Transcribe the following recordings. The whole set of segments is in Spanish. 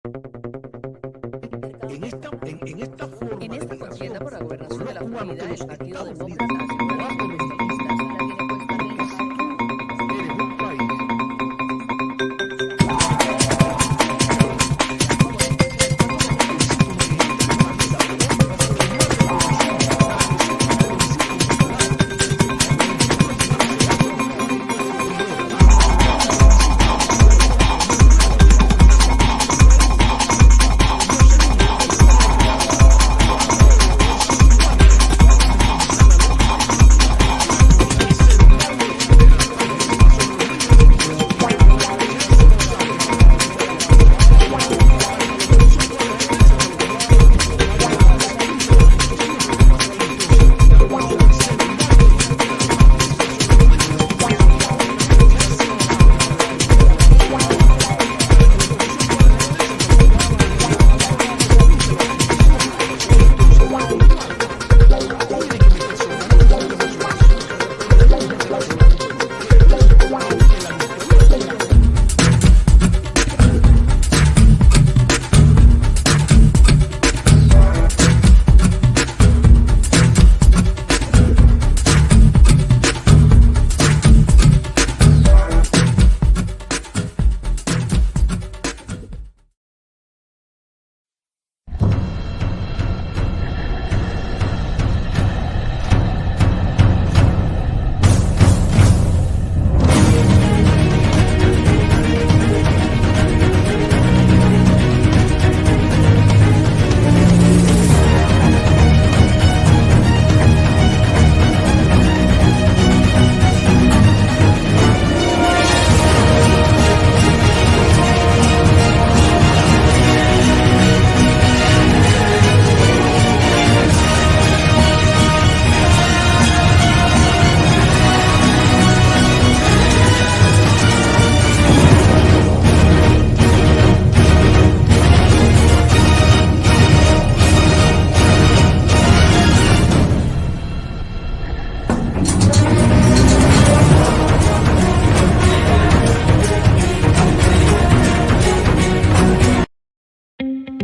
En esta En forma de esta contienda relación por la con gobernación de los la cubanos que Florida, los el Partido Estados Unidos Demócrata asegura que los probablemente estadistas la tienen puesta en que si jaque. tú eres un país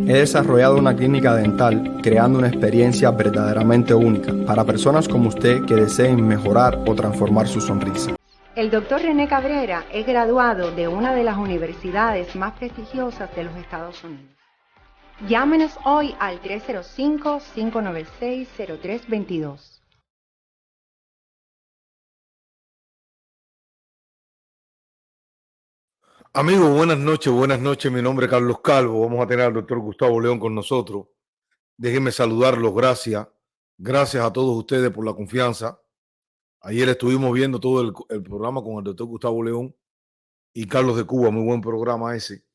He desarrollado una clínica dental creando una experiencia verdaderamente única para personas como usted que deseen mejorar o transformar su sonrisa. El doctor René Cabrera es graduado de una de las universidades más prestigiosas de los Estados Unidos. Llámenos hoy al 305-596-0322. Amigos, buenas noches, buenas noches. Mi nombre es Carlos Calvo. Vamos a tener al doctor Gustavo León con nosotros. Déjenme saludarlos. Gracias. Gracias a todos ustedes por la confianza. Ayer estuvimos viendo todo el programa con el doctor Gustavo León y Carlos de Cuba. Muy buen programa ese.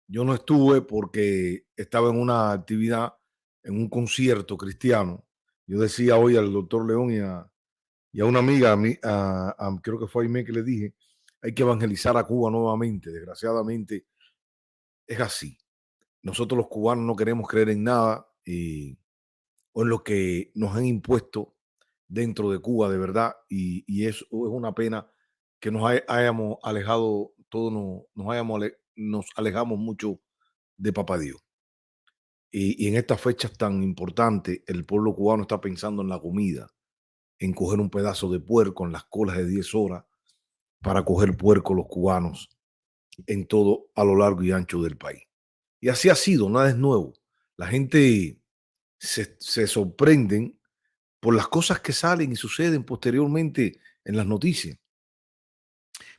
Yo no estuve porque estaba en una actividad, en un concierto cristiano. Yo decía hoy al doctor León y a una amiga, creo que fue a Aimé que le dije, hay que evangelizar a Cuba nuevamente. Desgraciadamente es así. Nosotros los cubanos no queremos creer en nada o en lo que nos han impuesto dentro de Cuba, de verdad, y eso es una pena que hayamos alejado, todos nos alejamos mucho de Papá Dios. Y en estas fechas tan importantes, el pueblo cubano está pensando en la comida, en coger un pedazo de puerco en las colas de 10 horas para coger puerco los cubanos en todo a lo largo y ancho del país. Y así ha sido, nada es nuevo. La gente se sorprenden por las cosas que salen y suceden posteriormente en las noticias.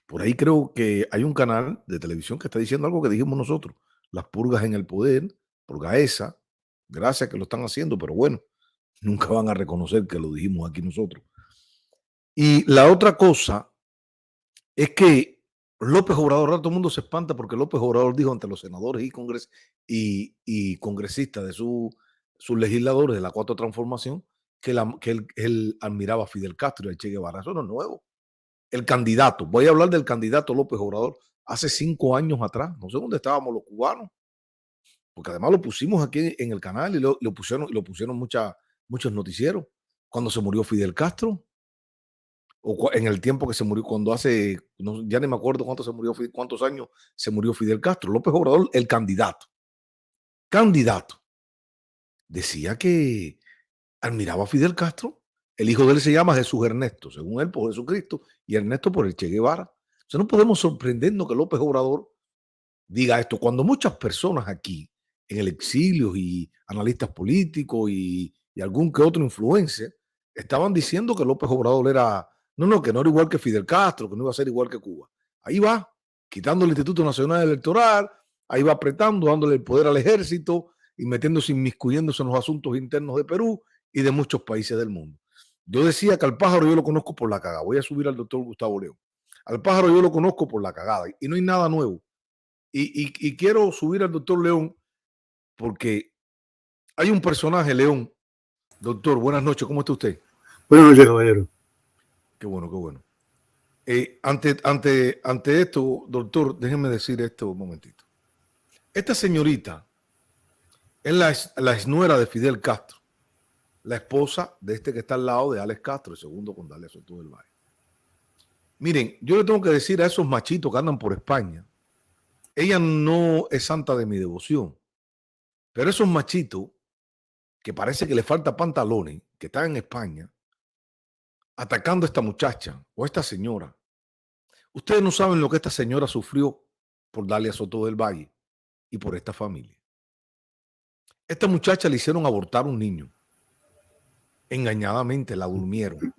Por ahí creo que hay un canal de televisión que está diciendo algo que dijimos nosotros, las purgas en el poder, purga esa, gracias que lo están haciendo, pero bueno, nunca van a reconocer que lo dijimos aquí nosotros. Y la otra cosa es que López Obrador, ahora todo el mundo se espanta porque López Obrador dijo ante los senadores y congresistas de sus legisladores de la Cuarta Transformación que él admiraba a Fidel Castro y a Che Guevara. Eso no es nuevo. El candidato, voy a hablar del candidato López Obrador, hace 5 años atrás, no sé dónde estábamos los cubanos, porque además lo pusimos aquí en el canal y lo pusieron muchos noticieros. Cuando se murió Fidel Castro, en el tiempo que se murió, ya ni me acuerdo cuántos años se murió Fidel Castro. López Obrador, el candidato. candidato, decía que admiraba a Fidel Castro. El hijo de él se llama Jesús Ernesto, según él por Jesucristo, y Ernesto por el Che Guevara. O sea, no podemos sorprendernos que López Obrador diga esto, cuando muchas personas aquí, en el exilio y analistas políticos y algún que otro influencer, estaban diciendo que López Obrador era, que no era igual que Fidel Castro, que no iba a ser igual que Cuba. Ahí va, quitando el Instituto Nacional Electoral, ahí va apretando, dándole el poder al ejército y metiéndose, inmiscuyéndose en los asuntos internos de Perú y de muchos países del mundo. Yo decía que al pájaro yo lo conozco por la cagada. Voy a subir al doctor Gustavo León. Al pájaro yo lo conozco por la cagada y no hay nada nuevo. Y quiero subir al doctor León porque hay un personaje, León. Doctor, buenas noches, ¿cómo está usted? Buenas noches, caballero. Qué bueno, qué bueno. Ante esto, doctor, déjenme decir esto un momentito. Esta señorita es la exnuera de Fidel Castro, la esposa de este que está al lado de Alex Castro, el segundo con Dalia Soto del Valle. Miren, yo le tengo que decir a esos machitos que andan por España, ella no es santa de mi devoción, pero esos machitos que parece que le falta pantalones, que están en España, atacando a esta muchacha o a esta señora. Ustedes no saben lo que esta señora sufrió por Dalia Soto del Valle y por esta familia. Esta muchacha le hicieron abortar un niño. Engañadamente la durmieron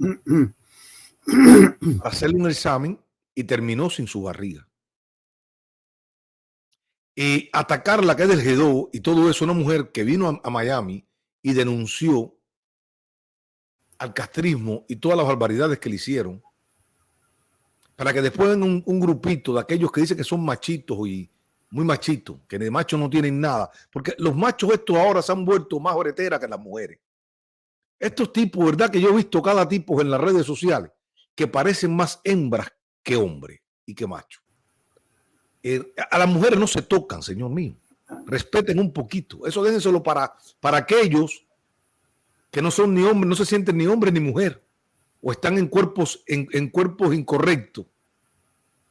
para hacerle un examen y terminó sin su barriga. Y atacarla, que es del G2 y todo eso, una mujer que vino a Miami y denunció al castrismo y todas las barbaridades que le hicieron, para que después venga un grupito de aquellos que dicen que son machitos y muy machitos, que de machos no tienen nada, porque los machos estos ahora se han vuelto más breteras que las mujeres. Estos tipos, ¿verdad? Que yo he visto cada tipo en las redes sociales que parecen más hembras que hombres y que machos. A las mujeres no se tocan, señor mío. Respeten un poquito. Eso déjenselo para aquellos que no son ni hombres, no se sienten ni hombre ni mujer, o están en cuerpos incorrectos.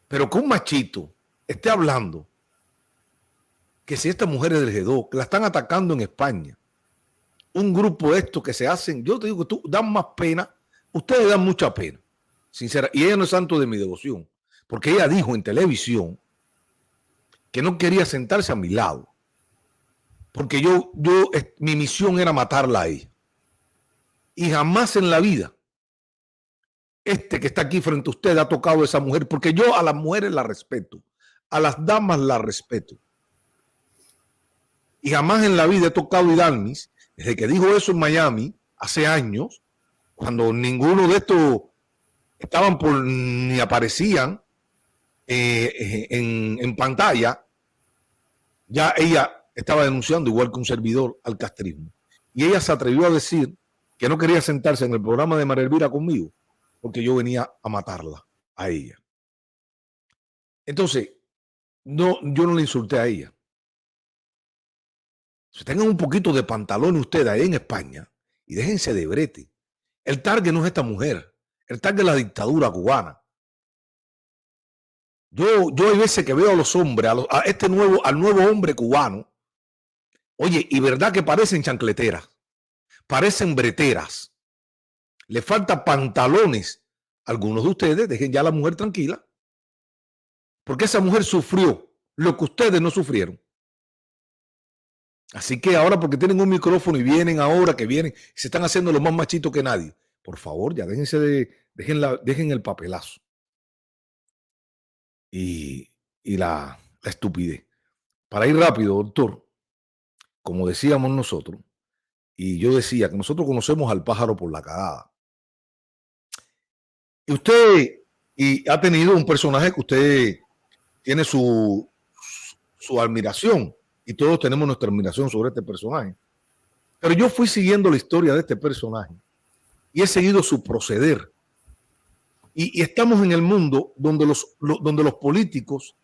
Pero que un machito esté hablando que si esta mujer es del G2, que la están atacando en España, un grupo de estos que se hacen, yo te digo que tú dan más pena, ustedes dan mucha pena, sincera, y ella no es santo de mi devoción, porque ella dijo en televisión que no quería sentarse a mi lado, porque mi misión era matarla a ella. Y jamás en la vida este que está aquí frente a usted ha tocado a esa mujer, porque yo a las mujeres la respeto, a las damas la respeto. Y jamás en la vida he tocado Hidalmis, desde que dijo eso en Miami, hace años, cuando ninguno de estos estaban ni aparecían en pantalla, ya ella estaba denunciando, igual que un servidor, al castrismo. Y ella se atrevió a decir que no quería sentarse en el programa de María Elvira conmigo, porque yo venía a matarla, a ella. Entonces, yo no le insulté a ella. Si tengan un poquito de pantalón ustedes ahí en España y déjense de brete. El target no es esta mujer, el target es la dictadura cubana. Yo hay veces que veo a los hombres, al nuevo hombre cubano, oye, y verdad que parecen chancleteras, parecen breteras, le falta pantalones. Algunos de ustedes dejen ya a la mujer tranquila, porque esa mujer sufrió lo que ustedes no sufrieron. Así que ahora, porque tienen un micrófono y vienen ahora que vienen, se están haciendo los más machitos que nadie. Por favor, ya dejen el papelazo y la estupidez. Para ir rápido, doctor, como decíamos nosotros, y yo decía que nosotros conocemos al pájaro por la cagada. Y usted ha tenido un personaje que usted tiene su admiración, y todos tenemos nuestra admiración sobre este personaje. Pero yo fui siguiendo la historia de este personaje y he seguido su proceder. Y estamos en el mundo donde los políticos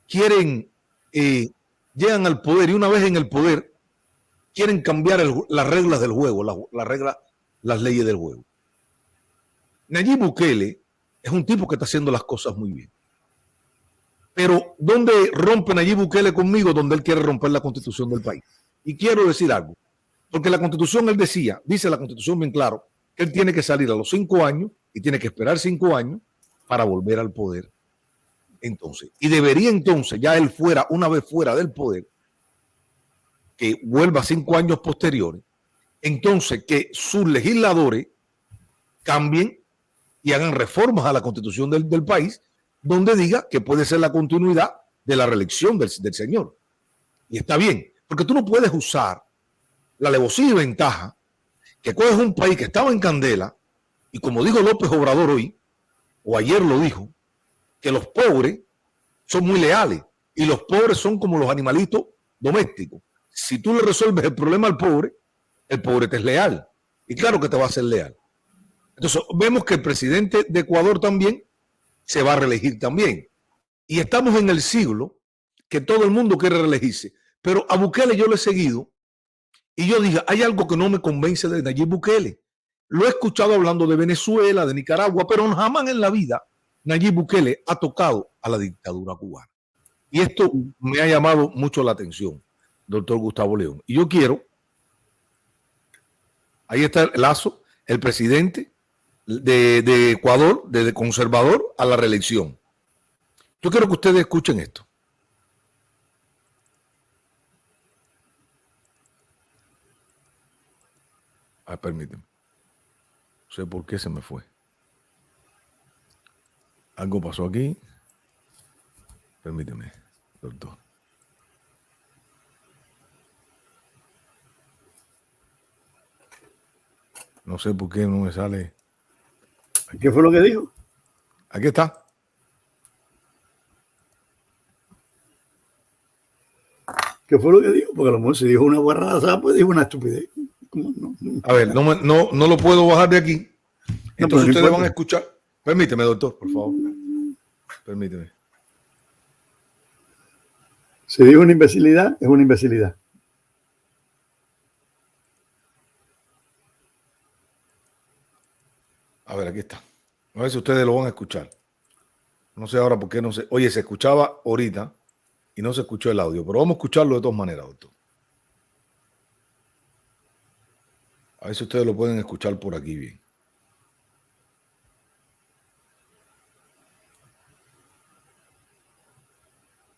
quieren, llegan al poder, y una vez en el poder quieren cambiar las reglas del juego, las leyes del juego. Nayib Bukele es un tipo que está haciendo las cosas muy bien. Pero ¿dónde rompe Nayib Bukele conmigo? Donde él quiere romper la constitución del país. Y quiero decir algo, porque la constitución, él decía, dice la constitución bien claro, que él tiene que salir a los 5 años y tiene que esperar 5 años para volver al poder. Entonces, y debería entonces, ya él fuera, una vez fuera del poder, que vuelva 5 años posteriores, entonces que sus legisladores cambien y hagan reformas a la constitución del país, donde diga que puede ser la continuidad de la reelección del señor. Y está bien, porque tú no puedes usar la alevosía y ventaja que coges un país que estaba en candela, y como dijo López Obrador hoy, o ayer lo dijo, que los pobres son muy leales, y los pobres son como los animalitos domésticos. Si tú le resuelves el problema al pobre, el pobre te es leal, y claro que te va a ser leal. Entonces vemos que el presidente de Ecuador también se va a reelegir también. Y estamos en el siglo que todo el mundo quiere reelegirse. Pero a Bukele yo lo he seguido y yo dije, hay algo que no me convence de Nayib Bukele. Lo he escuchado hablando de Venezuela, de Nicaragua, pero jamás en la vida Nayib Bukele ha tocado a la dictadura cubana. Y esto me ha llamado mucho la atención, doctor Gustavo León. Y yo quiero, ahí está el Lazo, el presidente de Ecuador, de conservador a la reelección. Yo quiero que ustedes escuchen esto. Permíteme. No sé por qué se me fue. Algo pasó aquí. Permíteme, doctor. No sé por qué no me sale. ¿Qué fue lo que dijo? Aquí está. ¿Qué fue lo que dijo? Porque a lo mejor si dijo una guarrada, pues dijo una estupidez. No. A ver, no lo puedo bajar de aquí. Entonces ustedes van a escuchar. Permíteme, doctor, por favor. Permíteme. Si dijo una imbecilidad, es una imbecilidad. A ver, aquí está. A ver si ustedes lo van a escuchar. No sé ahora por qué no sé. Oye, se escuchaba ahorita y no se escuchó el audio, pero vamos a escucharlo de todas maneras, doctor. A ver si ustedes lo pueden escuchar por aquí bien.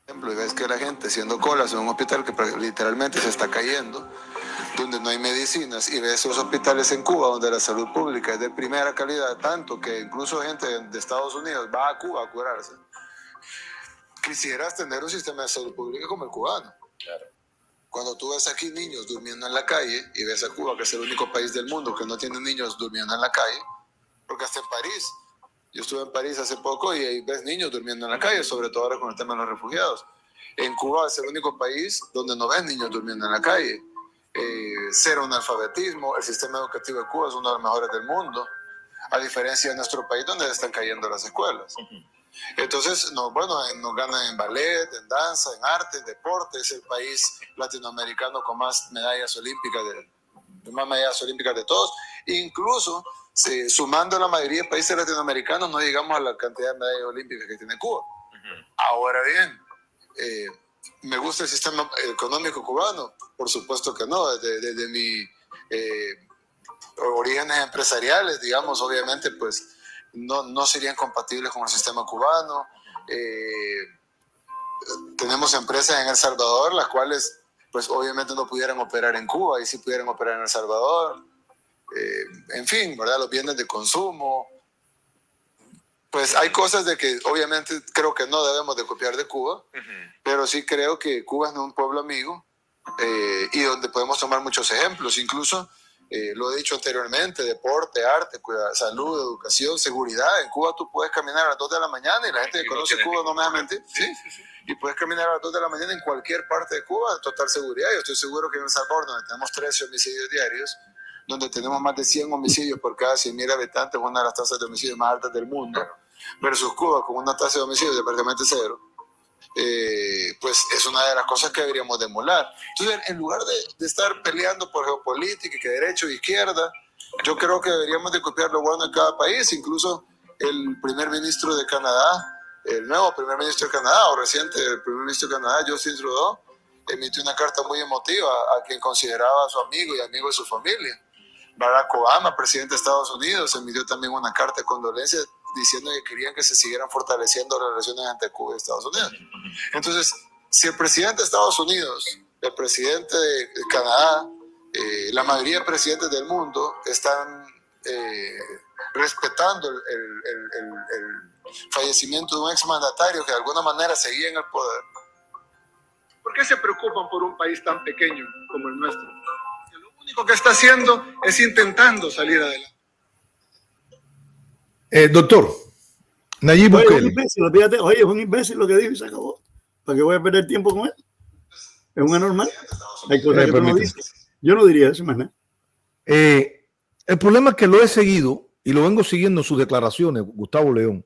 Y ves que la gente haciendo colas en un hospital que literalmente se está cayendo, donde no hay medicinas, y ves esos hospitales en Cuba donde la salud pública es de primera calidad, tanto que incluso gente de Estados Unidos va a Cuba a curarse. Quisieras tener un sistema de salud pública como el cubano. Claro. Cuando tú ves aquí niños durmiendo en la calle y ves a Cuba, que es el único país del mundo que no tiene niños durmiendo en la calle, porque hasta en París, yo estuve en París hace poco y ahí ves niños durmiendo en la calle, sobre todo ahora con el tema de los refugiados. En Cuba es el único país donde no ves niños durmiendo en la calle. Cero analfabetismo, el sistema educativo de Cuba es uno de los mejores del mundo, a diferencia de nuestro país donde están cayendo las escuelas. Entonces, nos ganan en ballet, en danza, en arte, en deporte. Es el país latinoamericano con más medallas olímpicas de todos. Incluso, sumando la mayoría de países latinoamericanos, no llegamos a la cantidad de medallas olímpicas que tiene Cuba. Ahora bien, ¿me gusta el sistema económico cubano? Por supuesto que no. Desde mis orígenes empresariales, digamos, obviamente, pues no serían compatibles con el sistema cubano. Tenemos empresas en El Salvador, las cuales, pues obviamente no pudieran operar en Cuba y sí pudieran operar en El Salvador. En fin, ¿verdad? Los bienes de consumo. Pues hay cosas de que obviamente creo que no debemos de copiar de Cuba, pero sí creo que Cuba es un pueblo amigo y donde podemos tomar muchos ejemplos. Incluso, lo he dicho anteriormente, deporte, arte, salud, educación, seguridad. En Cuba tú puedes caminar a las 2 de la mañana y la gente que conoce Cuba no me deja mentir. ¿Sí? Y puedes caminar a las 2 de la mañana en cualquier parte de Cuba, en total seguridad. Yo estoy seguro que en El Salvador, donde tenemos 13 homicidios diarios, donde tenemos más de 100 homicidios por cada 100,000 habitantes, una de las tasas de homicidios más altas del mundo, versus Cuba con una tasa de homicidios de prácticamente cero, pues es una de las cosas que deberíamos de emular. Entonces, en lugar de estar peleando por geopolítica y que derecho e izquierda, yo creo que deberíamos de copiar lo bueno de cada país. Incluso el primer ministro de Canadá el nuevo primer ministro de Canadá, o reciente primer ministro de Canadá, Justin Trudeau, emitió una carta muy emotiva a quien consideraba a su amigo y amigo de su familia. Barack Obama, presidente de Estados Unidos, emitió también una carta de condolencia diciendo que querían que se siguieran fortaleciendo las relaciones entre Cuba y Estados Unidos. Entonces, si el presidente de Estados Unidos, el presidente de Canadá, la mayoría de presidentes del mundo están respetando el fallecimiento de un exmandatario que de alguna manera seguía en el poder, ¿por qué se preocupan por un país tan pequeño como el nuestro? Que lo único que está haciendo es intentando salir adelante. Doctor, Nayib Oye, Bukele. un imbécil, fíjate, oye, es un imbécil lo que dijo y se acabó. ¿Para qué voy a perder tiempo con él? Es un anormal. Hay cosas que tú no dices. Yo no diría eso, más nada. El problema es que lo he seguido y lo vengo siguiendo en sus declaraciones, Gustavo León,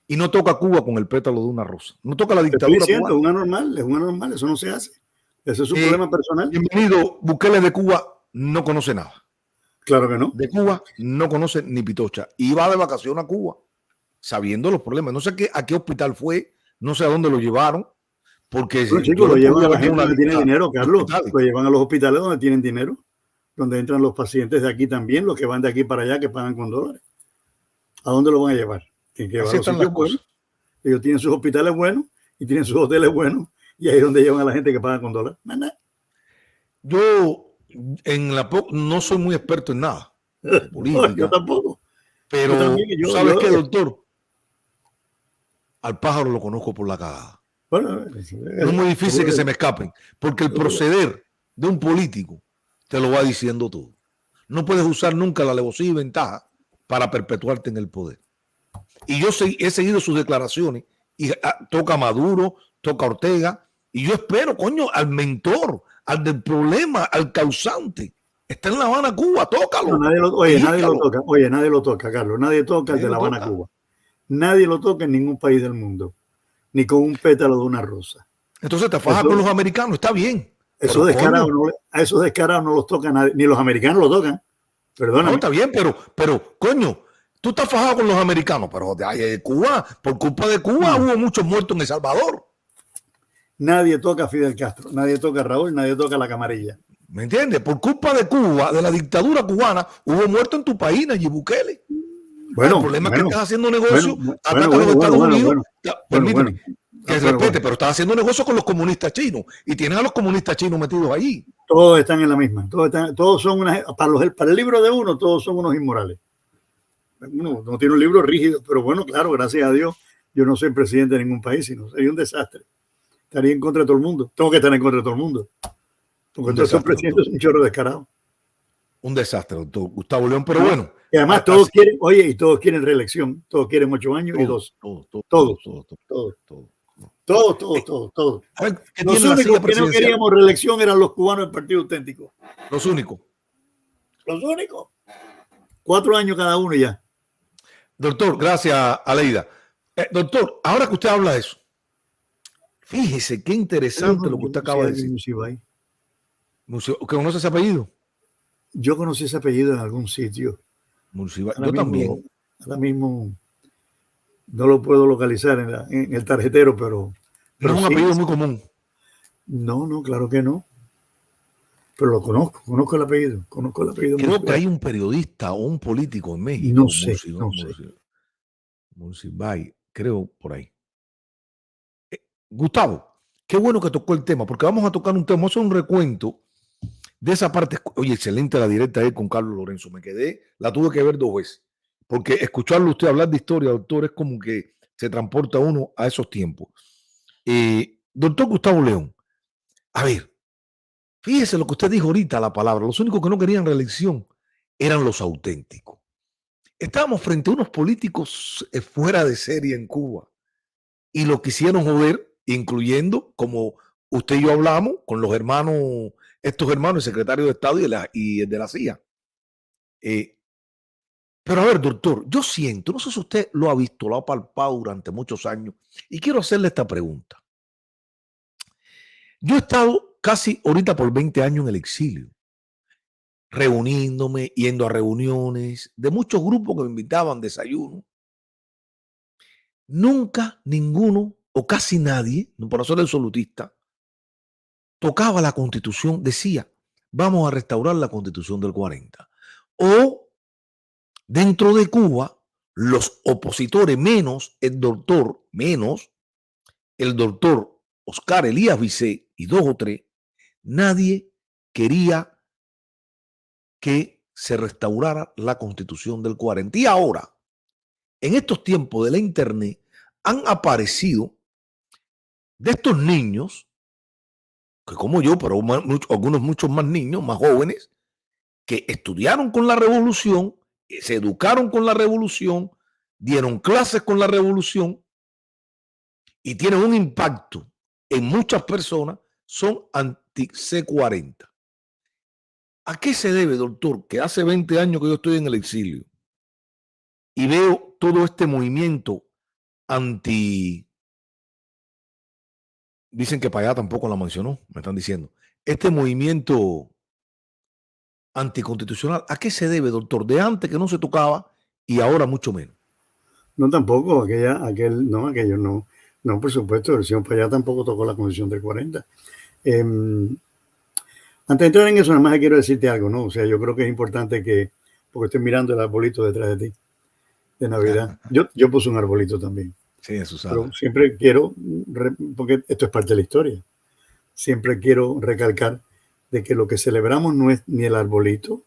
y no toca Cuba con el pétalo de una rosa. No toca la Te estoy dictadura diciendo, cubana. es un anormal, eso no se hace. Ese es su problema personal. Bienvenido, Bukele de Cuba no conoce nada. Claro que no. De Cuba no conoce ni pitocha. Iba de vacación a Cuba sabiendo los problemas. No sé a qué hospital fue, no sé a dónde lo llevaron, porque Los chicos lo llevan a la gente donde tiene dinero, Carlos. Lo llevan a los hospitales donde tienen dinero, donde entran los pacientes de aquí también, los que van de aquí para allá, que pagan con dólares. ¿A dónde lo van a llevar? Tienen que llevar a los sitios buenos. Ellos tienen sus hospitales buenos y tienen sus hoteles buenos, y ahí es donde llevan a la gente que paga con dólares. Yo no soy muy experto en nada. Política, yo tampoco. Pero ¿sabes qué, doctor? Al pájaro lo conozco por la cagada. Bueno, es muy difícil que se me escapen, porque el proceder de un político te lo va diciendo todo. No puedes usar nunca la alevosía y ventaja para perpetuarte en el poder. Y yo he seguido sus declaraciones y toca a Maduro, toca a Ortega, y yo espero, coño, al mentor, al del problema, al causante. Está en La Habana, Cuba, tócalo. No, nadie lo toca. Oye, nadie lo toca, Carlos. Nadie toca al de La Habana, Cuba. Nadie lo toca en ningún país del mundo, ni con un pétalo de una rosa. Entonces te fajas con los americanos, está bien. Eso descarado, a esos descarados no los toca nadie, ni los americanos lo tocan. Perdóname. No, está bien, pero coño, tú estás fajado con los americanos, pero de Cuba, por culpa de Cuba hubo muchos muertos en El Salvador. Nadie toca a Fidel Castro, nadie toca a Raúl, nadie toca a la Camarilla. ¿Me entiendes? Por culpa de Cuba, de la dictadura cubana, hubo muertos en tu país, Nayib Bukele. Bueno, el problema es que estás haciendo negocio, ataca a los Estados Unidos. Permíteme, que respete, pero estás haciendo negocio con los comunistas chinos y tienes a los comunistas chinos metidos ahí. Todos están en la misma. Todos son para el libro de uno, todos son unos inmorales. Uno no tiene un libro rígido, pero bueno, claro, gracias a Dios, yo no soy presidente de ningún país, sino sería un desastre. Estaría en contra de todo el mundo. Tengo que estar en contra de todo el mundo. Porque todos esos presidentes son un chorro descarado. Un desastre, doctor Gustavo León, pero bueno. Y además todos quieren, y todos quieren reelección. Todos quieren 8 años y 2. Todos. Los únicos que no queríamos reelección eran los cubanos del Partido Auténtico. Los únicos. 4 años cada uno y ya. Doctor, gracias, Aleida. Doctor, ahora que usted habla de eso, fíjese qué interesante lo que usted acaba de decir. ¿Usted conoce ese apellido? Yo conocí ese apellido en algún sitio. Yo también. Ahora mismo no lo puedo localizar en el tarjetero, pero no es un apellido muy común. No, claro que no. Pero lo conozco el apellido. Creo que hay un periodista o un político en México. No sé. Monsiváis, creo por ahí. Gustavo, qué bueno que tocó el tema, porque vamos a tocar un tema, vamos a hacer un recuento de esa parte. Oye, excelente la directa ahí con Carlos Lorenzo. La tuve que ver 2 veces, porque escucharlo usted hablar de historia, doctor, es como que se transporta uno a esos tiempos. Doctor Gustavo León, a ver, fíjese lo que usted dijo ahorita, la palabra. Los únicos que no querían reelección eran los auténticos. Estábamos frente a unos políticos fuera de serie en Cuba y lo quisieron joder, incluyendo, como usted y yo hablamos, con los hermanos, estos hermanos, el secretario de Estado y el de la CIA. Pero a ver, doctor, yo siento, no sé si usted lo ha visto, lo ha palpado durante muchos años, y quiero hacerle esta pregunta. Yo he estado casi ahorita por 20 años en el exilio, reuniéndome, yendo a reuniones de muchos grupos que me invitaban, desayuno. nunca ninguno o casi nadie, no por ser absolutista, tocaba la Constitución, decía, vamos a restaurar la Constitución del 40. O dentro de Cuba, los opositores, menos el doctor Oscar Elías Vicé y 2 o 3, nadie quería que se restaurara la Constitución del 40. Y ahora, en estos tiempos de la internet, han aparecido de estos niños, que como yo, pero algunos muchos más niños, más jóvenes, que estudiaron con la revolución, se educaron con la revolución, dieron clases con la revolución y tienen un impacto en muchas personas, son anti-C40. ¿A qué se debe, doctor, que hace 20 años que yo estoy en el exilio y veo todo este movimiento dicen que para allá tampoco la mencionó, me están diciendo, este movimiento anticonstitucional, ¿a qué se debe, doctor? De antes que no se tocaba y ahora mucho menos. No, tampoco, aquello no. No, por supuesto, el señor Payá tampoco tocó la Constitución del 40. Antes de entrar en eso, nada más quiero decirte algo, ¿no? O sea, yo creo que es importante porque estoy mirando el arbolito detrás de ti, de Navidad. Yo puse un arbolito también. Sí, en su sala. Pero siempre quiero, porque esto es parte de la historia, siempre quiero recalcar de que lo que celebramos no es ni el arbolito,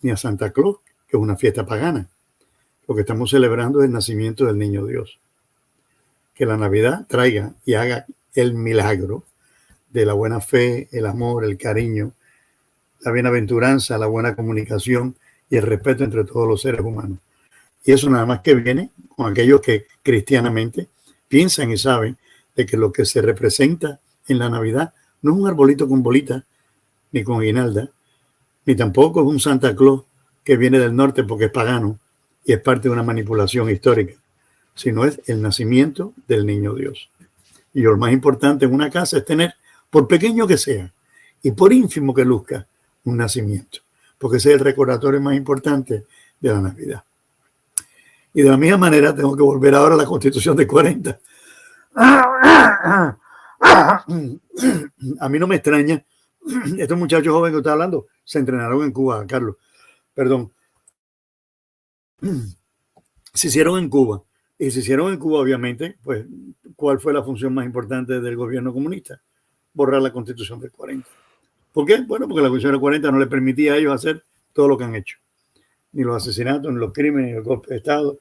ni a Santa Claus, que es una fiesta pagana. Lo que estamos celebrando es el nacimiento del niño Dios. Que la Navidad traiga y haga el milagro de la buena fe, el amor, el cariño, la bienaventuranza, la buena comunicación y el respeto entre todos los seres humanos. Y eso nada más que viene con aquellos que cristianamente piensan y saben de que lo que se representa en la Navidad no es un arbolito con bolita, ni con guinalda, ni tampoco es un Santa Claus que viene del norte porque es pagano y es parte de una manipulación histórica, sino es el nacimiento del niño Dios. Y lo más importante en una casa es tener, por pequeño que sea y por ínfimo que luzca, un nacimiento, porque ese es el recordatorio más importante de la Navidad. Y de la misma manera tengo que volver ahora a la Constitución de 40. A mí no me extraña, estos muchachos jóvenes que usted está hablando se entrenaron en Cuba, Carlos, perdón, se hicieron en Cuba. Y se hicieron en Cuba, obviamente, pues, ¿cuál fue la función más importante del gobierno comunista? Borrar la Constitución del 40. ¿Por qué? Bueno, porque la Constitución del 40 no le permitía a ellos hacer todo lo que han hecho. Ni los asesinatos, ni los crímenes, ni el golpe de Estado,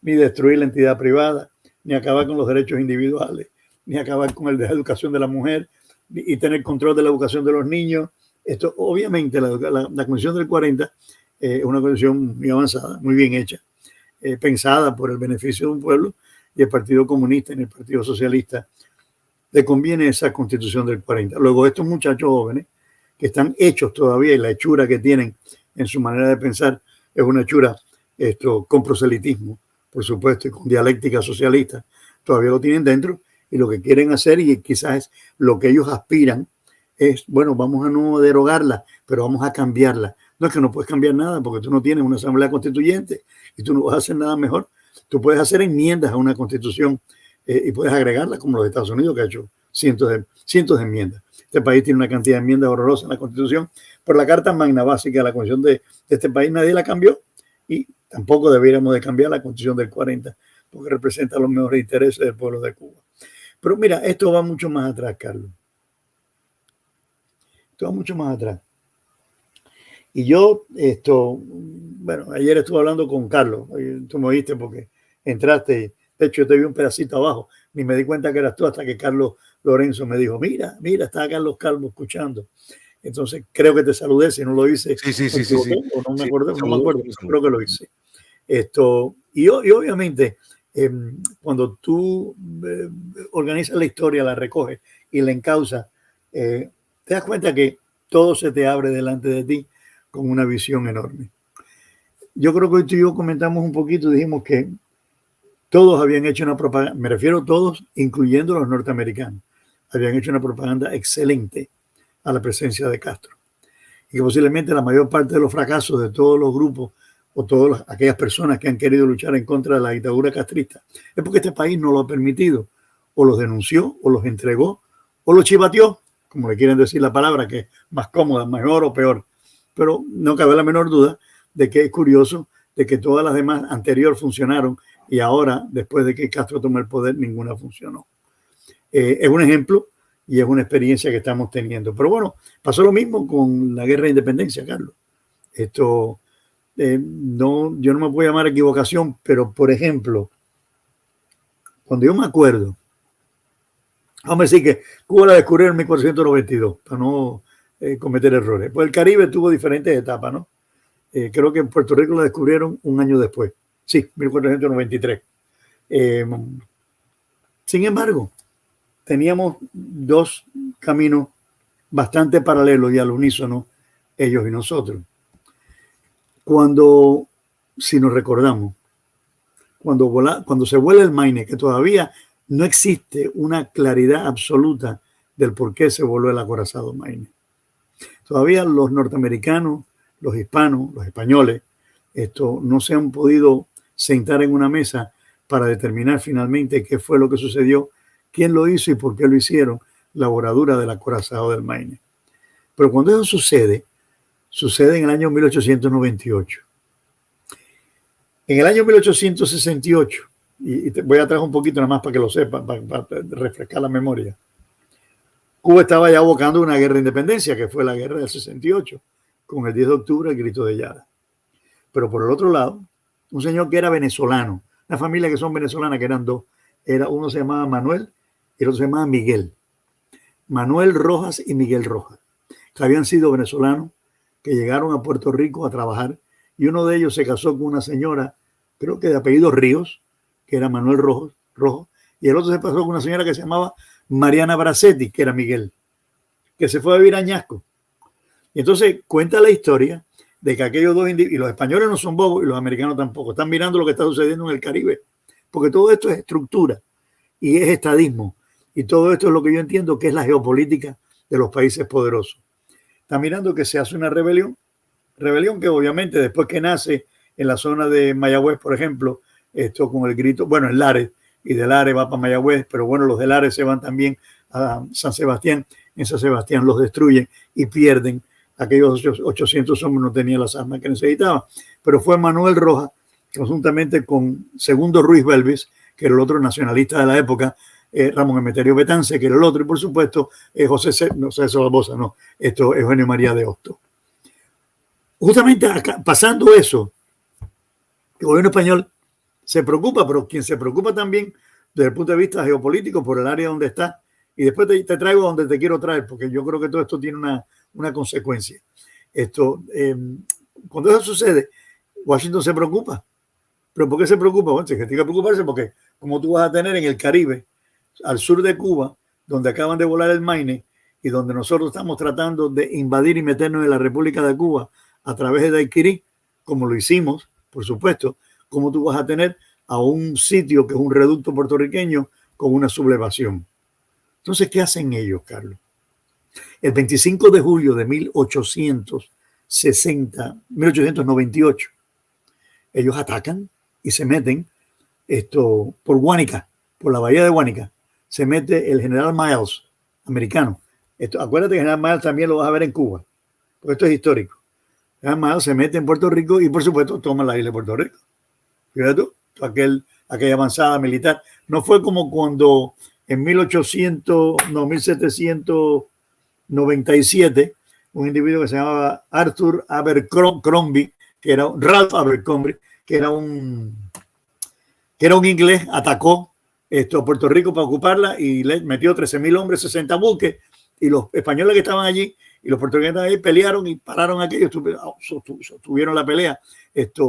ni destruir la entidad privada, ni acabar con los derechos individuales, ni acabar con el de la educación de la mujer, y tener control de la educación de los niños. Esto, obviamente, la Constitución del 40 es una constitución muy avanzada, muy bien hecha, pensada por el beneficio de un pueblo, y el Partido Comunista y el Partido Socialista le conviene esa Constitución del 40. Luego, estos muchachos jóvenes que están hechos todavía, y la hechura que tienen en su manera de pensar es una hechura con proselitismo, por supuesto, y con dialéctica socialista, todavía lo tienen dentro, y lo que quieren hacer, y quizás es lo que ellos aspiran, es, bueno, vamos a no derogarla, pero vamos a cambiarla. No es que no puedes cambiar nada, porque tú no tienes una asamblea constituyente y tú no vas a hacer nada mejor. Tú puedes hacer enmiendas a una constitución y puedes agregarla, como los Estados Unidos, que ha hecho cientos de enmiendas. Este país tiene una cantidad de enmiendas horrorosas en la Constitución, pero la Carta Magna Básica de la Constitución de este país nadie la cambió, y tampoco deberíamos de cambiar la Constitución del 40, porque representa los mejores intereses del pueblo de Cuba. Pero mira, esto va mucho más atrás, Carlos. Esto va mucho más atrás. Y yo, bueno, ayer estuve hablando con Carlos, tú me oíste porque entraste, de hecho yo te vi un pedacito abajo, ni me di cuenta que eras tú hasta que Carlos Lorenzo me dijo, mira, está Carlos Calvo escuchando. Entonces creo que te saludé, si no lo hice. Sí. O no me acuerdo, creo que lo hice. Y obviamente, cuando tú organizas la historia, la recoges y la encauzas, te das cuenta que todo se te abre delante de ti con una visión enorme. Yo creo que hoy tú y yo comentamos un poquito, dijimos que todos habían hecho una propaganda, me refiero a todos, incluyendo los norteamericanos, habían hecho una propaganda excelente a la presencia de Castro. Y que posiblemente la mayor parte de los fracasos de todos los grupos o todas aquellas personas que han querido luchar en contra de la dictadura castrista, es porque este país no lo ha permitido, o los denunció, o los entregó, o los chivateó, como le quieren decir la palabra, que es más cómoda, mejor o peor. Pero no cabe la menor duda de que es curioso de que todas las demás anteriores funcionaron y ahora, después de que Castro tomó el poder, ninguna funcionó. Es un ejemplo y es una experiencia que estamos teniendo. Pero bueno, pasó lo mismo con la guerra de independencia, Carlos. Esto, no, yo no me puedo llamar equivocación, pero por ejemplo, cuando yo me acuerdo, vamos a decir que Cuba la descubrieron en 1492, para no cometer errores. Pues el Caribe tuvo diferentes etapas, ¿no? Creo que en Puerto Rico la descubrieron un año después. Sí, 1493. Sin embargo, teníamos dos caminos bastante paralelos y al unísono, ellos y nosotros. Cuando, si nos recordamos, cuando se vuela el Maine, que todavía no existe una claridad absoluta del por qué se voló el acorazado Maine. Todavía los norteamericanos, los hispanos, los españoles, no se han podido sentar en una mesa para determinar finalmente qué fue lo que sucedió, quién lo hizo y por qué lo hicieron, la voladura del acorazado del Maine. Pero cuando eso sucede en el año 1898. En el año 1868, y te voy atrás un poquito nada más para que lo sepan, para refrescar la memoria, Cuba estaba ya abocando una guerra de independencia, que fue la guerra del 68, con el 10 de octubre, el grito de Yara. Pero por el otro lado, un señor que era venezolano, una familia que son venezolanas, que eran dos, uno se llamaba Manuel y el otro se llamaba Miguel. Manuel Rojas y Miguel Rojas, que habían sido venezolanos, que llegaron a Puerto Rico a trabajar, y uno de ellos se casó con una señora, creo que de apellido Ríos, que era Manuel Rojo, y el otro se casó con una señora que se llamaba Mariana Bracetti, que era Miguel, que se fue a vivir a Añasco. Y entonces cuenta la historia de que aquellos dos individuos, y los españoles no son bobos y los americanos tampoco, están mirando lo que está sucediendo en el Caribe, porque todo esto es estructura y es estadismo, y todo esto es lo que yo entiendo que es la geopolítica de los países poderosos. Están mirando que se hace una rebelión que obviamente después que nace en la zona de Mayagüez, por ejemplo, esto con el grito, bueno, en Lares, y de Lares va para Mayagüez, pero bueno, los de Lares se van también a San Sebastián, en San Sebastián los destruyen y pierden. Aquellos 800 hombres no tenían las armas que necesitaban, pero fue Manuel Rojas, conjuntamente con Segundo Ruiz Belvis, que era el otro nacionalista de la época, Ramón Emeterio Betance, que era el otro, y por supuesto Eugenio María de Hostos. Justamente acá, pasando eso, el gobierno español se preocupa, pero quien se preocupa también desde el punto de vista geopolítico por el área donde está, y después te traigo donde te quiero traer, porque yo creo que todo esto tiene una consecuencia. Cuando eso sucede, Washington se preocupa. ¿Pero por qué se preocupa? Bueno, tiene que preocuparse porque como tú vas a tener en el Caribe, al sur de Cuba, donde acaban de volar el Maine y donde nosotros estamos tratando de invadir y meternos en la República de Cuba a través de Daiquiri, como lo hicimos, por supuesto, como tú vas a tener a un sitio que es un reducto puertorriqueño con una sublevación. Entonces, ¿qué hacen ellos, Carlos? El 25 de julio de 1898, ellos atacan y se meten por Guánica, por la bahía de Guánica. Se mete el general Miles, americano. Acuérdate que el general Miles también lo vas a ver en Cuba, porque esto es histórico. El general Miles se mete en Puerto Rico y, por supuesto, toma la isla de Puerto Rico. Fíjate tú, aquella avanzada militar. No fue como cuando en 1797, un individuo que se llamaba Arthur Abercrombie, Ralph Abercrombie, que era un inglés, atacó a Puerto Rico para ocuparla y le metió 13,000 hombres, 60 buques, y los españoles que estaban allí y los puertorriqueños ahí pelearon y pararon aquellos, tuvieron la pelea,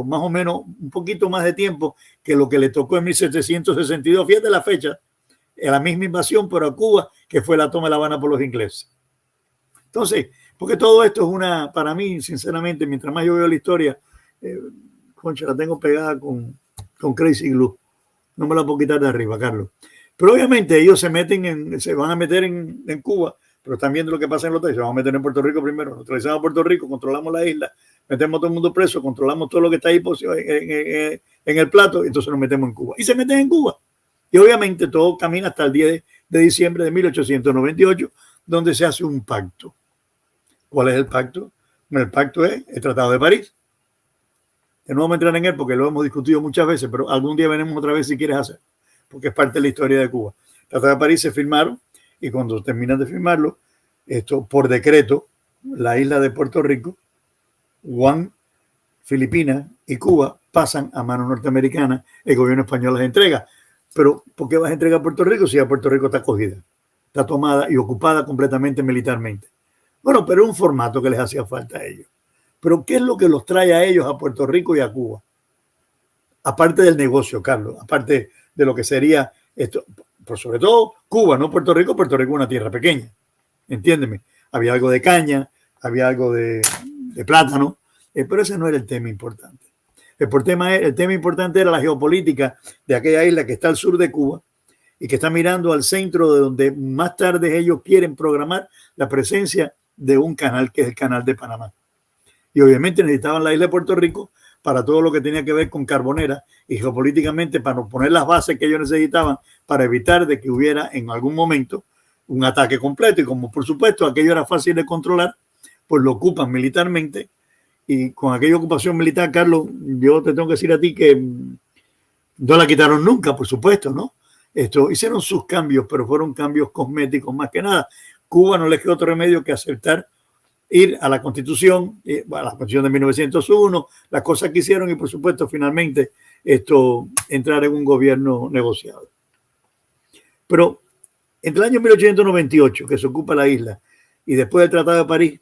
más o menos un poquito más de tiempo que lo que le tocó en 1762. Fíjate la fecha, la misma invasión, pero a Cuba, que fue la toma de La Habana por los ingleses. Entonces, porque todo esto es para mí, sinceramente, mientras más yo veo la historia, concha, la tengo pegada con Crazy Glue. No me la puedo quitar de arriba, Carlos. Pero obviamente ellos se van a meter en Cuba pero están viendo lo que pasa en los países. Vamos a meter en Puerto Rico primero, neutralizamos a Puerto Rico, controlamos la isla, metemos a todo el mundo preso, controlamos todo lo que está ahí en el plato, y entonces nos metemos en Cuba. Y se meten en Cuba. Y obviamente todo camina hasta el 10 de diciembre de 1898, donde se hace un pacto. ¿Cuál es el pacto? El pacto es el Tratado de París. No vamos a entrar en él porque lo hemos discutido muchas veces, pero algún día veremos otra vez si quieres hacer, porque es parte de la historia de Cuba. El Tratado de París se firmaron y cuando terminan de firmarlo, esto por decreto, la isla de Puerto Rico, Guam, Filipinas y Cuba pasan a mano norteamericana, el gobierno español las entrega. Pero ¿por qué vas a entregar a Puerto Rico si ya Puerto Rico está cogida, está tomada y ocupada completamente militarmente? Bueno, pero es un formato que les hacía falta a ellos. Pero ¿qué es lo que los trae a ellos a Puerto Rico y a Cuba? Aparte del negocio, Carlos, aparte de lo que sería esto, por sobre todo Cuba, no Puerto Rico. Puerto Rico es una tierra pequeña, entiéndeme. Había algo de caña, había algo de plátano, pero ese no era el tema importante. El tema importante era la geopolítica de aquella isla que está al sur de Cuba y que está mirando al centro de donde más tarde ellos quieren programar la presencia de un canal que es el Canal de Panamá. Y obviamente necesitaban la isla de Puerto Rico para todo lo que tenía que ver con Carbonera y geopolíticamente para poner las bases que ellos necesitaban para evitar de que hubiera en algún momento un ataque completo. Y como por supuesto aquello era fácil de controlar, pues lo ocupan militarmente. Y con aquella ocupación militar, Carlos, yo te tengo que decir a ti que no la quitaron nunca, por supuesto, ¿no? Hicieron sus cambios, pero fueron cambios cosméticos más que nada. Cuba no les quedó otro remedio que aceptar ir a la Constitución, a la Constitución de 1901, las cosas que hicieron y por supuesto finalmente entrar en un gobierno negociado. Pero entre el año 1898, que se ocupa la isla, y después del Tratado de París,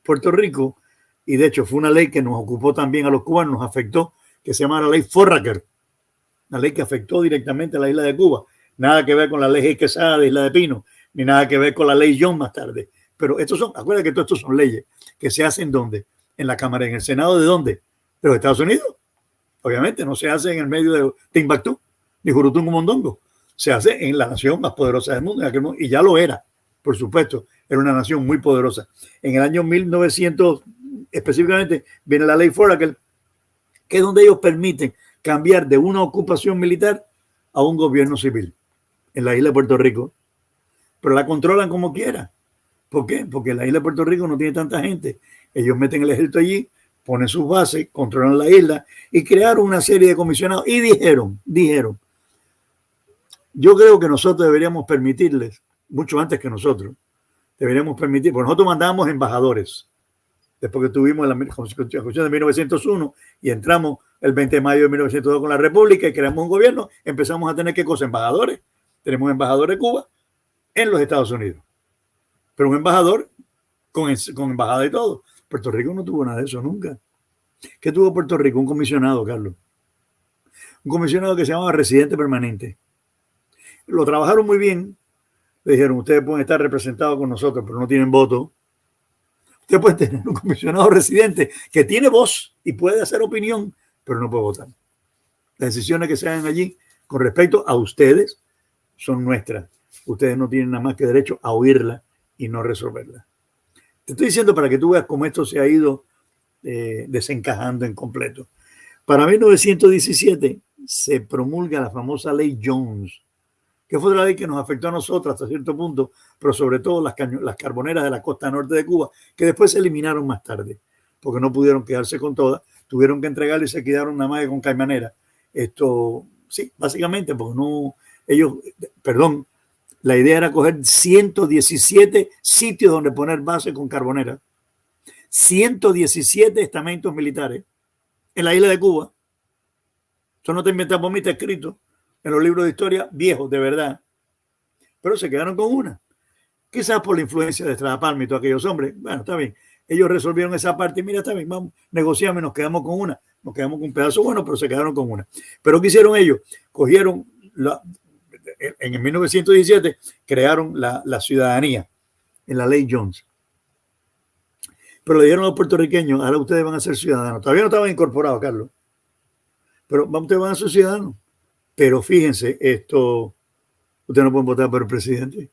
Puerto Rico, y de hecho fue una ley que nos ocupó también a los cubanos, nos afectó, que se llama la ley Foraker, una ley que afectó directamente a la isla de Cuba, nada que ver con la ley Quesada de Isla de Pino, ni nada que ver con la ley John más tarde. Pero acuérdate que todos estos son leyes que se hacen ¿dónde? En la Cámara, en el Senado, ¿de dónde? De los Estados Unidos. Obviamente no se hace en el medio de Timbuktu, ni Jurutungo Mondongo. Se hace en la nación más poderosa del mundo, y ya lo era, por supuesto. Era una nación muy poderosa. En el año 1900, específicamente, viene la ley Foraker, que es donde ellos permiten cambiar de una ocupación militar a un gobierno civil en la isla de Puerto Rico. Pero la controlan como quiera. ¿Por qué? Porque la isla de Puerto Rico no tiene tanta gente. Ellos meten el ejército allí, ponen sus bases, controlan la isla y crearon una serie de comisionados y dijeron, yo creo que nosotros deberíamos permitirles, mucho antes que nosotros, porque nosotros mandábamos embajadores, después que tuvimos la Constitución de 1901 y entramos el 20 de mayo de 1902 con la República y creamos un gobierno, empezamos a tener ¿qué cosa? Embajadores. Tenemos un embajador de Cuba en los Estados Unidos. Pero un embajador con embajada y todo. Puerto Rico no tuvo nada de eso nunca. ¿Qué tuvo Puerto Rico? Un comisionado, Carlos. Un comisionado que se llamaba residente permanente. Lo trabajaron muy bien. Le dijeron, ustedes pueden estar representados con nosotros, pero no tienen voto. Usted puede tener un comisionado residente que tiene voz y puede hacer opinión, pero no puede votar. Las decisiones que se hagan allí con respecto a ustedes son nuestras. Ustedes no tienen nada más que derecho a oírla y no resolverla. Te estoy diciendo para que tú veas cómo esto se ha ido desencajando en completo. Para 1917 se promulga la famosa ley Jones, que fue la ley que nos afectó a nosotros hasta cierto punto, pero sobre todo las carboneras de la costa norte de Cuba, que después se eliminaron más tarde, porque no pudieron quedarse con todas, tuvieron que entregarle y se quedaron nada más con caimanera. Sí, básicamente, porque la idea era coger 117 sitios donde poner base con carbonera, 117 estamentos militares en la isla de Cuba. Eso no te inventamos, por mí, está escrito en los libros de historia viejos, de verdad. Pero se quedaron con una. Quizás por la influencia de Estrada Palma y todos aquellos hombres. Bueno, está bien. Ellos resolvieron esa parte y mira, está bien, vamos, negociamos y nos quedamos con una. Nos quedamos con un pedazo bueno, pero se quedaron con una. Pero ¿qué hicieron ellos? Cogieron en 1917 crearon la ciudadanía en la ley Jones. Pero le dijeron a los puertorriqueños, ahora ustedes van a ser ciudadanos. Todavía no estaban incorporados, Carlos. Pero ustedes van a ser ciudadanos. Pero fíjense, ustedes no pueden votar por el presidente.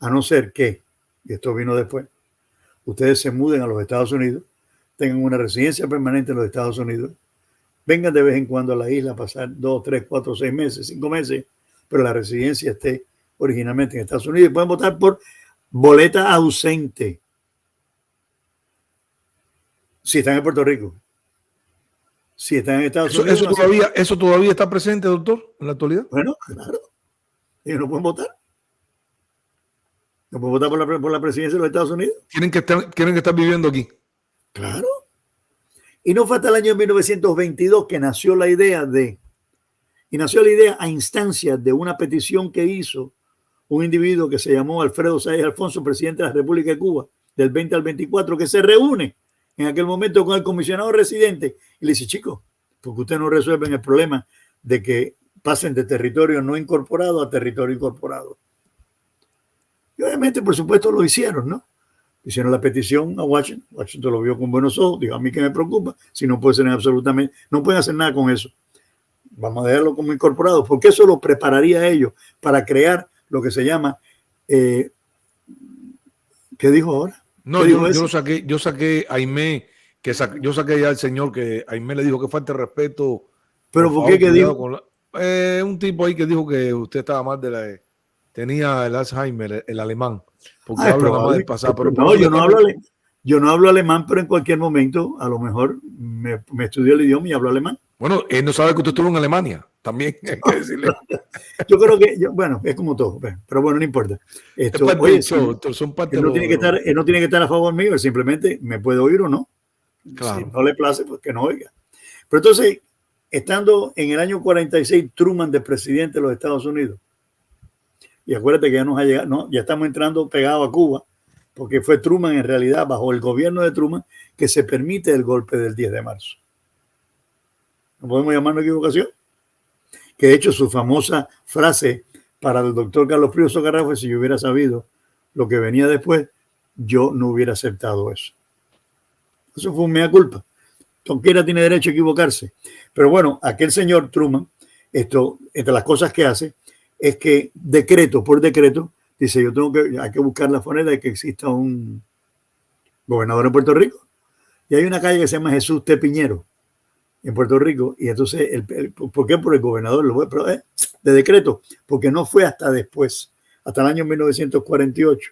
a no ser que, y esto vino después, ustedes se muden a los Estados Unidos, tengan una residencia permanente en los Estados Unidos, vengan de vez en cuando a la isla a pasar 2, 3, 4, 6 meses, 5 meses, pero la residencia esté originalmente en Estados Unidos y pueden votar por boleta ausente si están en Puerto Rico. Si están en Estados Unidos. ¿Eso todavía está presente, doctor, en la actualidad? Bueno, claro. Ellos no pueden votar. No pueden votar por la presidencia de los Estados Unidos. Tienen que estar viviendo aquí. Claro. Y no fue hasta el año 1922 que nació la idea a instancias de una petición que hizo un individuo que se llamó Alfredo Sáez Alfonso, presidente de la República de Cuba, del 20 al 24, que se reúne en aquel momento con el comisionado residente y le dice, chicos, porque ustedes no resuelven el problema de que pasen de territorio no incorporado a territorio incorporado. Y obviamente, por supuesto, lo hicieron, ¿no? Hicieron la petición a Washington. Washington lo vio con buenos ojos. Dijo, a mí que me preocupa, si no puede ser absolutamente, no pueden hacer nada con eso. Vamos a dejarlo como incorporado, porque eso lo prepararía a ellos para crear lo que se llama, ¿qué dijo ahora? No, yo saqué a Aimé, yo saqué ya al señor que Aimé le dijo que falta de respeto. ¿Pero por qué? ¿Qué dijo? Un tipo ahí que dijo que usted estaba mal tenía el Alzheimer, el alemán, porque habla nada más del pasado. Pero no, yo no hablo alemán, pero en cualquier momento a lo mejor me estudió el idioma y hablo alemán. Bueno, él no sabe que usted estuvo en Alemania, también hay que decirle. Yo creo que, bueno, es como todo, pero bueno, no importa. Esto, oye, son parte él no tiene que estar a favor mío, él simplemente me puede oír o no. Claro. Si no le place, pues que no oiga. Pero entonces, estando en el año 46, Truman de presidente de los Estados Unidos, y acuérdate que ya nos ha llegado, ¿no? Ya estamos entrando pegados a Cuba, porque fue Truman en realidad, bajo el gobierno de Truman, que se permite el golpe del 10 de marzo. ¿No podemos llamarlo equivocación? Que de hecho su famosa frase para el doctor Carlos Prioso Garrafa fue, si yo hubiera sabido lo que venía después, yo no hubiera aceptado eso. Eso fue un mea culpa. Cualquiera tiene derecho a equivocarse. Pero bueno, aquel señor Truman, entre las cosas que hace, es que decreto por decreto, dice, hay que buscar la manera de que exista un gobernador en Puerto Rico. Y hay una calle que se llama Jesús T. Piñero en Puerto Rico, y entonces, ¿por qué? Por el gobernador, pero de decreto, porque no fue hasta después, hasta el año 1948,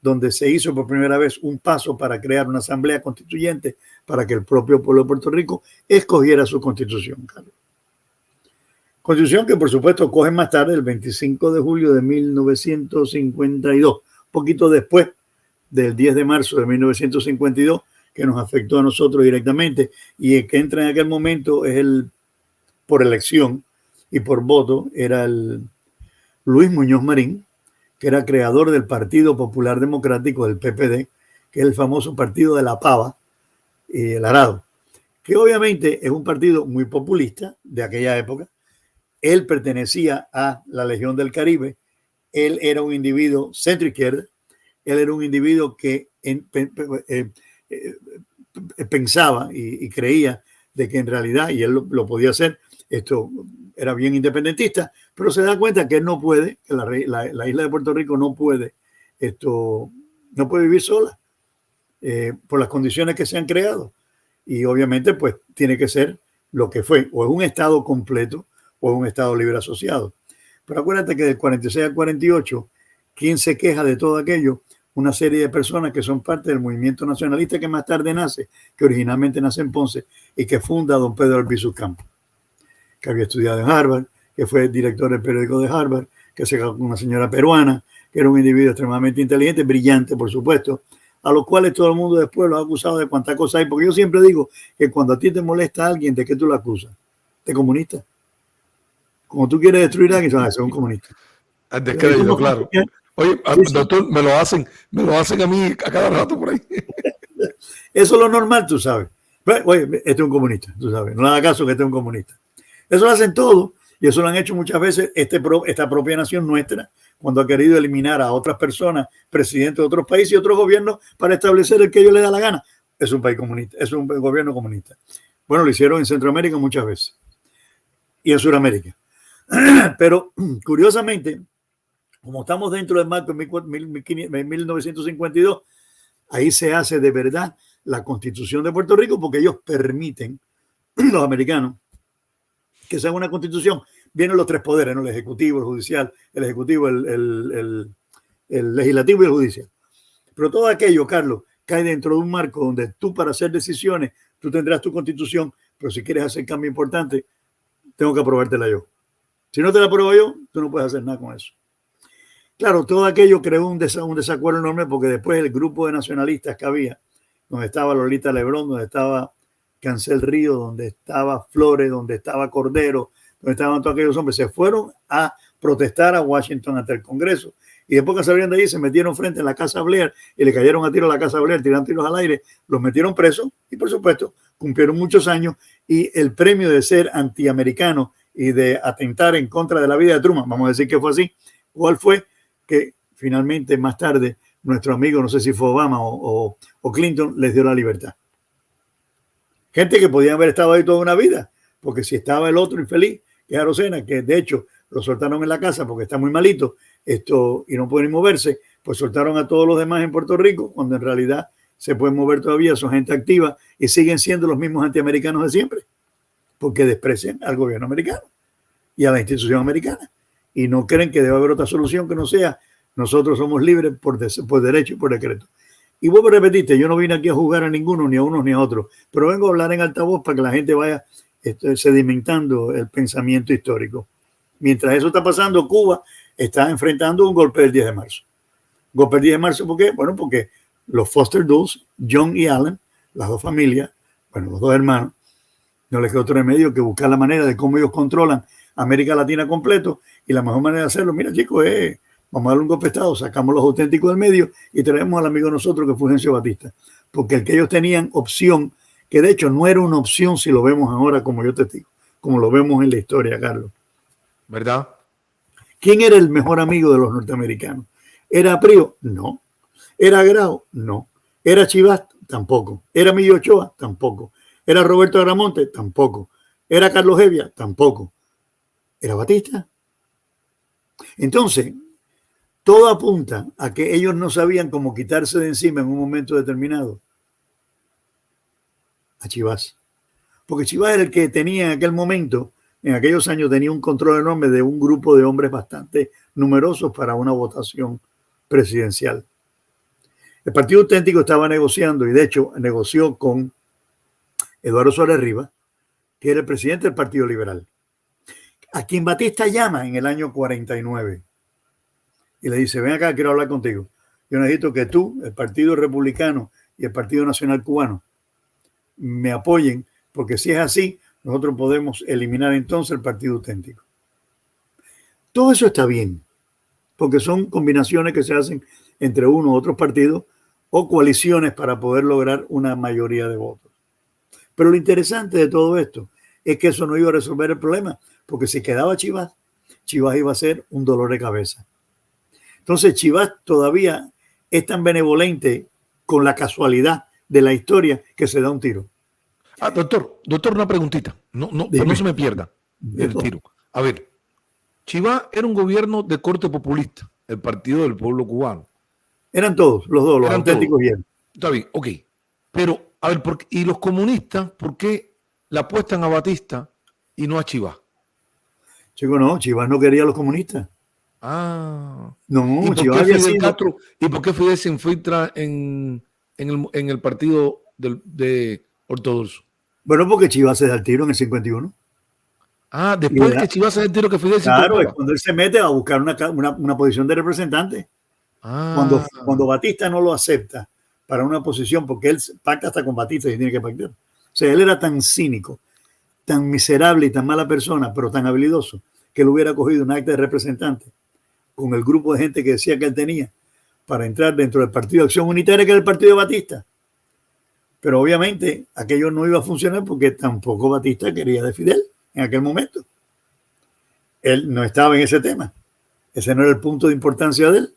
donde se hizo por primera vez un paso para crear una asamblea constituyente para que el propio pueblo de Puerto Rico escogiera su constitución, Carlos. Constitución que por supuesto coge más tarde, el 25 de julio de 1952, un poquito después del 10 de marzo de 1952, que nos afectó a nosotros directamente, y el que entra en aquel momento es por elección y por voto, era el Luis Muñoz Marín, que era creador del Partido Popular Democrático, del PPD, que es el famoso partido de la pava y el arado, que obviamente es un partido muy populista de aquella época. Él pertenecía a la Legión del Caribe, él era un individuo centro-izquierda, él era un individuo que pensaba y creía de que en realidad, y él lo podía hacer, esto era bien independentista, pero se da cuenta que él no puede, que la isla de Puerto Rico no puede vivir sola por las condiciones que se han creado. Y obviamente pues tiene que ser lo que fue, o es un estado completo o es un estado libre asociado. Pero acuérdate que del 46 al 48, ¿quién se queja de todo aquello? Una serie de personas que son parte del movimiento nacionalista que más tarde nace, que originalmente nace en Ponce y que funda don Pedro Albizu Campos, que había estudiado en Harvard, que fue director del periódico de Harvard, que se casó con una señora peruana, que era un individuo extremadamente inteligente, brillante, por supuesto, a los cuales todo el mundo después los ha acusado de cuánta cosa hay, porque yo siempre digo que cuando a ti te molesta a alguien, ¿de qué tú lo acusas? De comunista. Como tú quieres destruir a alguien, es un comunista. El descrédito, claro. Oye, doctor, me lo hacen a mí a cada rato por ahí. Eso es lo normal, tú sabes. Pero, oye, este es un comunista, tú sabes. No le haga caso que este es un comunista. Eso lo hacen todos y eso lo han hecho muchas veces esta propia nación nuestra, cuando ha querido eliminar a otras personas, presidentes de otros países y otros gobiernos para establecer el que ellos les da la gana. Es un país comunista, es un gobierno comunista. Bueno, lo hicieron en Centroamérica muchas veces y en Sudamérica. Pero curiosamente, Como estamos dentro del marco de 1952, ahí se hace de verdad la Constitución de Puerto Rico, porque ellos permiten, los americanos, que sea una constitución. Vienen los tres poderes, ¿no? El ejecutivo, el judicial, el ejecutivo, el legislativo y el judicial. Pero todo aquello, Carlos, cae dentro de un marco donde tú, para hacer decisiones, tú tendrás tu constitución, pero si quieres hacer cambio importante, tengo que aprobártela yo. Si no te la apruebo yo, tú no puedes hacer nada con eso. Claro, todo aquello creó un desacuerdo enorme, porque después el grupo de nacionalistas que había, donde estaba Lolita Lebrón, donde estaba Cancel Río, donde estaba Flores, donde estaba Cordero, donde estaban todos aquellos hombres, se fueron a protestar a Washington ante el Congreso. Y después que salieron de ahí, se metieron frente a la Casa Blair y le cayeron a tiro a la Casa Blair, tiraron tiros al aire, los metieron presos y, por supuesto, cumplieron muchos años. Y el premio de ser antiamericano y de atentar en contra de la vida de Truman, vamos a decir que fue así, ¿cuál fue? Que finalmente, más tarde, nuestro amigo, no sé si fue Obama o Clinton, les dio la libertad. Gente que podían haber estado ahí toda una vida, porque si estaba el otro infeliz, que es Arocena, que de hecho lo soltaron en la casa porque está muy malito y no pueden moverse, pues soltaron a todos los demás en Puerto Rico, cuando en realidad se pueden mover todavía, son gente activa y siguen siendo los mismos antiamericanos de siempre, porque desprecian al gobierno americano y a la institución americana y no creen que debe haber otra solución que no sea nosotros somos libres por derecho y por decreto. Y vuelvo a repetirte, yo no vine aquí a juzgar a ninguno, ni a unos ni a otros, pero vengo a hablar en altavoz para que la gente vaya sedimentando el pensamiento histórico. Mientras eso está pasando, Cuba está enfrentando un golpe del 10 de marzo. Golpe del 10 de marzo, ¿por qué? Bueno, porque los Foster Dulles, John y Allen, las dos familias, bueno, los dos hermanos, no les quedó otro remedio que buscar la manera de cómo ellos controlan América Latina completo, y la mejor manera de hacerlo, mira chicos, vamos a darle un golpe de Estado, sacamos los auténticos del medio y traemos al amigo de nosotros que fue Fulgencio Batista, porque el que ellos tenían opción, que de hecho no era una opción si lo vemos ahora, como yo te digo, como lo vemos en la historia, Carlos. ¿Verdad? ¿Quién era el mejor amigo de los norteamericanos? ¿Era Aprío? No. ¿Era Grau? No. ¿Era Chivas? Tampoco. ¿Era Emilio Ochoa? Tampoco. ¿Era Roberto Agramonte? Tampoco. ¿Era Carlos Hevia? Tampoco. ¿Era Batista? Entonces, todo apunta a que ellos no sabían cómo quitarse de encima en un momento determinado a Chivas. Porque Chivas era el que tenía en aquel momento, en aquellos años, tenía un control enorme de un grupo de hombres bastante numerosos para una votación presidencial. El Partido Auténtico estaba negociando, y de hecho negoció con Eduardo Suárez Rivas, que era el presidente del Partido Liberal, a quien Batista llama en el año 49 y le dice: ven acá, quiero hablar contigo. Yo necesito que tú, el Partido Republicano y el Partido Nacional Cubano me apoyen, porque si es así, nosotros podemos eliminar entonces el Partido Auténtico. Todo eso está bien, porque son combinaciones que se hacen entre uno u otros partidos o coaliciones para poder lograr una mayoría de votos. Pero lo interesante de todo esto es que eso no iba a resolver el problema, porque si quedaba Chivas, Chivas iba a ser un dolor de cabeza. Entonces Chivas todavía es tan benevolente con la casualidad de la historia que se da un tiro. Doctor, una preguntita. Pero no se me pierda el tiro. A ver, Chivas era un gobierno de corte populista, el Partido del Pueblo Cubano. Eran todos, los dos, los auténticos bien. Está bien, ok. Pero, a ver, ¿y los comunistas por qué la apuestan a Batista y no a Chivas? Chico, no, Chivas no quería a los comunistas. No, ¿Y Chivas había sido... Castro, ¿y por qué Fidel se infiltra en el partido de ortodoxo? Bueno, porque Chivas se da el tiro en el 51. Después que Chivas se da el tiro que Fidel se incorpora. Claro, es cuando él se mete a buscar una posición de representante. Cuando Batista no lo acepta para una posición, porque él pacta hasta con Batista y tiene que pactar. O sea, él era tan cínico, tan miserable y tan mala persona, pero tan habilidoso, que él hubiera cogido un acta de representante con el grupo de gente que decía que él tenía para entrar dentro del Partido de Acción Unitaria, que era el partido de Batista. Pero obviamente aquello no iba a funcionar porque tampoco Batista quería de Fidel en aquel momento. Él no estaba en ese tema. Ese no era el punto de importancia de él.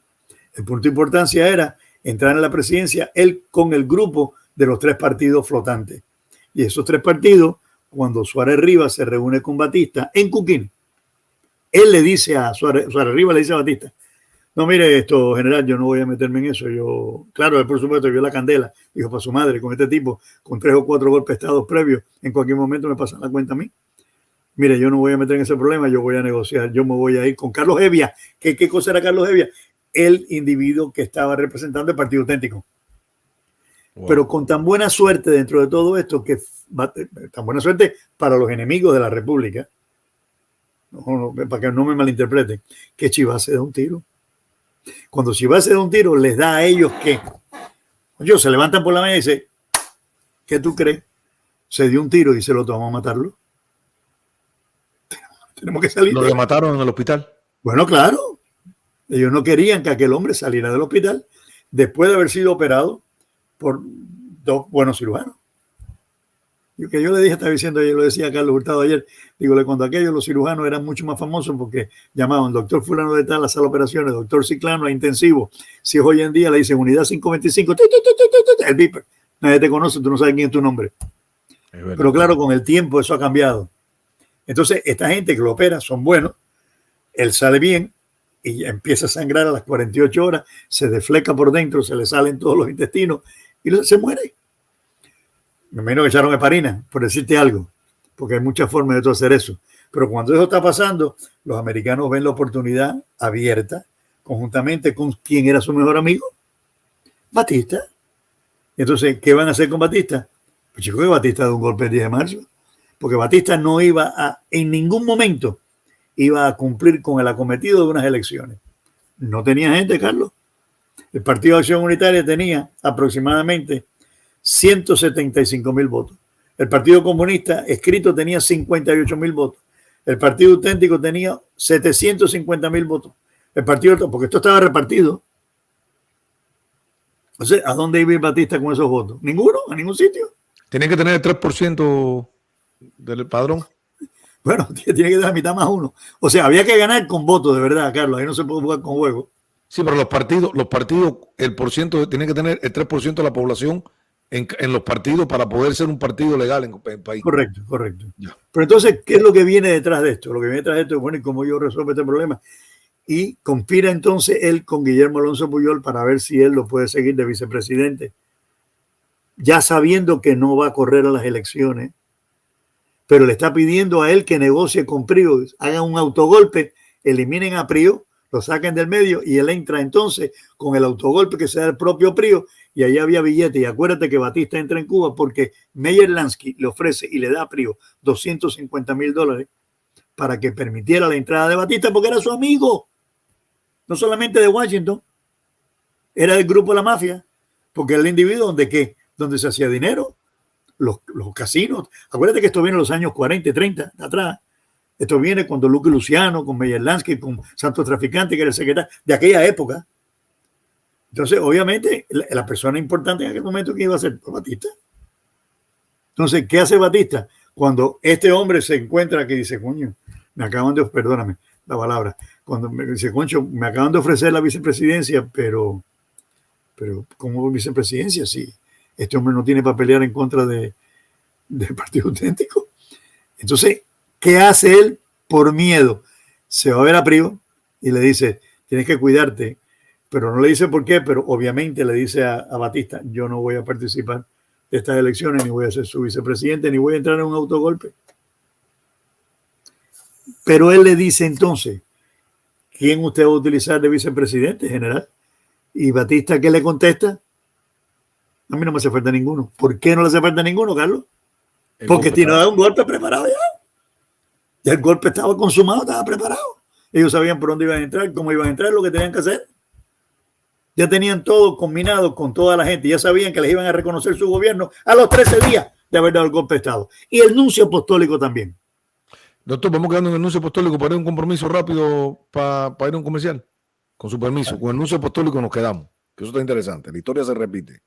El punto de importancia era entrar en la presidencia él con el grupo de los tres partidos flotantes. Y esos tres partidos, cuando Suárez Rivas se reúne con Batista en Cuquín, él le dice a Suárez Rivas, le dice a Batista: No, mire esto, general, yo no voy a meterme en eso. Yo, claro, por supuesto, vio la candela, dijo para su madre, con este tipo, con 3 o 4 golpes de Estado previos, en cualquier momento me pasan la cuenta a mí. Mire, yo no voy a meter en ese problema, yo voy a negociar, yo me voy a ir con Carlos Hevia. ¿Qué cosa era Carlos Hevia? El individuo que estaba representando el Partido Auténtico. Wow. Pero con tan buena suerte dentro de todo esto, tan buena suerte para los enemigos de la República, para que no me malinterpreten, que Chivas se da un tiro. Cuando Chivas se da un tiro, les da a ellos que ellos se levantan por la mañana y dicen, ¿qué tú crees? Se dio un tiro y se lo tomó a matarlo. Tenemos que salir. ¿Lo mataron en el hospital? Bueno, claro. Ellos no querían que aquel hombre saliera del hospital después de haber sido operado por 2 buenos cirujanos. Yo le dije, estaba diciendo, yo lo decía a Carlos Hurtado ayer, dígole, cuando aquellos los cirujanos eran mucho más famosos porque llamaban doctor fulano de tal a la sala de operaciones, doctor ciclano a intensivo. Si es hoy en día le dicen unidad 525, el beeper. Nadie te conoce, tú no sabes quién es tu nombre. Pero claro, con el tiempo eso ha cambiado. Entonces, esta gente que lo opera son buenos, él sale bien y empieza a sangrar a las 48 horas, se defleca por dentro, se le salen todos los intestinos y se muere. Me imagino que echaron heparina, por decirte algo, porque hay muchas formas de hacer eso. Pero cuando eso está pasando, los americanos ven la oportunidad abierta, conjuntamente con quien era su mejor amigo, Batista. Entonces, ¿qué van a hacer con Batista? Pues chico, que Batista da un golpe el 10 de marzo, porque Batista no iba en ningún momento iba a cumplir con el acometido de unas elecciones. No tenía gente, Carlos. El Partido de Acción Unitaria tenía aproximadamente 175,000 votos. El Partido Comunista escrito tenía 58,000 votos. El Partido Auténtico tenía 750,000 votos. El Partido, porque esto estaba repartido. O sea, ¿a dónde iba Batista con esos votos? Ninguno, a ningún sitio. Tienen que tener el 3% del padrón. Bueno, tiene que dar la mitad más 1. O sea, había que ganar con votos, de verdad, Carlos. Ahí no se puede jugar con juegos. Sí, pero los partidos, el porciento tiene que tener el 3% de la población en los partidos para poder ser un partido legal en el país. Correcto. Ya. Pero entonces, ¿qué es lo que viene detrás de esto? Lo que viene detrás de esto es, bueno, ¿y cómo yo resuelvo este problema? Y conspira entonces él con Guillermo Alonso Pujol para ver si él lo puede seguir de vicepresidente, ya sabiendo que no va a correr a las elecciones, pero le está pidiendo a él que negocie con Prio, hagan un autogolpe, eliminen a Prio, lo saquen del medio y él entra entonces con el autogolpe que sea el propio Prio, y ahí había billete. Y acuérdate que Batista entra en Cuba porque Meyer Lansky le ofrece y le da a Prio $250,000 para que permitiera la entrada de Batista porque era su amigo, no solamente de Washington, era del grupo de la mafia, porque era el individuo donde se hacía dinero, los casinos. Acuérdate que esto viene en los años 40 y 30 de atrás. Esto viene cuando Luque Luciano, con Meyer Lansky, con Santos Traficante, que era el secretario de aquella época. Entonces, obviamente, la persona importante en aquel momento que iba a ser Batista. Entonces, ¿qué hace Batista? Cuando este hombre se encuentra que dice, coño, perdóname la palabra, cuando me dice, concho, me acaban de ofrecer la vicepresidencia, pero ¿cómo vicepresidencia? Si este hombre no tiene para pelear en contra del Partido Auténtico. Entonces, ¿qué hace él? Por miedo, se va a ver a Prio y le dice, tienes que cuidarte, pero no le dice por qué, pero obviamente le dice a Batista, yo no voy a participar de estas elecciones, ni voy a ser su vicepresidente, ni voy a entrar en un autogolpe. Pero él le dice entonces, ¿quién usted va a utilizar de vicepresidente, general? Y Batista, ¿qué le contesta? A mí no me hace falta ninguno. ¿Por qué no le hace falta ninguno, Carlos? Porque tiene un golpe preparado ya. Ya el golpe estaba consumado, estaba preparado. Ellos sabían por dónde iban a entrar, cómo iban a entrar, lo que tenían que hacer. Ya tenían todo combinado con toda la gente. Ya sabían que les iban a reconocer su gobierno a los 13 días de haber dado el golpe de Estado. Y el nuncio apostólico también. Doctor, vamos quedando en el nuncio apostólico para ir a un compromiso rápido para ir a un comercial. Con su permiso. Con el nuncio apostólico nos quedamos. Que eso está interesante. La historia se repite.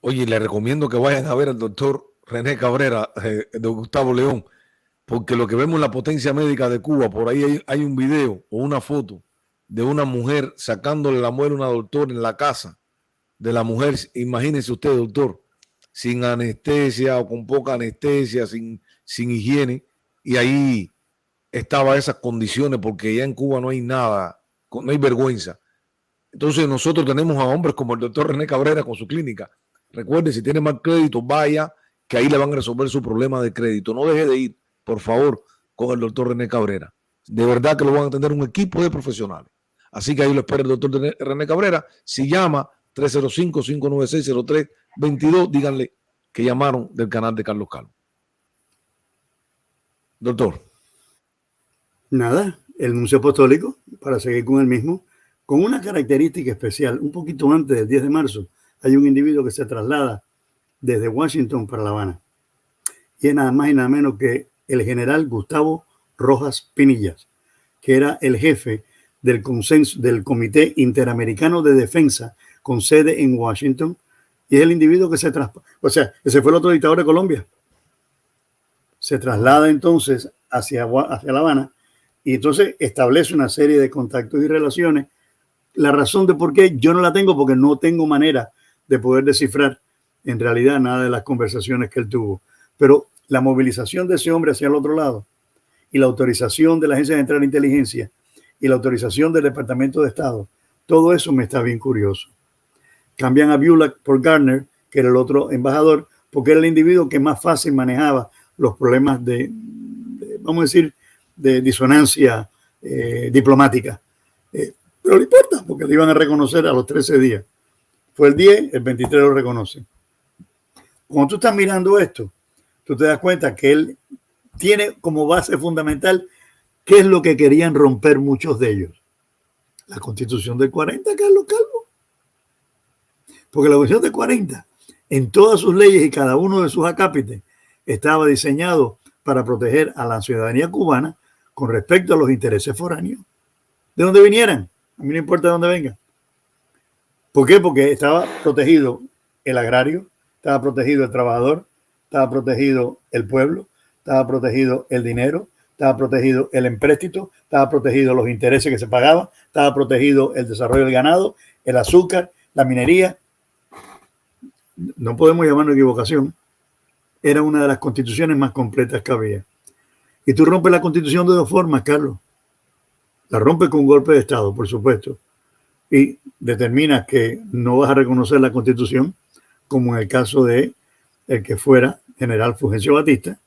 Oye, le recomiendo que vayan a ver al doctor René Cabrera, de Gustavo León, porque lo que vemos en la potencia médica de Cuba, por ahí hay un video o una foto de una mujer sacándole la muela a una doctora en la casa de la mujer. Imagínense usted, doctor, sin anestesia o con poca anestesia, sin higiene, y ahí estaba esas condiciones, porque ya en Cuba no hay nada, no hay vergüenza. Entonces nosotros tenemos a hombres como el doctor René Cabrera con su clínica. Recuerde, si tiene mal crédito, vaya, que ahí le van a resolver su problema de crédito. No deje de ir, por favor, con el doctor René Cabrera. De verdad que lo van a tener un equipo de profesionales. Así que ahí lo espera el doctor René Cabrera. Si llama 305-596-0322, díganle que llamaron del canal de Carlos Calvo. Doctor. Nada, el Nuncio Apostólico, para seguir con el mismo, con una característica especial. Un poquito antes del 10 de marzo, hay un individuo que se traslada desde Washington para La Habana. Y es nada más y nada menos que el general Gustavo Rojas Pinillas, que era el jefe del Comité Interamericano de Defensa con sede en Washington, y es el individuo que se traslada, o sea, ese fue el otro dictador de Colombia. Se traslada entonces hacia La Habana y entonces establece una serie de contactos y relaciones. La razón de por qué yo no la tengo, porque no tengo manera de poder descifrar en realidad nada de las conversaciones que él tuvo. Pero la movilización de ese hombre hacia el otro lado y la autorización de la Agencia Central de Inteligencia y la autorización del Departamento de Estado, todo eso me está bien curioso. Cambian a Bullock por Gardner, que era el otro embajador, porque era el individuo que más fácil manejaba los problemas vamos a decir, de disonancia diplomática. Pero no importa, porque le iban a reconocer a los 13 días. Fue el 10, el 23 lo reconocen. Cuando tú estás mirando esto, tú te das cuenta que él tiene como base fundamental qué es lo que querían romper muchos de ellos. La Constitución del 40, Carlos Calvo. Porque la Constitución del 40, en todas sus leyes y cada uno de sus acápites, estaba diseñado para proteger a la ciudadanía cubana con respecto a los intereses foráneos, de donde vinieran. A mí no importa de dónde vengan. ¿Por qué? Porque estaba protegido el agrario, estaba protegido el trabajador, estaba protegido el pueblo, estaba protegido el dinero, estaba protegido el empréstito, estaba protegido los intereses que se pagaban, estaba protegido el desarrollo del ganado, el azúcar, la minería. No podemos llamarlo equivocación. Era una de las constituciones más completas que había. Y tú rompes la constitución de dos formas, Carlos. La rompes con un golpe de Estado, por supuesto, y determinas que no vas a reconocer la constitución, como en el caso de el que fuera general Fulgencio Batista,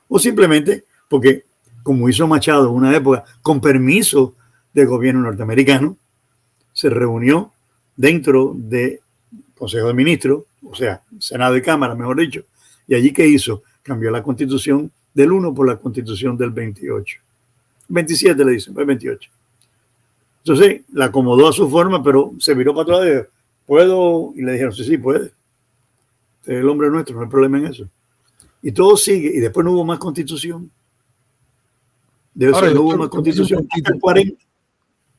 o simplemente porque, como hizo Machado en una época, con permiso del gobierno norteamericano, se reunió dentro del Consejo de Ministros, o sea, Senado y Cámara, mejor dicho, y allí ¿qué hizo? Cambió la constitución del 1 por la constitución del 28. 27 le dicen, pues 28. Entonces la acomodó a su forma, pero se miró para atrás y dijo, ¿puedo? Y le dijeron, sí, puede. Usted es el hombre nuestro, no hay problema en eso. Y todo sigue, y después no hubo más constitución. Ahora, no hubo más constitución.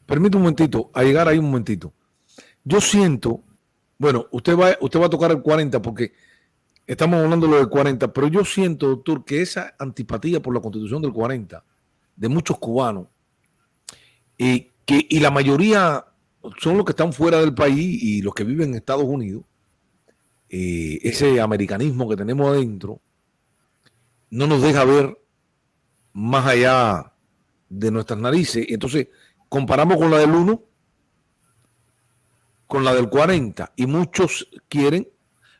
Permite un momentito, a llegar ahí un momentito. Yo siento, bueno, usted va a tocar el 40 porque estamos hablando de lo del 40, pero yo siento, doctor, que esa antipatía por la constitución del 40 de muchos cubanos, y la mayoría son los que están fuera del país y los que viven en Estados Unidos, ese americanismo que tenemos adentro no nos deja ver más allá de nuestras narices. Entonces comparamos con la del 1 con la del 40 y muchos quieren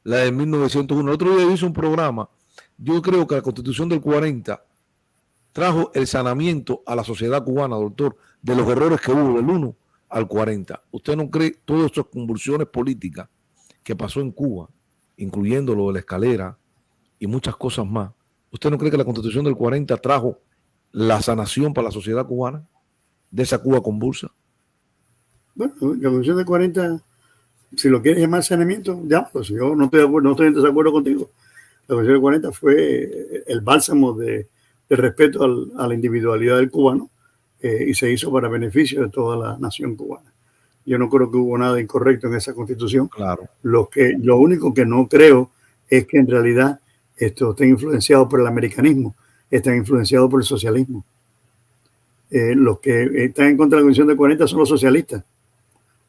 la de 1901. El otro día hice un programa. Yo creo que la constitución del 40 trajo el sanamiento a la sociedad cubana, doctor, de los errores que hubo del 1 al 40. ¿Usted no cree todas estas convulsiones políticas que pasó en Cuba, incluyendo lo de la escalera y muchas cosas más? ¿Usted no cree que la constitución del 40 trajo la sanación para la sociedad cubana de esa Cuba convulsa? Bueno, la constitución del 40, si lo quieres llamar saneamiento, ya, pues yo no estoy de acuerdo, no estoy en desacuerdo contigo. La constitución del 40 fue el bálsamo de respeto a la individualidad del cubano, y se hizo para beneficio de toda la nación cubana. Yo no creo que hubo nada incorrecto en esa constitución. Claro. Lo único que no creo es que en realidad esto esté influenciado por el americanismo, están influenciados por el socialismo. Los que están en contra de la Constitución del 40 son los socialistas.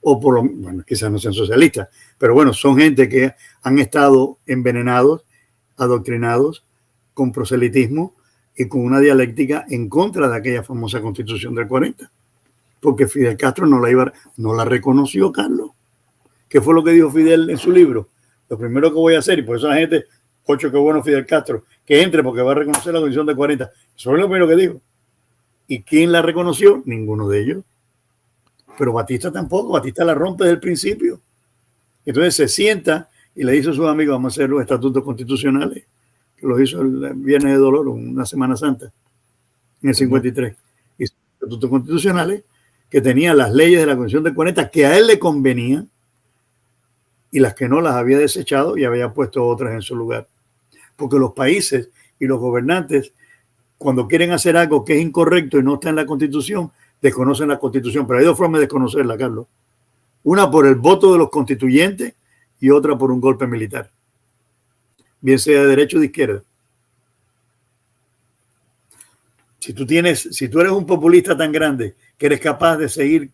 O por lo bueno, quizás no sean socialistas, pero bueno, son gente que han estado envenenados, adoctrinados con proselitismo y con una dialéctica en contra de aquella famosa Constitución del 40. Porque Fidel Castro no la reconoció, Carlos. ¿Qué fue lo que dijo Fidel en su libro? Lo primero que voy a hacer, y por eso la gente, cocho, qué bueno Fidel Castro, que entre porque va a reconocer la Constitución del 40. Eso es lo primero que dijo. ¿Y quién la reconoció? Ninguno de ellos. Pero Batista tampoco, Batista la rompe desde el principio. Entonces se sienta y le dice a sus amigos, vamos a hacer los estatutos constitucionales, que los hizo el Viernes de Dolor, una Semana Santa, en el 53. Hizo estatutos constitucionales que tenían las leyes de la Constitución del 40 que a él le convenían y las que no las había desechado y había puesto otras en su lugar. Porque los países y los gobernantes, cuando quieren hacer algo que es incorrecto y no está en la Constitución, desconocen la Constitución. Pero hay dos formas de desconocerla, Carlos. Una por el voto de los constituyentes y otra por un golpe militar, bien sea de derecha o de izquierda. Si tú eres un populista tan grande que eres capaz de seguir,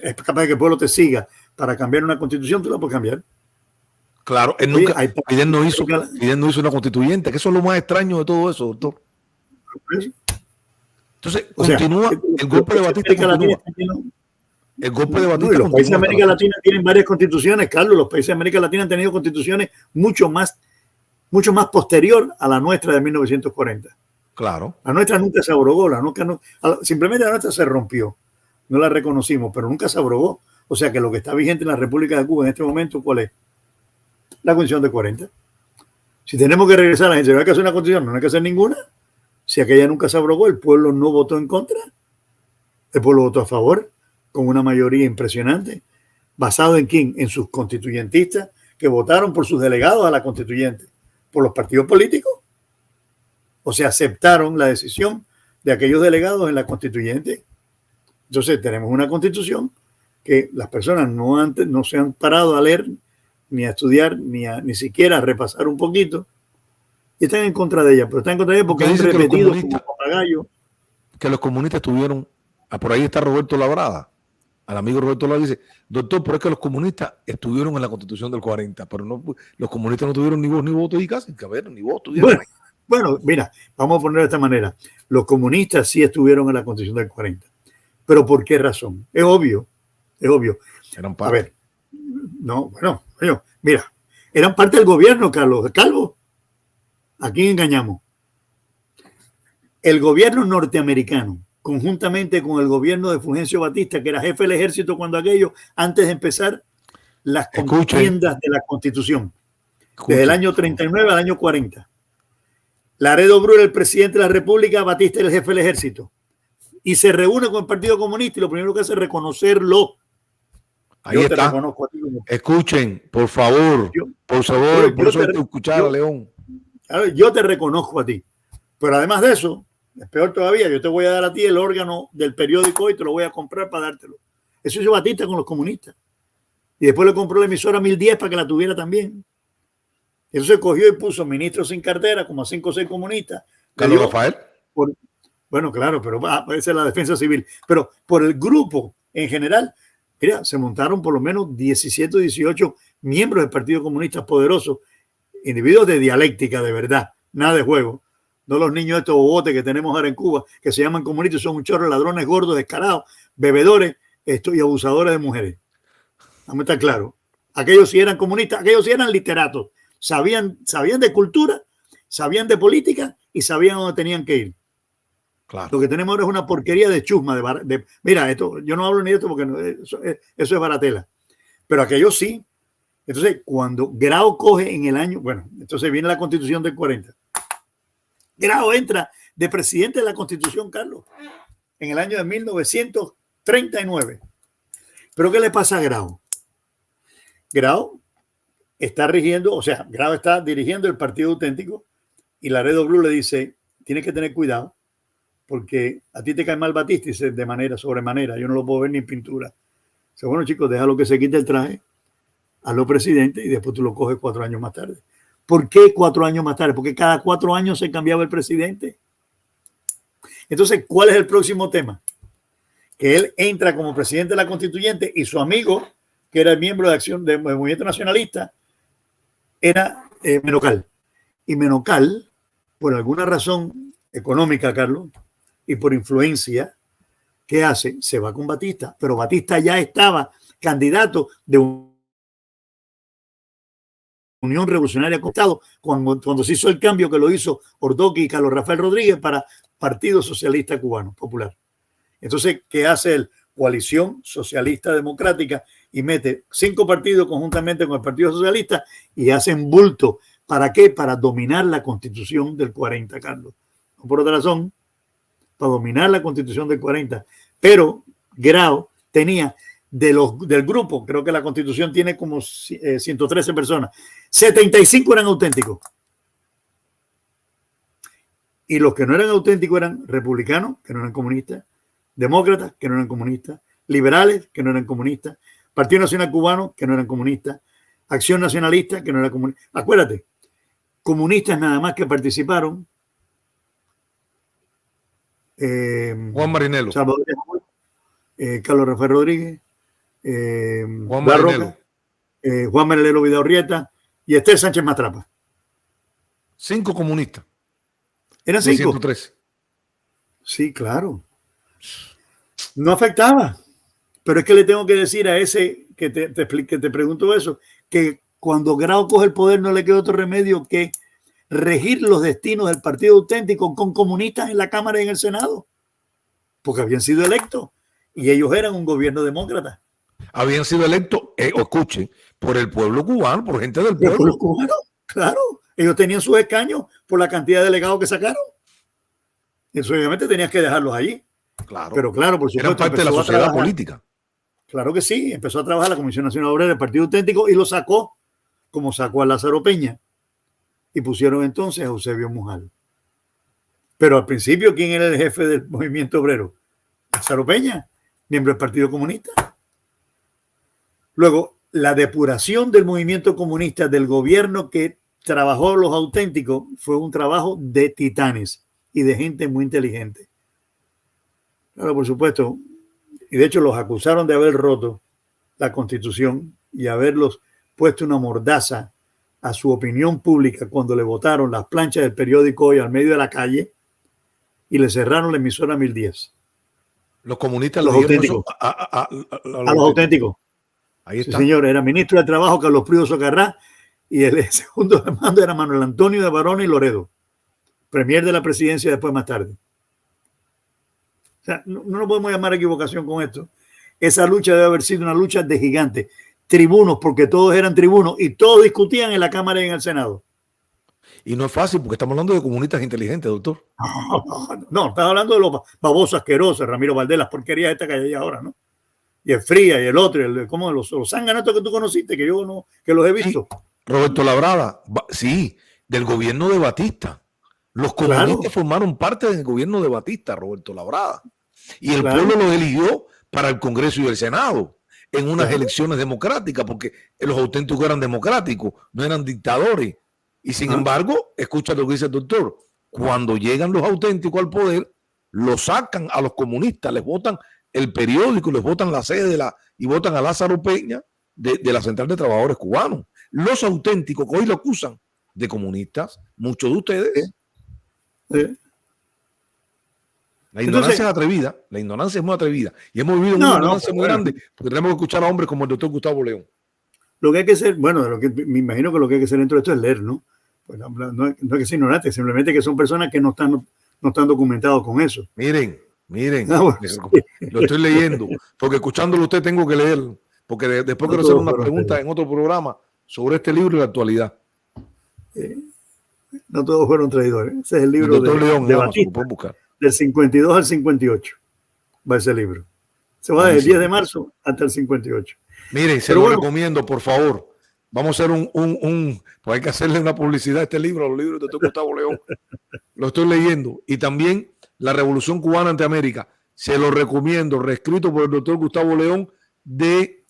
es capaz de que el pueblo te siga para cambiar una constitución, tú la puedes cambiar. Claro, él nunca, Fidel no hizo una constituyente, que eso es lo más extraño de todo eso, doctor. Entonces, continúa, el golpe de Batista continúa. El golpe de Batista los países de América Latina tienen varias constituciones, Carlos. Los países de América Latina han tenido constituciones mucho más posterior a la nuestra de 1940. Claro. La nuestra nunca se abrogó, simplemente la nuestra se rompió. No la reconocimos, pero nunca se abrogó. O sea que lo que está vigente en la República de Cuba en este momento, ¿cuál es? La Constitución de 40. Si tenemos que regresar a la gente, ¿no hay que hacer una constitución? No hay que hacer ninguna. Si aquella nunca se abrogó, el pueblo no votó en contra. El pueblo votó a favor, con una mayoría impresionante. ¿Basado en quién? En sus constituyentistas que votaron por sus delegados a la constituyente, por los partidos políticos. O sea, aceptaron la decisión de aquellos delegados en la constituyente. Entonces tenemos una constitución que las personas no se han parado a leer, ni a estudiar, ni siquiera a repasar un poquito, y están en contra de ella, pero están en contra de ella porque han repetido como papagayo. Que los comunistas tuvieron, por ahí está Roberto Labrada, al amigo Roberto Labrada dice, doctor, pero es que los comunistas estuvieron en la Constitución del 40, pero no, los comunistas no tuvieron ni voz ni voto y casi, que ver, ni voz tuvieron. Bueno, mira, vamos a ponerlo de esta manera. Los comunistas sí estuvieron en la Constitución del 40. ¿Pero por qué razón? Es obvio. Eran parte. A ver, no, bueno, mira, eran parte del gobierno, Carlos. Calvo, ¿a quién engañamos? El gobierno norteamericano, conjuntamente con el gobierno de Fulgencio Batista, que era jefe del ejército cuando antes de empezar las contiendas de la Constitución, desde el año 39 al año 40. Laredo Bru era el presidente de la República, Batista era el jefe del ejército. Y se reúne con el Partido Comunista y lo primero que hace es reconocerlo. Ahí está. Escuchen, por favor. Por favor, escuchar a León. Yo te reconozco a ti. Pero además de eso, es peor todavía, yo te voy a dar a ti el órgano del periódico y te lo voy a comprar para dártelo. Eso hizo Batista con los comunistas. Y después le compró la emisora 1010 para que la tuviera también. Entonces cogió y puso ministros sin cartera, como a 5 o 6 comunistas. Carlos Rafael. Bueno, claro, pero esa es la defensa civil. Pero por el grupo en general, mira, se montaron por lo menos 17 o 18 miembros del Partido Comunista poderosos, individuos de dialéctica de verdad, nada de juego. No los niños estos bobotes que tenemos ahora en Cuba, que se llaman comunistas, son un chorro de ladrones gordos, descarados, bebedores y abusadores de mujeres. Vamos a estar claros. Aquellos sí eran comunistas, aquellos sí eran literatos. Sabían de cultura, sabían de política y sabían dónde tenían que ir. Claro. Lo que tenemos ahora es una porquería de chusma. Mira, esto, yo no hablo ni de esto porque eso es baratela. Pero aquellos sí. Entonces, cuando Grau coge en el año, bueno, entonces viene la Constitución del 40. Grau entra de presidente de la Constitución, Carlos, en el año de 1939. ¿Pero qué le pasa a Grau? Grau está Grau está dirigiendo el Partido Auténtico y Laredo Bru le dice, tienes que tener cuidado porque a ti te cae mal Batista y dice de manera sobremanera, yo no lo puedo ver ni en pintura. Dice, bueno, chicos, déjalo que se quite el traje, hazlo presidente y después tú lo coges 4 años más tarde. ¿Por qué 4 años más tarde? Porque cada 4 años se cambiaba el presidente. Entonces, ¿cuál es el próximo tema? Que él entra como presidente de la constituyente y su amigo, que era el miembro de acción del movimiento nacionalista, era Menocal. Y Menocal, por alguna razón económica, Carlos, y por influencia, ¿qué hace? Se va con Batista, pero Batista ya estaba candidato de Unión Revolucionaria Costado cuando se hizo el cambio que lo hizo Ordoqui y Carlos Rafael Rodríguez para Partido Socialista Cubano Popular. Entonces, ¿qué hace él? Coalición Socialista Democrática y mete 5 partidos conjuntamente con el Partido Socialista y hacen bulto. ¿Para qué? Para dominar la Constitución del 40, Carlos. No por otra razón, para dominar la Constitución del 40. Pero Grau tenía del grupo, creo que la Constitución tiene como 113 personas, 75 eran auténticos. Y los que no eran auténticos eran republicanos, que no eran comunistas, demócratas, que no eran comunistas, liberales, que no eran comunistas, Partido Nacional Cubano, que no eran comunistas, Acción Nacionalista, que no era comunista. Acuérdate, comunistas nada más que participaron. Juan Marinelo. Salvador, Carlos Rafael Rodríguez, Juan Marinelo. Juan Marinelo Vidaurrieta y Esther Sánchez Mastrapa. 5 comunistas. ¿Eran 5? 113. Sí, claro. No afectaba. Pero es que le tengo que decir a ese que te pregunto eso, que cuando Grau coge el poder no le queda otro remedio que regir los destinos del Partido Auténtico con comunistas en la Cámara y en el Senado, porque habían sido electos y ellos eran un gobierno demócrata. Habían sido electos, escuchen, por el pueblo cubano, por gente del pueblo. ¿El pueblo cubano? Claro, ellos tenían sus escaños por la cantidad de delegados que sacaron. Eso obviamente tenías que dejarlos allí. Claro. Pero claro, por supuesto. Eran parte de la sociedad política. Claro que sí, empezó a trabajar la Comisión Nacional Obrera del Partido Auténtico y lo sacó, como sacó a Lázaro Peña. Y pusieron entonces a Eusebio Mujal. Pero al principio, ¿quién era el jefe del movimiento obrero? Lázaro Peña, miembro del Partido Comunista. Luego, la depuración del movimiento comunista del gobierno que trabajó los auténticos fue un trabajo de titanes y de gente muy inteligente. Claro, por supuesto. Y de hecho los acusaron de haber roto la Constitución y haberlos puesto una mordaza a su opinión pública cuando le botaron las planchas del periódico Hoy al medio de la calle y le cerraron la emisora 1010. Los comunistas los auténticos. A los auténticos. Ahí está. Sí, señor, era ministro de Trabajo Carlos Prieto Socarrá y el segundo de mando era Manuel Antonio de Barona y Loredo, premier de la presidencia después más tarde. O sea, no nos podemos llamar equivocación con esto. Esa lucha debe haber sido una lucha de gigantes. Tribunos, porque todos eran tribunos y todos discutían en la Cámara y en el Senado. Y no es fácil porque estamos hablando de comunistas inteligentes, doctor. No, estás hablando de los babosos asquerosos, Ramiro Valdés, las porquerías esta que hay ahora, ¿no? Y el Fría y el otro, ¿cómo? Los zánganatos que tú conociste, que yo no, que los he visto. Sí, Roberto Labrada, sí, del gobierno de Batista. Los comunistas formaron parte del gobierno de Batista, Roberto Labrada. Y el pueblo los eligió para el Congreso y el Senado en unas elecciones democráticas, porque los auténticos eran democráticos, no eran dictadores. Y sin embargo, escucha lo que dice el doctor, cuando llegan los auténticos al poder, los sacan a los comunistas, les votan el periódico, les votan la sede y votan a Lázaro Peña de la Central de Trabajadores Cubanos. Los auténticos que hoy lo acusan de comunistas, muchos de ustedes. La ignorancia es atrevida, la ignorancia es muy atrevida. Y hemos vivido una ignorancia muy grande porque tenemos que escuchar a hombres como el doctor Gustavo León. Lo que hay que hacer, bueno, me imagino que lo que hay que hacer dentro de esto es leer, ¿no? Pues no es que sea ignorante, simplemente que son personas que no están documentados con eso. Miren, bueno, lo estoy leyendo, porque escuchándolo usted tengo que leerlo, porque después quiero hacer una pregunta en otro programa sobre este libro y la actualidad. No todos fueron traidores. Ese es el libro de Batista, buscar. Del 52 al 58 va ese libro. Se va desde el 10 de marzo hasta el 58. Miren, se lo recomiendo, por favor. Vamos a hacer pues hay que hacerle una publicidad a este libro, a los libros de doctor Gustavo León. Lo estoy leyendo. Y también La Revolución Cubana ante América. Se lo recomiendo, reescrito por el doctor Gustavo León, de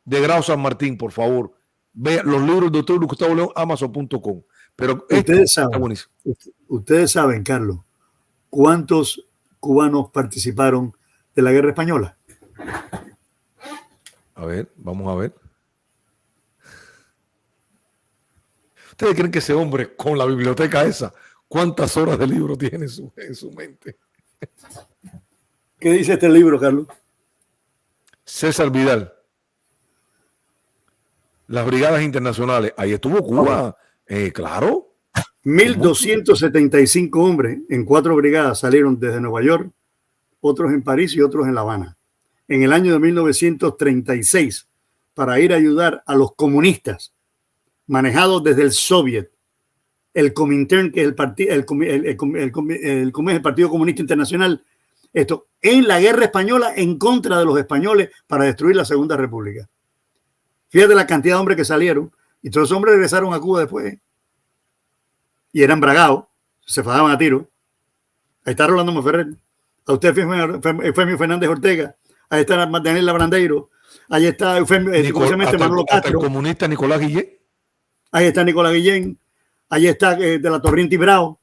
Grao San Martín, por favor. Vea los libros del doctor Gustavo León, Amazon.com. Pero ustedes saben, Carlos, ¿cuántos cubanos participaron de la Guerra Española? A ver, vamos a ver. ¿Ustedes creen que ese hombre con la biblioteca esa, cuántas horas de libro tiene en su mente? ¿Qué dice este libro, Carlos? César Vidal. Las brigadas internacionales. Ahí estuvo Cuba, claro. 1.275 hombres en 4 brigadas salieron desde Nueva York, otros en París y otros en La Habana, en el año de 1936, para ir a ayudar a los comunistas, manejados desde el Soviet, el Comintern, que es el Partido Comunista Internacional, esto en la Guerra Española en contra de los españoles para destruir la Segunda República. Fíjate la cantidad de hombres que salieron, y todos los hombres regresaron a Cuba después, y eran bragados, se fajaban a tiro. Ahí está Rolando Monferrer, a usted Eufemio Fernández Ortega, ahí está Daniela Brandeiro, ahí está Eufemio, Manolo Castro, el comunista Nicolás Guillén. Ahí está Nicolás Guillén, ahí está de la Torriente y Bravo.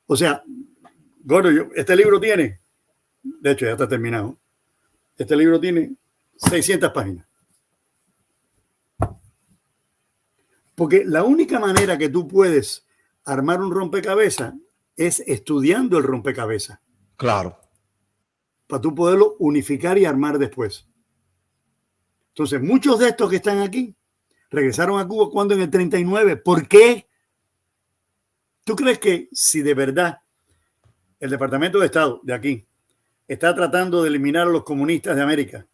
O sea, gordo, este libro tiene, de hecho ya está terminado, este libro tiene 600 páginas. Porque la única manera que tú puedes armar un rompecabezas es estudiando el rompecabezas. Claro. Para tú poderlo unificar y armar después. Entonces, muchos de estos que están aquí regresaron a Cuba cuando en el 39. ¿Por qué? ¿Tú crees que si de verdad el Departamento de Estado de aquí está tratando de eliminar a los comunistas de América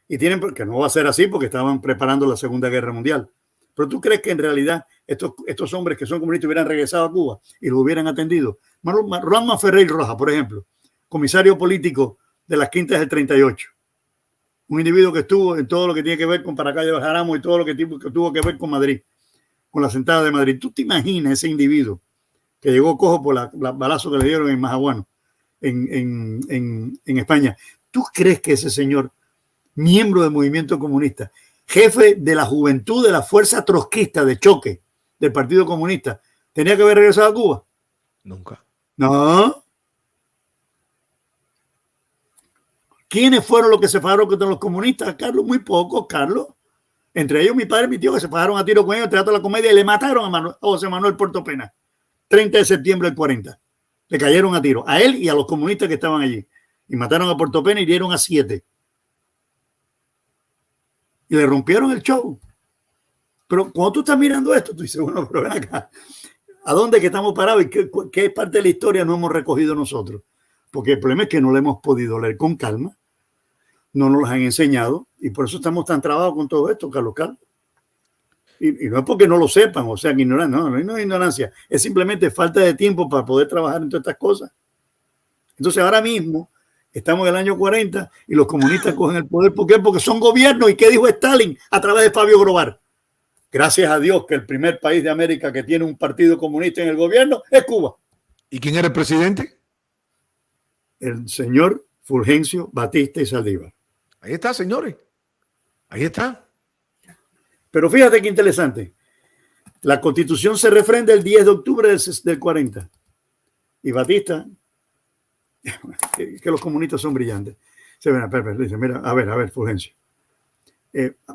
y tienen, que no va a ser así porque estaban preparando la Segunda Guerra Mundial, pero tú crees que en realidad estos hombres que son comunistas hubieran regresado a Cuba y lo hubieran atendido? Rolando Ferrer Roja, por ejemplo, comisario político de las Quintas del 38. Un individuo que estuvo en todo lo que tiene que ver con Paracayo del Jaramo y todo lo que tuvo que ver con Madrid, con la sentada de Madrid. ¿Tú te imaginas ese individuo que llegó cojo por la balazo que le dieron en Majaguano, en España? ¿Tú crees que ese señor, miembro del movimiento comunista, jefe de la juventud de la fuerza trotskista de choque del Partido Comunista, tenía que haber regresado a Cuba? Nunca. No. ¿Quiénes fueron los que se fajaron contra los comunistas, Carlos? Muy pocos, Carlos. Entre ellos mi padre y mi tío, que se fajaron a tiro con ellos en el Teatro de la Comedia y le mataron a José Manuel Portopena. 30 de septiembre del 40. Le cayeron a tiro a él y a los comunistas que estaban allí. Y mataron a Portopena y dieron a 7. Y le rompieron el show. Pero cuando tú estás mirando esto, tú dices, bueno, pero ven acá, ¿a dónde es que estamos parados y qué parte de la historia no hemos recogido nosotros? Porque el problema es que no lo hemos podido leer con calma, no nos lo han enseñado y por eso estamos tan trabados con todo esto, Carlos. Y no es porque no lo sepan, o sea, que ignoran, no es ignorancia, es simplemente falta de tiempo para poder trabajar en todas estas cosas. Entonces ahora mismo estamos en el año 40 y los comunistas cogen el poder. ¿Por qué? Porque son gobiernos. ¿Y qué dijo Stalin a través de Fabio Grovar? Gracias a Dios que el primer país de América que tiene un partido comunista en el gobierno es Cuba. ¿Y quién era el presidente? El señor Fulgencio Batista y Saldívar. Ahí está, señores. Ahí está. Pero fíjate qué interesante. La Constitución se refrenda el 10 de octubre del 40. Y Batista, que los comunistas son brillantes. Dice, mira, a ver, Fulgencio.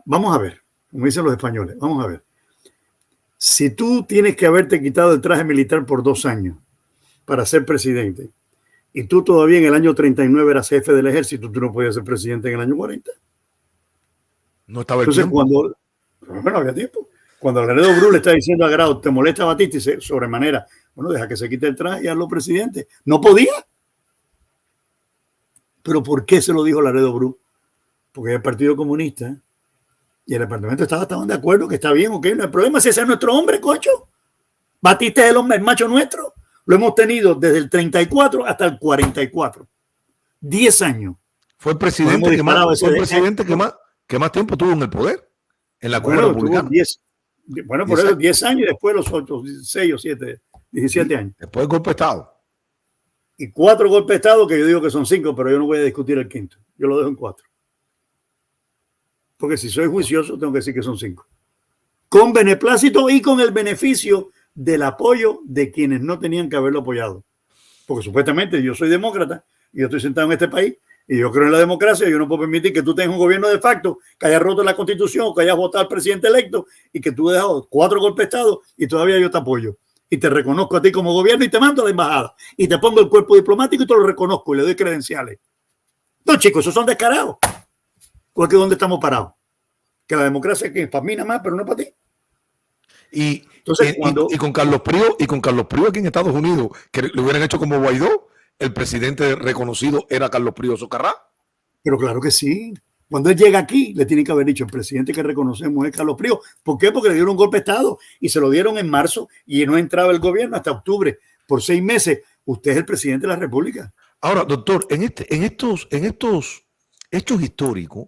Vamos a ver, como dicen los españoles, vamos a ver. Si tú tienes que haberte quitado el traje militar por 2 años para ser presidente, y tú todavía en el año 39 eras jefe del ejército, tú no podías ser presidente en el año 40. No estaba el Entonces, tiempo. Bueno, había tiempo. Cuando Laredo Bru le está diciendo a Grau, ¿te molesta Batista? Y dice, sobremanera, bueno, deja que se quite el traje y hazlo presidente. No podía. ¿Pero por qué se lo dijo Laredo Bru? Porque el Partido Comunista y el Departamento de Estado estaban de acuerdo que está bien, ok, no hay problema si ese es nuestro hombre, cocho. Batista es el hombre, el macho nuestro. Lo hemos tenido desde el 34 hasta el 44. 10 años. Fue el presidente que más tiempo tuvo en el poder. En la Cuba republicana. Por eso 10 años y después los otros 6 o 7, 17 años. Después del golpe de Estado. Y 4 golpes de Estado, que yo digo que son 5, pero yo no voy a discutir el quinto. Yo lo dejo en 4. Porque si soy juicioso, tengo que decir que son 5. Con beneplácito y con el beneficio del apoyo de quienes no tenían que haberlo apoyado. Porque supuestamente yo soy demócrata y yo estoy sentado en este país y yo creo en la democracia. Yo no puedo permitir que tú tengas un gobierno de facto que haya roto la constitución, que hayas votado al presidente electo y que tú hayas dado 4 golpes de Estado y todavía yo te apoyo. Y te reconozco a ti como gobierno y te mando a la embajada. Y te pongo el cuerpo diplomático y te lo reconozco y le doy credenciales. No, chicos, esos son descarados. Porque ¿dónde estamos parados? Que la democracia es para mí nada más, pero no para ti. Y, entonces, y con Carlos Prío aquí en Estados Unidos, que lo hubieran hecho como Guaidó, el presidente reconocido era Carlos Prío Socarrá. Pero claro que sí. Cuando él llega aquí, le tiene que haber dicho el presidente que reconocemos es Carlos Prío. ¿Por qué? Porque le dieron un golpe de Estado y se lo dieron en marzo y no entraba el gobierno hasta octubre. Por 6 meses, usted es el presidente de la República. Ahora, doctor, en estos hechos históricos,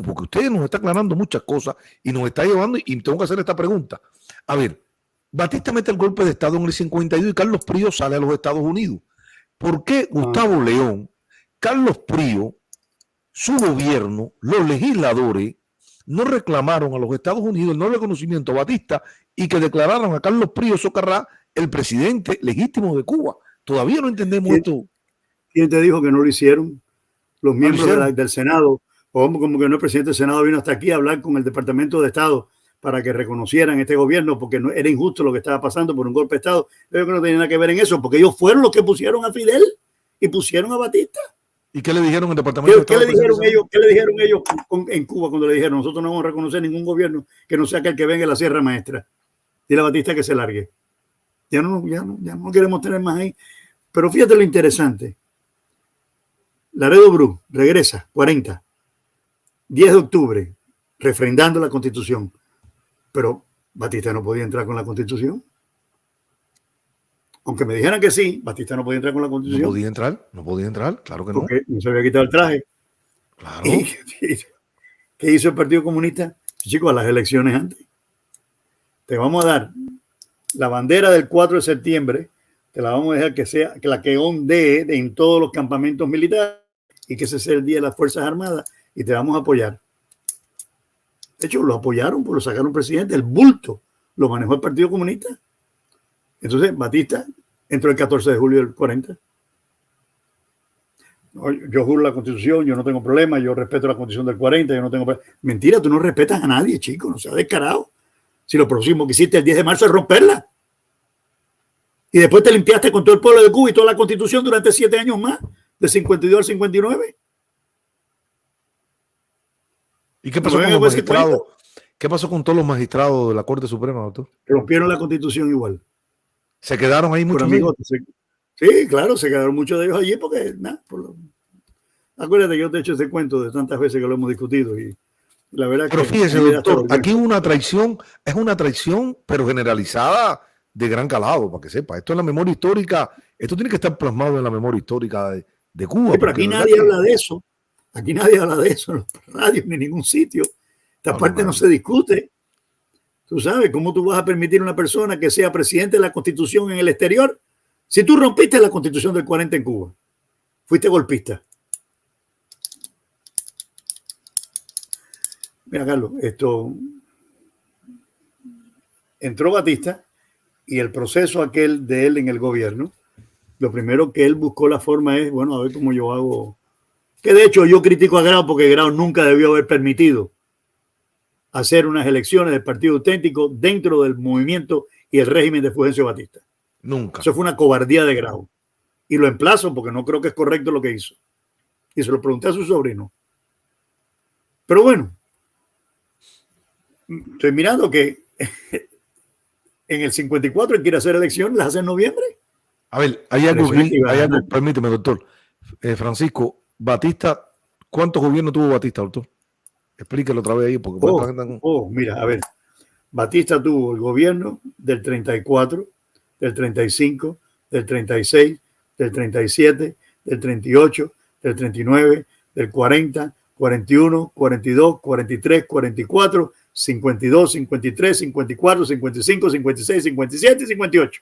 porque usted nos está aclarando muchas cosas y nos está llevando, y tengo que hacer esta pregunta. A ver, Batista mete el golpe de Estado en el 52 y Carlos Prío sale a los Estados Unidos. ¿Por qué Gustavo León, Carlos Prío, su gobierno, los legisladores, no reclamaron a los Estados Unidos el no reconocimiento a Batista y que declararon a Carlos Prío Socarrá el presidente legítimo de Cuba? Todavía no entendemos esto. ¿Quién te dijo que no lo hicieron? Los miembros del Senado, o como que no, el presidente del Senado vino hasta aquí a hablar con el Departamento de Estado para que reconocieran este gobierno, porque no, era injusto lo que estaba pasando por un golpe de Estado. Yo creo que no tenía nada que ver en eso, porque ellos fueron los que pusieron a Fidel y pusieron a Batista. ¿Y qué le dijeron en el Departamento de Estado? ¿Qué le dijeron ellos en Cuba cuando le dijeron nosotros no vamos a reconocer ningún gobierno que no sea aquel que venga a la Sierra Maestra? Dile a Batista que se largue. Ya no queremos tener más ahí. Pero fíjate lo interesante. Laredo Bru regresa, 40. 10 de octubre, refrendando la Constitución. Pero Batista no podía entrar con la Constitución. Aunque me dijeran que sí, Batista no podía entrar con la Constitución. No podía entrar, claro que no. Porque no se había quitado el traje. Claro. ¿Qué hizo el Partido Comunista? Chicos, a las elecciones antes. Te vamos a dar la bandera del 4 de septiembre, te la vamos a dejar que sea que la que ondee en todos los campamentos militares y que ese sea el Día de las Fuerzas Armadas y te vamos a apoyar. De hecho, lo apoyaron, pues lo sacaron presidente, el bulto lo manejó el Partido Comunista. Entonces, Batista entró el 14 de julio del 40. Yo juro la Constitución, yo no tengo problema, yo respeto la Constitución del 40, yo no tengo problema. Mentira, tú no respetas a nadie, chico, no seas descarado. Si lo próximo que hiciste el 10 de marzo es romperla. Y después te limpiaste con todo el pueblo de Cuba y toda la Constitución durante 7 años más, del 52 al 59. ¿Y qué pasó con los magistrados? ¿Qué pasó con todos los magistrados de la Corte Suprema, doctor? Rompieron la Constitución igual. ¿Se quedaron ahí muchos? Sí, claro, se quedaron muchos de ellos allí porque, acuérdate que yo te he hecho ese cuento de tantas veces que lo hemos discutido y la verdad. Pero fíjese, doctor, aquí hubo una traición, es una traición, pero generalizada de gran calado, para que sepa. Esto es la memoria histórica, esto tiene que estar plasmado en la memoria histórica de Cuba. Sí, pero aquí nadie habla de eso. Aquí nadie habla de eso en los radios ni en ningún sitio. Esta parte no se discute. Tú sabes, ¿cómo tú vas a permitir a una persona que sea presidente de la Constitución en el exterior? Si tú rompiste la Constitución del 40 en Cuba, fuiste golpista. Mira, Carlos, entró Batista y el proceso aquel de él en el gobierno, lo primero que él buscó la forma es, bueno, a ver cómo yo hago. Que de hecho yo critico a Grau porque Grau nunca debió haber permitido hacer unas elecciones del Partido Auténtico dentro del movimiento y el régimen de Fulgencio Batista. Nunca. Eso fue una cobardía de Grau. Y lo emplazo porque no creo que es correcto lo que hizo. Y se lo pregunté a su sobrino. Pero bueno, estoy mirando que en el 54 él quiere hacer elecciones, las hace en noviembre. A ver, hay algo, permíteme, doctor. Francisco, Batista, ¿cuántos gobiernos tuvo Batista, doctor? Explíquelo otra vez ahí. Porque mira, a ver, Batista tuvo el gobierno del 34, del 35, del 36, del 37, del 38, del 39, del 40, 41, 42, 43, 44, 52, 53, 54, 55, 56, 57 y 58.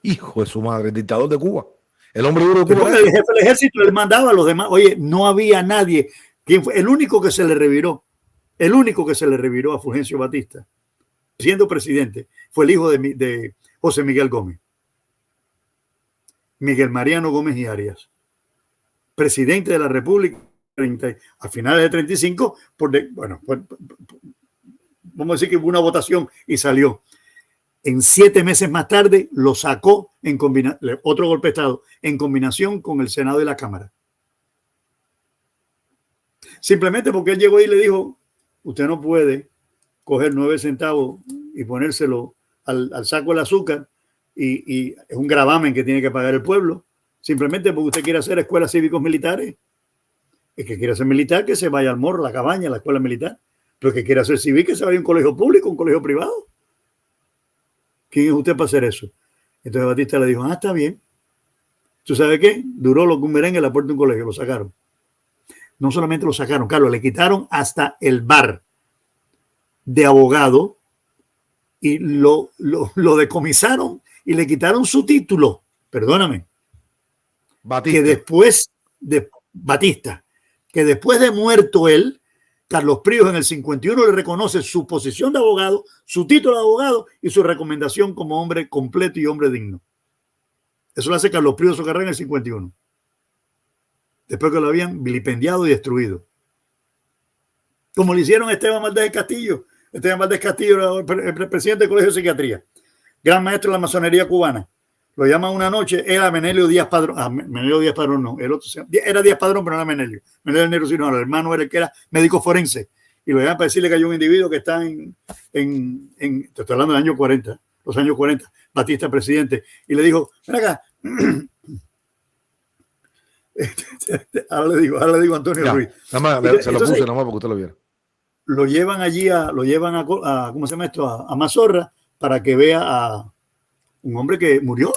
Hijo de su madre, el dictador de Cuba. El hombre duro de Cuba. El jefe del ejército, él mandaba a los demás. Oye, no había nadie. ¿Quién fue? El único que se le reviró El único que se le reviró a Fulgencio Batista, siendo presidente, fue el hijo de José Miguel Gómez, Miguel Mariano Gómez y Arias, presidente de la República a finales de 35, vamos a decir que hubo una votación y salió. En 7 meses más tarde lo sacó otro golpe de Estado en combinación con el Senado y la Cámara. Simplemente porque él llegó y le dijo, usted no puede coger 9 centavos y ponérselo al saco del azúcar y es un gravamen que tiene que pagar el pueblo, simplemente porque usted quiere hacer escuelas cívicos militares. El que quiere ser militar, que se vaya al morro, la cabaña, la escuela militar. Pero el que quiere hacer civil, que se vaya a un colegio público, un colegio privado. ¿Quién es usted para hacer eso? Entonces Batista le dijo, está bien. ¿Tú sabes qué? Duró lo que un merengue en la puerta de un colegio, lo sacaron. No solamente lo sacaron, Carlos, le quitaron hasta el bar de abogado y lo decomisaron y le quitaron su título. Perdóname. Batista. Que después de muerto él, Carlos Príos en el 51 le reconoce su posición de abogado, su título de abogado y su recomendación como hombre completo y hombre digno. Eso lo hace Carlos Príos Socarrán en el 51. Después que lo habían vilipendiado y destruido. Como le hicieron a Esteban Valdés Castillo. Esteban Valdés Castillo era el presidente del Colegio de Psiquiatría, gran maestro de la masonería cubana. Lo llaman una noche, era Menelio Díaz Padrón. Menelio Díaz Padrón no, el otro era Díaz Padrón, pero no era Menelio. Menelio Negro Sino, el hermano era el que era médico forense. Y lo llaman para decirle que hay un individuo que está te estoy hablando del año 40, los años 40, Batista presidente. Y le dijo, ven acá. Ahora le digo a Antonio Ruiz. Nada más, se lo puse nada más porque usted lo viera. Lo llevan allí, ¿cómo se llama esto? A Mazorra para que vea a un hombre que murió.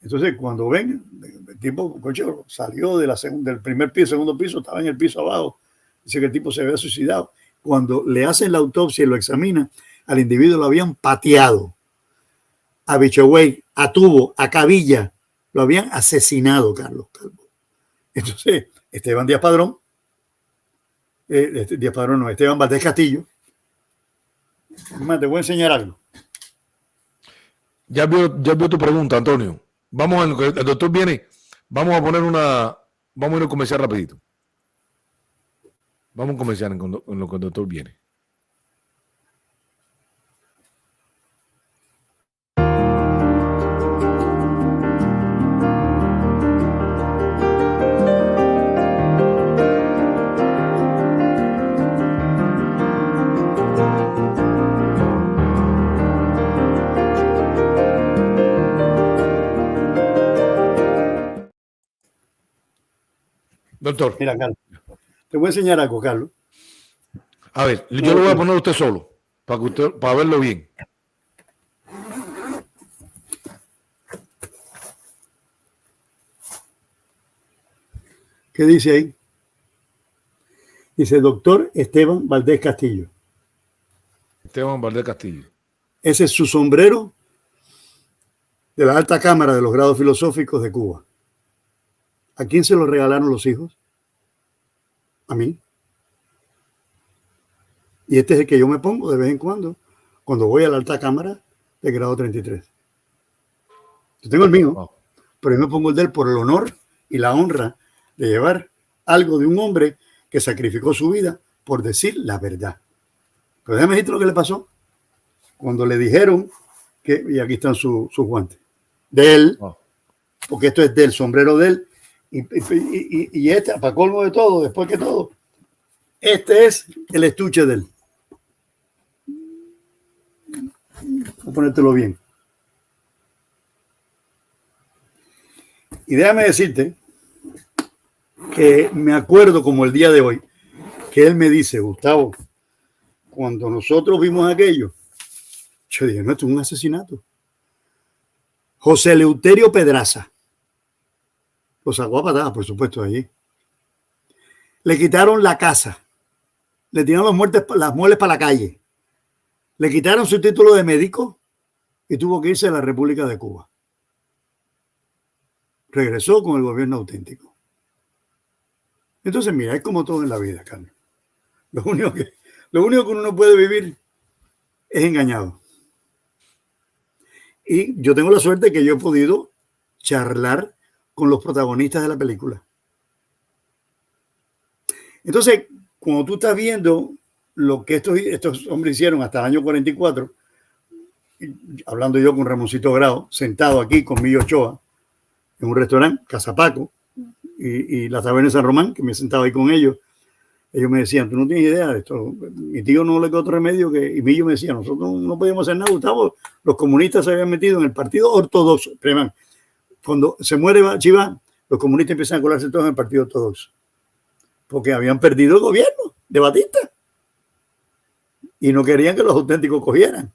Entonces, cuando ven, el tipo, coche, salió del primer piso, segundo piso, estaba en el piso abajo. Dice que el tipo se había suicidado. Cuando le hacen la autopsia y lo examinan, al individuo lo habían pateado a Bichogüey, a Tubo, a Cabilla. Lo habían asesinado, Carlos Calvo. Entonces, Esteban Valdés Castillo. Te voy a enseñar algo. Ya vio tu pregunta, Antonio. El doctor viene. Vamos a ir a comercial rapidito. Vamos a comenzar en lo que el doctor viene. Doctor. Mira, Carlos. Te voy a enseñar algo, Carlos. A ver, yo lo voy a poner a usted solo, para verlo bien. ¿Qué dice ahí? Dice doctor Esteban Valdés Castillo. Esteban Valdés Castillo. Ese es su sombrero de la alta cámara de los grados filosóficos de Cuba. ¿A quién se lo regalaron los hijos? A mí. Y este es el que yo me pongo de vez en cuando voy a la alta cámara de grado 33. Yo tengo el mío, pero yo me pongo el de él por el honor y la honra de llevar algo de un hombre que sacrificó su vida por decir la verdad. Pero déjame decirte lo que le pasó cuando le dijeron que, y aquí están sus guantes, de él, porque esto es del sombrero de él, y este, para colmo de todo, después que todo, este es el estuche de él. Voy a ponértelo bien. Y déjame decirte que me acuerdo como el día de hoy, que él me dice, Gustavo, cuando nosotros vimos aquello, yo dije, no, esto es un asesinato. José Eleuterio Pedraza lo sacó a patadas, por supuesto, de allí. Le quitaron la casa, le tiraron las muelas para la calle, le quitaron su título de médico y tuvo que irse a la República de Cuba. Regresó con el gobierno auténtico. Entonces, mira, es como todo en la vida, Carlos. Lo único que uno no puede vivir es engañado. Y yo tengo la suerte que yo he podido charlar con los protagonistas de la película. Entonces, cuando tú estás viendo lo que estos hombres hicieron hasta el año 44, hablando yo con Ramoncito Grau, sentado aquí con Millo Ochoa, en un restaurante, Casa Paco, y la Taberna de San Román, que me sentaba ahí con ellos me decían, tú no tienes idea de esto. Mi tío no le quedó otro remedio y Millo me decía, nosotros no podíamos hacer nada, Gustavo. Los comunistas se habían metido en el partido ortodoxo. Cuando se muere Chivá, los comunistas empiezan a colarse todos en el partido ortodoxo. Porque habían perdido el gobierno de Batista. Y no querían que los auténticos cogieran.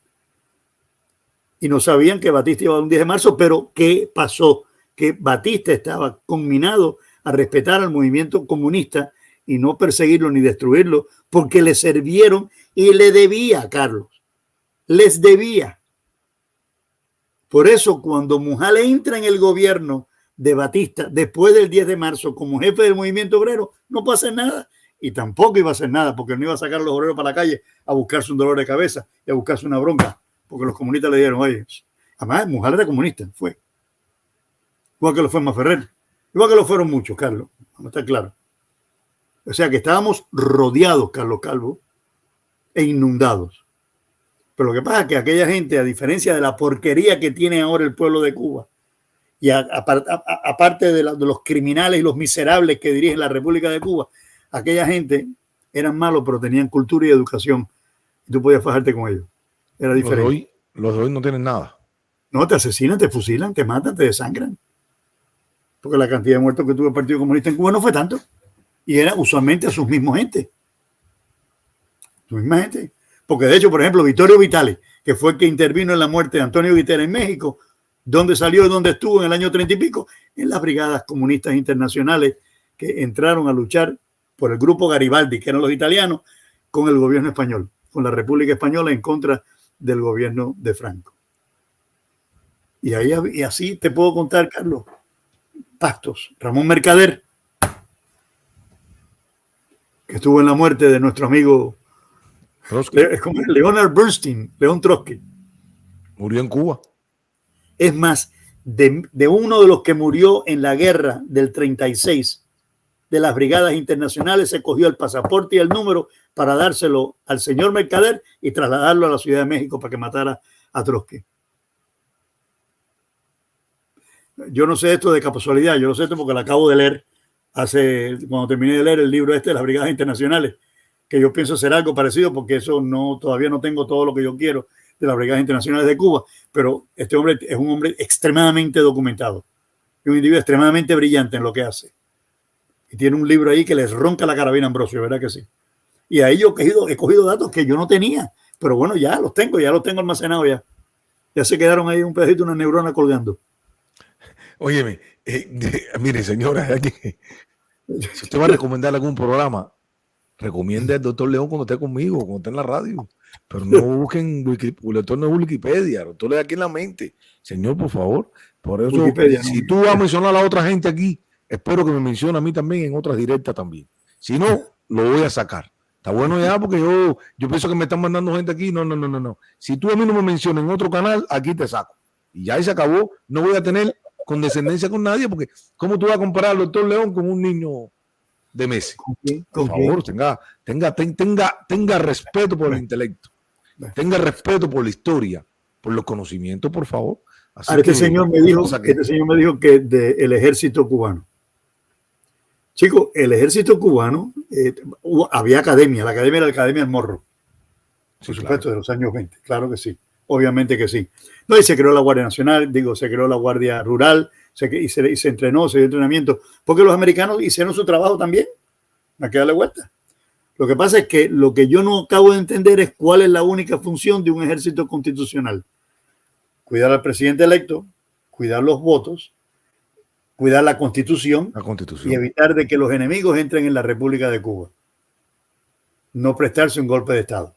Y no sabían que Batista iba a un 10 de marzo, pero ¿qué pasó? Que Batista estaba conminado a respetar al movimiento comunista y no perseguirlo ni destruirlo, porque le sirvieron y le debía, Carlos. Les debía. Por eso, cuando Mujal entra en el gobierno de Batista, después del 10 de marzo, como jefe del movimiento obrero, no puede hacer nada. Y tampoco iba a hacer nada, porque no iba a sacar a los obreros para la calle a buscarse un dolor de cabeza y a buscarse una bronca, porque los comunistas le dijeron, oye, además Mujal era comunista, fue. Igual que lo fue Maferrer. Igual que lo fueron muchos, Carlos. Vamos a estar claro. O sea que estábamos rodeados, Carlos Calvo, e inundados. Pero lo que pasa es que aquella gente, a diferencia de la porquería que tiene ahora el pueblo de Cuba, y aparte de los criminales y los miserables que dirigen la República de Cuba, aquella gente eran malos, pero tenían cultura y educación. Y tú podías fajarte con ellos. Era diferente. Los de hoy no tienen nada. No, te asesinan, te fusilan, te matan, te desangran. Porque la cantidad de muertos que tuvo el Partido Comunista en Cuba no fue tanto. Y era usualmente a sus mismos gente. Su misma gente. Porque de hecho, por ejemplo, Vittorio Vitale, que fue el que intervino en la muerte de Antonio Guiterres en México, ¿dónde salió y dónde estuvo en el año 30 y pico? En las brigadas comunistas internacionales que entraron a luchar por el grupo Garibaldi, que eran los italianos, con el gobierno español, con la República Española en contra del gobierno de Franco. Y así te puedo contar, Carlos, pactos. Ramón Mercader, que estuvo en la muerte de nuestro amigo Leonard Bernstein, León Trotsky. Murió en Cuba. Es más, de uno de los que murió en la guerra del 36 de las brigadas internacionales, se cogió el pasaporte y el número para dárselo al señor Mercader y trasladarlo a la Ciudad de México para que matara a Trotsky. Yo no sé esto de casualidad, yo lo sé esto porque lo acabo de leer cuando terminé de leer el libro de las brigadas internacionales, que yo pienso ser algo parecido, porque todavía no tengo todo lo que yo quiero de las brigadas internacionales de Cuba, pero este hombre es un hombre extremadamente documentado y un individuo extremadamente brillante en lo que hace. Y tiene un libro ahí que les ronca la carabina a Ambrosio, ¿verdad que sí? Y ahí yo he cogido datos que yo no tenía, pero bueno, ya los tengo almacenados ya. Ya se quedaron ahí un pedacito, una neurona colgando. Óyeme, mire, señora, si usted va a recomendar algún programa, recomiende al doctor León cuando esté conmigo, cuando esté en la radio. Pero no busquen el doctor no es Wikipedia, el doctor le da aquí en la mente. Señor, por favor, por eso, Wikipedia, si tú vas a mencionar a la otra gente aquí, espero que me mencione a mí también en otras directas también. Si no, lo voy a sacar. Está bueno ya, porque yo pienso que me están mandando gente aquí. No. Si tú a mí no me mencionas en otro canal, aquí te saco. Y ya ahí se acabó. No voy a tener condescendencia con nadie, porque ¿cómo tú vas a comparar al doctor León con un niño de meses? Por favor, tenga respeto por el intelecto, tenga respeto por la historia, por los conocimientos, por favor. Este señor me dijo que del ejército cubano. Chicos, el ejército cubano, había academia, la academia era la Academia del Morro, por supuesto, de los años 20, claro que sí. Obviamente que sí. No, y se creó la Guardia Nacional, se creó la Guardia Rural, y se entrenó, se dio entrenamiento, porque los americanos hicieron su trabajo también. No hay que darle vuelta. Lo que pasa es que lo que yo no acabo de entender es cuál es la única función de un ejército constitucional. Cuidar al presidente electo, cuidar los votos, cuidar la constitución y evitar de que los enemigos entren en la República de Cuba. No prestarse un golpe de Estado.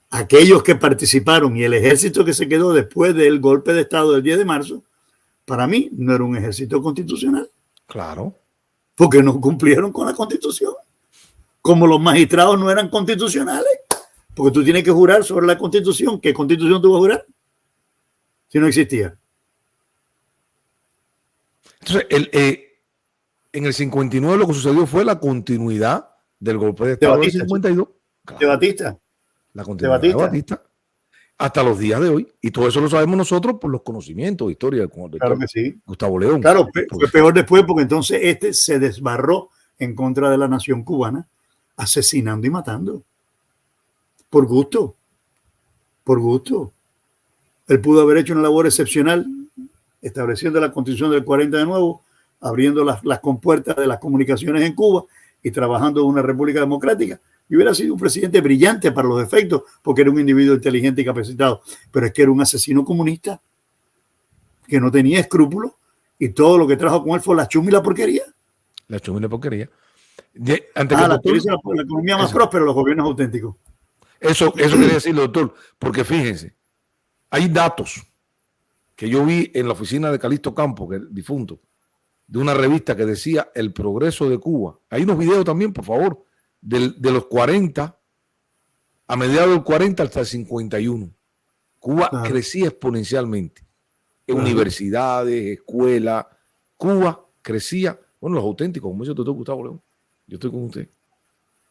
Aquellos que participaron y el ejército que se quedó después del golpe de Estado del 10 de marzo, para mí no era un ejército constitucional. Claro. Porque no cumplieron con la Constitución. como los magistrados no eran constitucionales, porque tú tienes que jurar sobre la Constitución. ¿Qué Constitución tú vas a jurar si no existía? Entonces, en el 59 lo que sucedió fue la continuidad del golpe de Estado del 52. De Batista. La continuidad de Batista hasta los días de hoy. Y todo eso lo sabemos nosotros por los conocimientos de historia del claro que sí. Gustavo León. Claro, fue peor después porque entonces se desbarró en contra de la nación cubana, asesinando y matando. Por gusto. Por gusto. Él pudo haber hecho una labor excepcional, estableciendo la Constitución del 40 de nuevo, abriendo las compuertas de las comunicaciones en Cuba y trabajando en una república democrática. Y hubiera sido un presidente brillante para los efectos, porque era un individuo inteligente y capacitado. Pero es que era un asesino comunista que no tenía escrúpulos y todo lo que trajo con él fue la chuma y la porquería. La chuma y la porquería. La economía más próspera, los gobiernos auténticos. Eso quería decirle, doctor, porque fíjense, hay datos que yo vi en la oficina de Calixto Campos, que es difunto, de una revista que decía El Progreso de Cuba. Hay unos videos también, por favor, de los 40, a mediados del 40 hasta el 51. Cuba crecía exponencialmente. En universidades, escuelas, Cuba crecía. Bueno, los auténticos, como dice el doctor Gustavo León. Yo estoy con usted.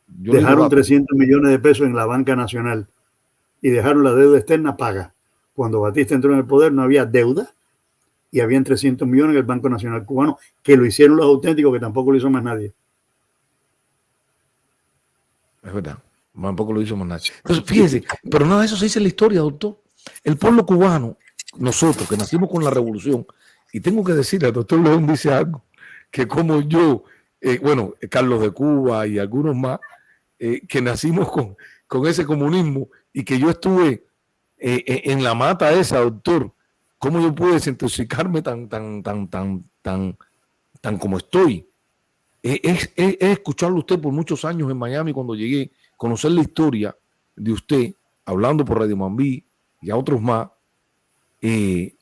Dejaron 300 millones de pesos en la banca nacional y dejaron la deuda externa paga. Cuando Batista entró en el poder no había deuda y habían 300 millones en el Banco Nacional Cubano, que lo hicieron los auténticos, que tampoco lo hizo más nadie. Es verdad, tampoco lo hizo más nadie. Entonces, fíjense, pero nada de eso se dice en la historia, doctor. El pueblo cubano, nosotros que nacimos con la revolución, y tengo que decirle, el doctor León dice algo, que como yo, Carlos de Cuba y algunos más, que nacimos con ese comunismo y que yo estuve en la mata esa, doctor, ¿cómo yo pude desintoxicarme tan como estoy? Es escucharlo usted por muchos años en Miami cuando llegué, conocer la historia de usted, hablando por Radio Mambí y a otros más, y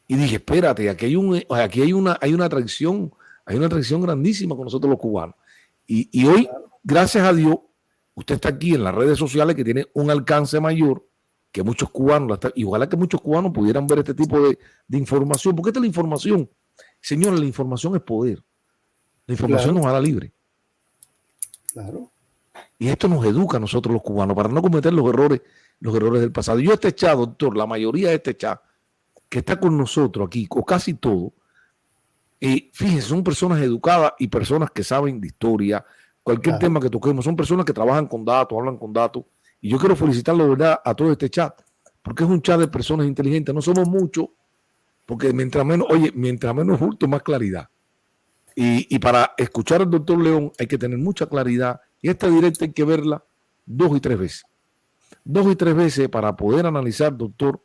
dije, espérate, aquí hay una tradición grandísima con nosotros los cubanos. Y hoy, gracias a Dios, usted está aquí en las redes sociales que tiene un alcance mayor que muchos cubanos, y ojalá que muchos cubanos pudieran ver este tipo de información, porque esta es la información. Señores, la información es poder. La información nos hará libre. Claro. Y esto nos educa a nosotros los cubanos para no cometer los errores del pasado. Yo este chat, doctor, la mayoría de este chat que está con nosotros aquí, o casi todo, fíjense, son personas educadas y personas que saben de historia, cualquier tema que toquemos, son personas que trabajan con datos, hablan con datos. Y yo quiero felicitarlo, ¿verdad?, a todo este chat, porque es un chat de personas inteligentes. No somos muchos, porque mientras menos bulto, más claridad. Y para escuchar al doctor León hay que tener mucha claridad. Y esta directa hay que verla 2 y 3 veces. 2 y 3 veces para poder analizar, doctor,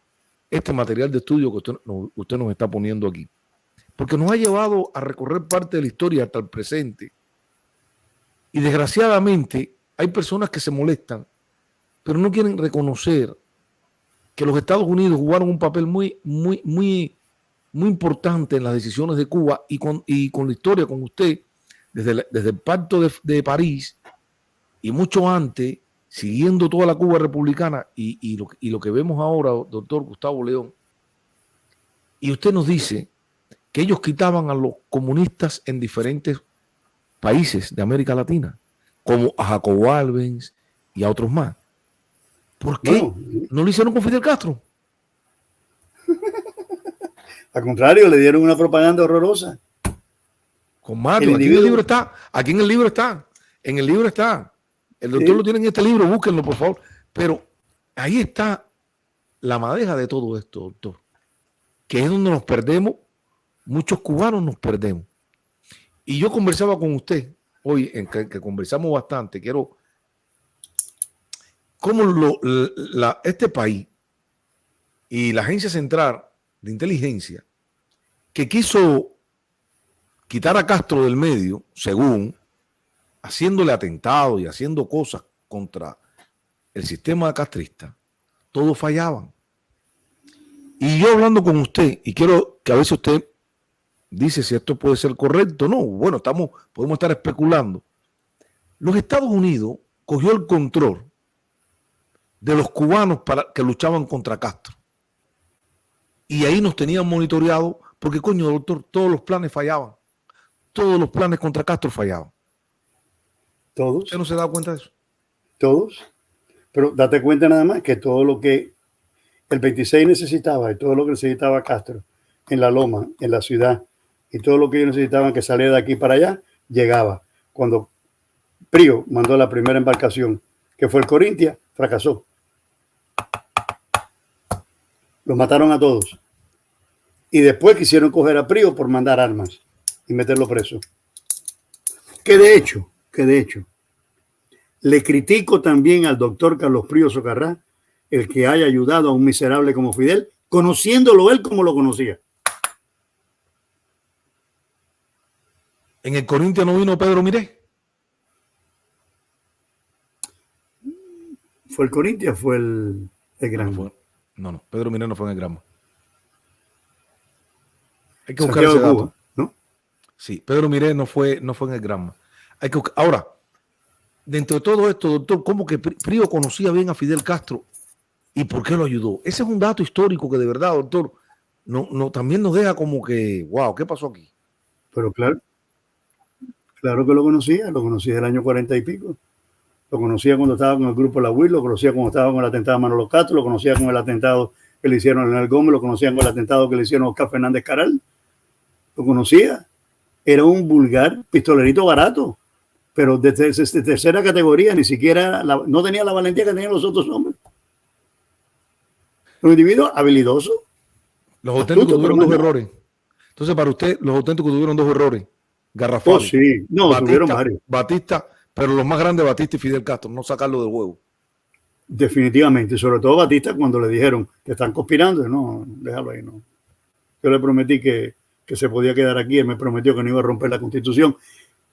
este material de estudio que usted nos está poniendo aquí. Porque nos ha llevado a recorrer parte de la historia hasta el presente. Y desgraciadamente hay personas que se molestan, pero no quieren reconocer que los Estados Unidos jugaron un papel muy importante en las decisiones de Cuba y con la historia, con usted, desde el Pacto de París y mucho antes, siguiendo toda la Cuba republicana y lo que vemos ahora, doctor Gustavo León. Y usted nos dice que ellos quitaban a los comunistas en diferentes países de América Latina, como a Jacobo Arbenz y a otros más. ¿Por qué no lo hicieron con Fidel Castro? Al contrario, le dieron una propaganda horrorosa. Con Mario, aquí en el libro está. En el libro está. El doctor lo tiene en este libro, búsquenlo, por favor. Pero ahí está la madeja de todo esto, doctor. Que es donde nos perdemos. Muchos cubanos nos perdemos. Y yo conversaba con usted hoy, en que conversamos bastante. Quiero. Cómo este país y la Agencia Central de Inteligencia, que quiso quitar a Castro del medio, según haciéndole atentados y haciendo cosas contra el sistema castrista, todos fallaban. Y yo hablando con usted, y quiero que a veces usted dice si esto puede ser correcto o no, bueno, podemos estar especulando. Los Estados Unidos cogió el control de los cubanos que luchaban contra Castro. Y ahí nos tenían monitoreados porque, coño, doctor, todos los planes fallaban. Todos los planes contra Castro fallaban. Todos. ¿Usted no se da cuenta de eso? Todos. Pero date cuenta nada más que todo lo que el 26 necesitaba y todo lo que necesitaba Castro en la Loma, en la ciudad, y todo lo que ellos necesitaban que saliera de aquí para allá, llegaba. Cuando Prío mandó la primera embarcación, que fue el Corintia, fracasó. Los mataron a todos. Y después quisieron coger a Prío por mandar armas y meterlo preso. Que de hecho, le critico también al doctor Carlos Prío Socarrá el que haya ayudado a un miserable como Fidel, conociéndolo él como lo conocía. ¿En el Corinthians no vino Pedro Miré? ¿Fue el Corinthians? ¿Fue el Granma? No, Pedro Miré no fue en el Granma. Hay que buscar Santiago ese dato. Cuba, ¿no? Sí, Pedro Miré no fue en el Granma. Hay que buscar. Ahora, dentro de todo esto, doctor, ¿cómo que Prío conocía bien a Fidel Castro y por qué lo ayudó? Ese es un dato histórico que de verdad, doctor, también nos deja como que, wow, ¿qué pasó aquí? Pero claro que lo conocía del año 40 y pico. Lo conocía cuando estaba con el grupo La UIL, lo conocía cuando estaba con el atentado a Manolo Castro, lo conocía con el atentado que le hicieron a Leonel Gómez, lo conocía con el atentado que le hicieron a Oscar Fernández Caral. Lo conocía. Era un vulgar pistolerito barato, pero de tercera categoría, ni siquiera no tenía la valentía que tenían los otros hombres. Un individuo habilidoso. Los auténticos tuvieron dos errores. Entonces, para usted, los auténticos tuvieron dos errores. Garrafales. Oh, sí. No, tuvieron varios. Batista, pero los más grandes, Batista y Fidel Castro, no sacarlo del juego. Definitivamente, sobre todo Batista cuando le dijeron que están conspirando, no, déjalo ahí, no. Yo le prometí que se podía quedar aquí, él me prometió que no iba a romper la Constitución,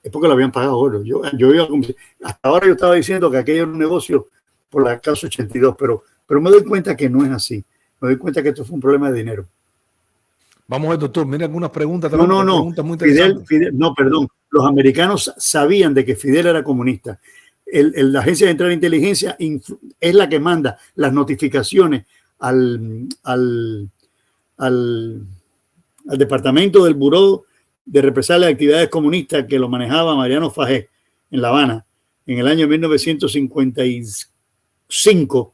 es porque le habían pagado oro. Yo iba hasta ahora yo estaba diciendo que aquello era un negocio por la causa 82, pero me doy cuenta que no es así. Me doy cuenta que esto fue un problema de dinero. Vamos a ver, doctor, mira algunas preguntas. No. Preguntas muy interesantes. Fidel, no, perdón. Los americanos sabían de que Fidel era comunista. La Agencia Central de Inteligencia es la que manda las notificaciones al departamento del Buró de Represalia de Actividades Comunistas que lo manejaba Mariano Fajé en La Habana en el año 1955,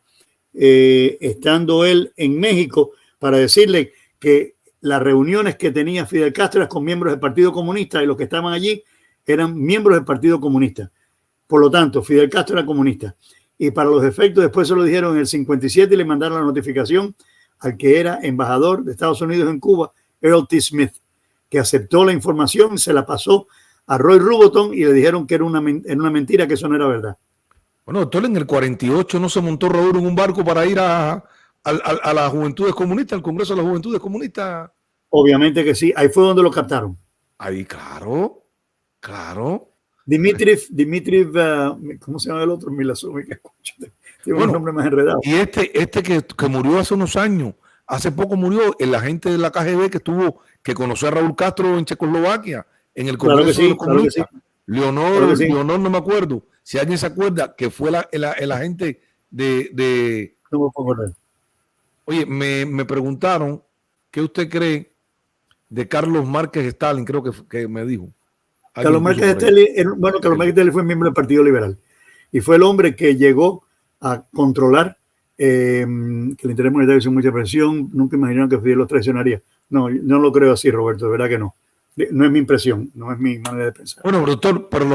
estando él en México, para decirle que las reuniones que tenía Fidel Castro eran con miembros del Partido Comunista y los que estaban allí eran miembros del Partido Comunista. Por lo tanto, Fidel Castro era comunista. Y para los efectos, después se lo dijeron en el 57 y le mandaron la notificación al que era embajador de Estados Unidos en Cuba, Earl T. Smith, que aceptó la información, se la pasó a Roy Ruboton y le dijeron que era una mentira, que eso no era verdad. Bueno, doctor, en el 48 no se montó Raúl en un barco para ir a las Juventudes Comunistas, al Congreso de las Juventudes Comunistas. Obviamente que sí, ahí fue donde lo captaron. Ahí, claro. Dimitriv, ¿cómo se llama el otro? Milasumi, que escucha. Tiene un nombre más enredado. Y este que murió hace unos años, hace poco murió el agente de la KGB que conoció a Raúl Castro en Checoslovaquia, en el Congreso de los Comunistas. Leonor, no me acuerdo. Si alguien se acuerda, que fue el agente de... No me puedo acordar. Oye, me preguntaron qué usted cree de Carlos Márquez Stalin, creo que me dijo. Carlos Márquez Stalin fue miembro del Partido Liberal y fue el hombre que llegó a controlar que el interés monetario hizo mucha presión. Nunca imaginaron que Fidel los traicionaría. No lo creo así, Roberto, de verdad que no. No es mi impresión, no es mi manera de pensar. Bueno, doctor, pero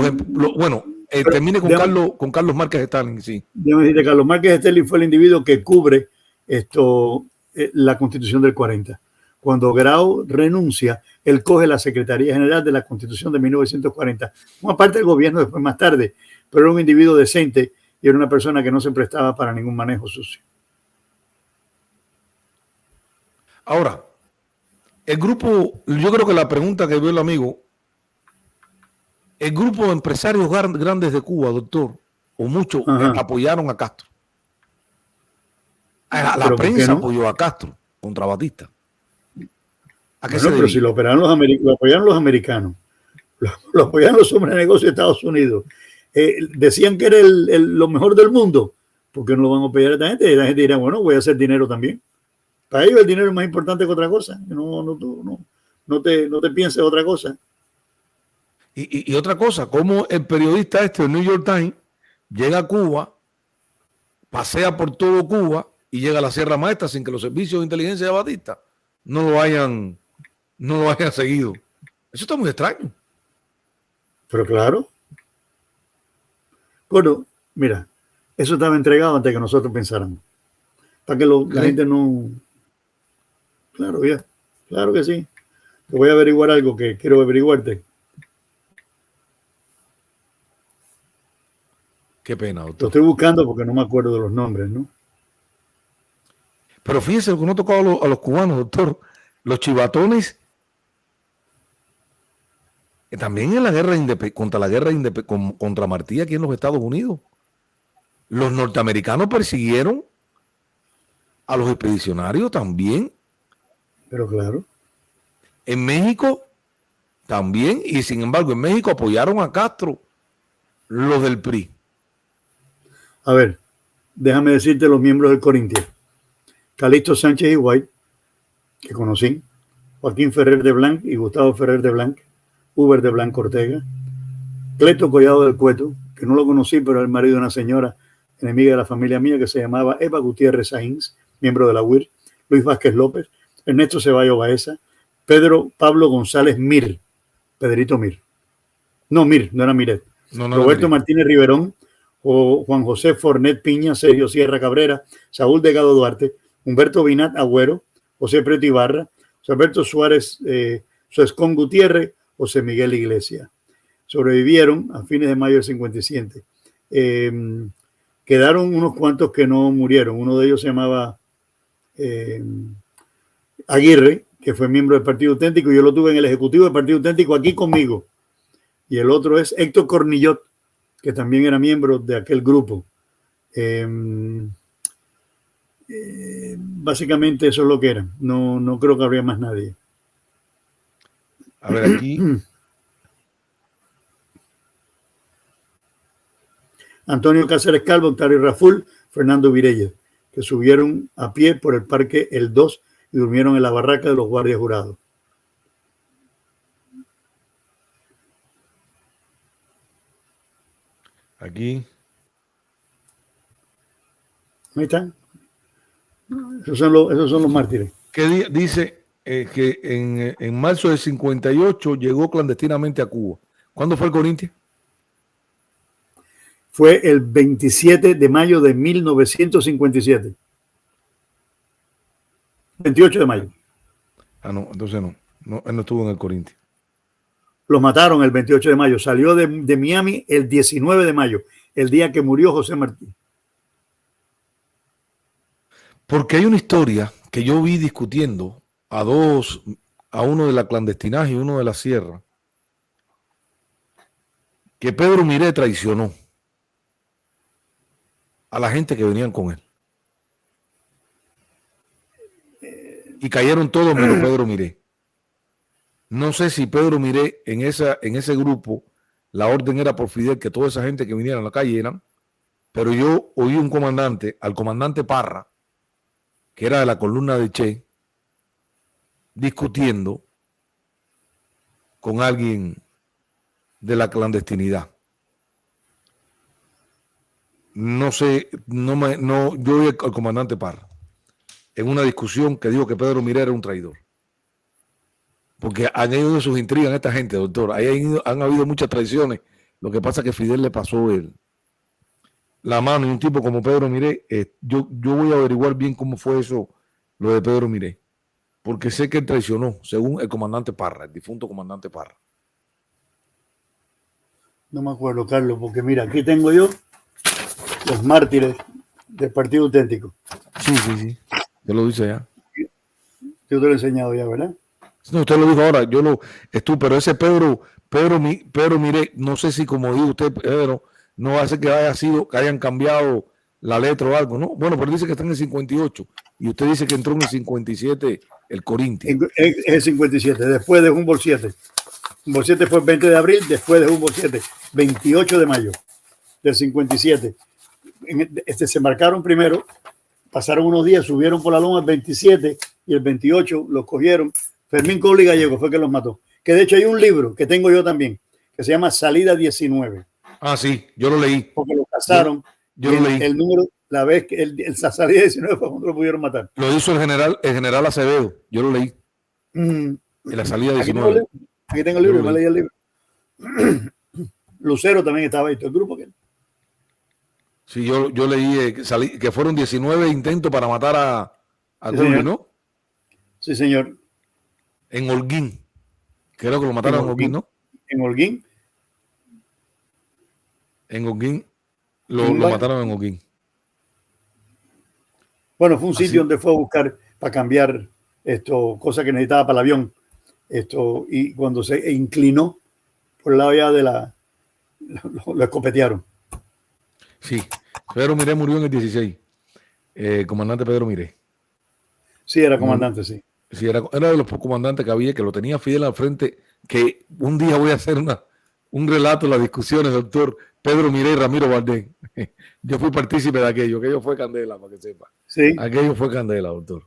termine con Carlos Márquez Stalin, sí. Déjame decirte, Carlos Márquez Stalin fue el individuo que cubre la Constitución del 40. Cuando Grau renuncia, él coge la Secretaría General de la Constitución de 1940. Una parte del gobierno después más tarde, pero era un individuo decente y era una persona que no se prestaba para ningún manejo sucio. Ahora, el grupo, yo creo que la pregunta que vio el amigo, el grupo de empresarios grandes de Cuba, doctor, o muchos apoyaron a Castro. La prensa apoyó a Castro contra Batista. Pero si lo apoyaron los americanos, lo apoyaron los hombres de negocio de Estados Unidos, decían que era lo mejor del mundo. ¿Por qué no lo van a apoyar a esta gente? Y la gente dirá, bueno, voy a hacer dinero también. Para ellos el dinero es más importante que otra cosa. No te pienses otra cosa. Y otra cosa, como el periodista del New York Times llega a Cuba, pasea por todo Cuba y llega a la Sierra Maestra sin que los servicios de inteligencia de Batista no lo hayan seguido. Eso está muy extraño. Pero claro. Bueno, mira, eso estaba entregado antes que nosotros pensáramos. Para que la gente no... Claro, ya. Claro que sí. Te voy a averiguar algo que quiero averiguarte. Qué pena, doctor. Lo estoy buscando porque no me acuerdo de los nombres, ¿no? Pero fíjese lo que no ha tocado a los cubanos, doctor. Los chivatones, también en la guerra contra Martí aquí en los Estados Unidos, los norteamericanos persiguieron a los expedicionarios también. Pero claro. En México también, y sin embargo en México apoyaron a Castro los del PRI. A ver, déjame decirte los miembros del Corinthians. Calixto Sánchez y White, que conocí, Joaquín Ferrer de Blanc y Gustavo Ferrer de Blanc, Uber de Blanco Ortega, Cleto Collado del Cueto, que no lo conocí, pero era el marido de una señora enemiga de la familia mía que se llamaba Eva Gutiérrez Sainz, miembro de la UIR, Luis Vázquez López, Ernesto Ceballos Baeza, Pedro Pablo González Mir, Pedrito Mir. No, Mir, no era Miret. Roberto Martínez Riverón, o Juan José Fornet Piña, Sergio Sierra Cabrera, Saúl Delgado Duarte, Humberto Binat Agüero, José Prieto Ibarra, José Alberto Suárez, Suescón Gutiérrez, José Miguel Iglesias. Sobrevivieron a fines de mayo del 57. Quedaron unos cuantos que no murieron. Uno de ellos se llamaba Aguirre, que fue miembro del Partido Auténtico, y yo lo tuve en el Ejecutivo del Partido Auténtico aquí conmigo. Y el otro es Héctor Cornillot, que también era miembro de aquel grupo. Básicamente eso es lo que era. No creo que habría más nadie. A ver, aquí. Antonio Cáceres Calvo, Octavio Raful, Fernando Virella, que subieron a pie por el Parque El 2 y durmieron en la barraca de los guardias jurados. Aquí. Ahí están. Esos son los mártires. ¿Qué dice que en marzo del 58 llegó clandestinamente a Cuba? ¿Cuándo fue el Corinthians? Fue el 27 de mayo de 1957. 28 de mayo. Ah, no, entonces no. Él no estuvo en el Corinthians. Los mataron el 28 de mayo. Salió de Miami el 19 de mayo, el día que murió José Martí. Porque hay una historia que yo vi discutiendo a uno de la clandestinaje y uno de la sierra, que Pedro Miré traicionó a la gente que venían con él. Y cayeron todos menos Pedro Miré. No sé si Pedro Miré en ese grupo, la orden era por Fidel que toda esa gente que viniera a la calle eran, pero yo oí al comandante Parra, que era de la columna de Che, discutiendo con alguien de la clandestinidad. No sé, yo oí al comandante Parra en una discusión que dijo que Pedro Miré era un traidor. Porque han ido sus intrigas esta gente, doctor. Ahí han habido muchas traiciones. Lo que pasa es que Fidel le pasó la mano y un tipo como Pedro Miré. Yo voy a averiguar bien cómo fue eso, lo de Pedro Miré. Porque sé que él traicionó, según el comandante Parra, el difunto comandante Parra. No me acuerdo, Carlos, porque mira, aquí tengo yo los mártires del Partido Auténtico. Sí. Yo lo dice ya. Yo te lo he enseñado ya, ¿verdad? No, usted lo dijo ahora, pero ese Pedro Miré, no sé si como dijo usted, Pedro, no hace que hayan cambiado la letra o algo, ¿no? Bueno, pero dice que está en el 58 y usted dice que entró en el 57 el Corinthians. Es el 57, después de Humboldt 7. Humboldt 7 fue el 20 de abril, después de Humboldt 7, 28 de mayo. del 57. Se marcaron primero, pasaron unos días, subieron por la loma el 27 y el 28 los cogieron. Fermín Coble y Gallego fue que los mató. Que de hecho hay un libro que tengo yo también, que se llama Salida 19. Ah, sí, yo lo leí. Porque lo cazaron. Yo lo leí. El número, la vez que el Salida 19 fue cuando lo pudieron matar. Lo hizo el general Acevedo. Yo lo leí. En la salida 19. Aquí tengo el libro, me leí el libro. Lucero también estaba ahí, todo el grupo que... Sí, yo leí que fueron 19 intentos para matar a Sí, Coble, señor. ¿no? Sí, señor. En Holguín. Creo que lo mataron en Holguín, ¿no? En Holguín. En Holguín. Lo mataron en Holguín. Bueno, fue un Así. sitio donde fue a buscar para cambiar cosas que necesitaba para el avión. Y cuando se inclinó por el lado ya de lo escopetearon. Sí. Pedro Miré murió en el 16. Comandante Pedro Miré. Sí, era comandante, sí. Sí, era de los comandantes que había, que lo tenía Fidel al frente, que un día voy a hacer un relato de las discusiones, doctor Pedro Miré y Ramiro Valdés. Yo fui partícipe de aquello fue candela, para que sepa. Sí. Aquello fue candela, doctor.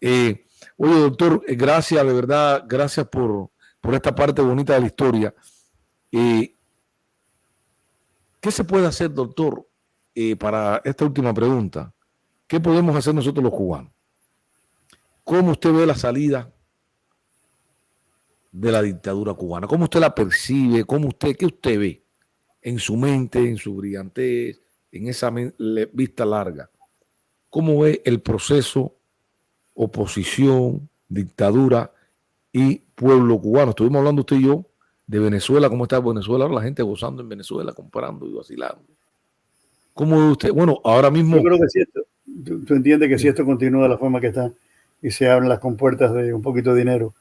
Oye, doctor, gracias, de verdad, gracias por esta parte bonita de la historia. ¿Qué se puede hacer, doctor, para esta última pregunta? ¿Qué podemos hacer nosotros los cubanos? ¿Cómo usted ve la salida de la dictadura cubana? ¿Cómo usted la percibe? ¿Qué usted ve en su mente, en su brillantez, en esa vista larga? ¿Cómo ve el proceso oposición, dictadura y pueblo cubano? Estuvimos hablando usted y yo de Venezuela, cómo está Venezuela, ahora la gente gozando en Venezuela, comprando y vacilando. ¿Cómo ve usted? Bueno, ahora mismo... Yo creo que si tú entiendes que si esto continúa de la forma que está y se abren las compuertas de un poquito de dinero,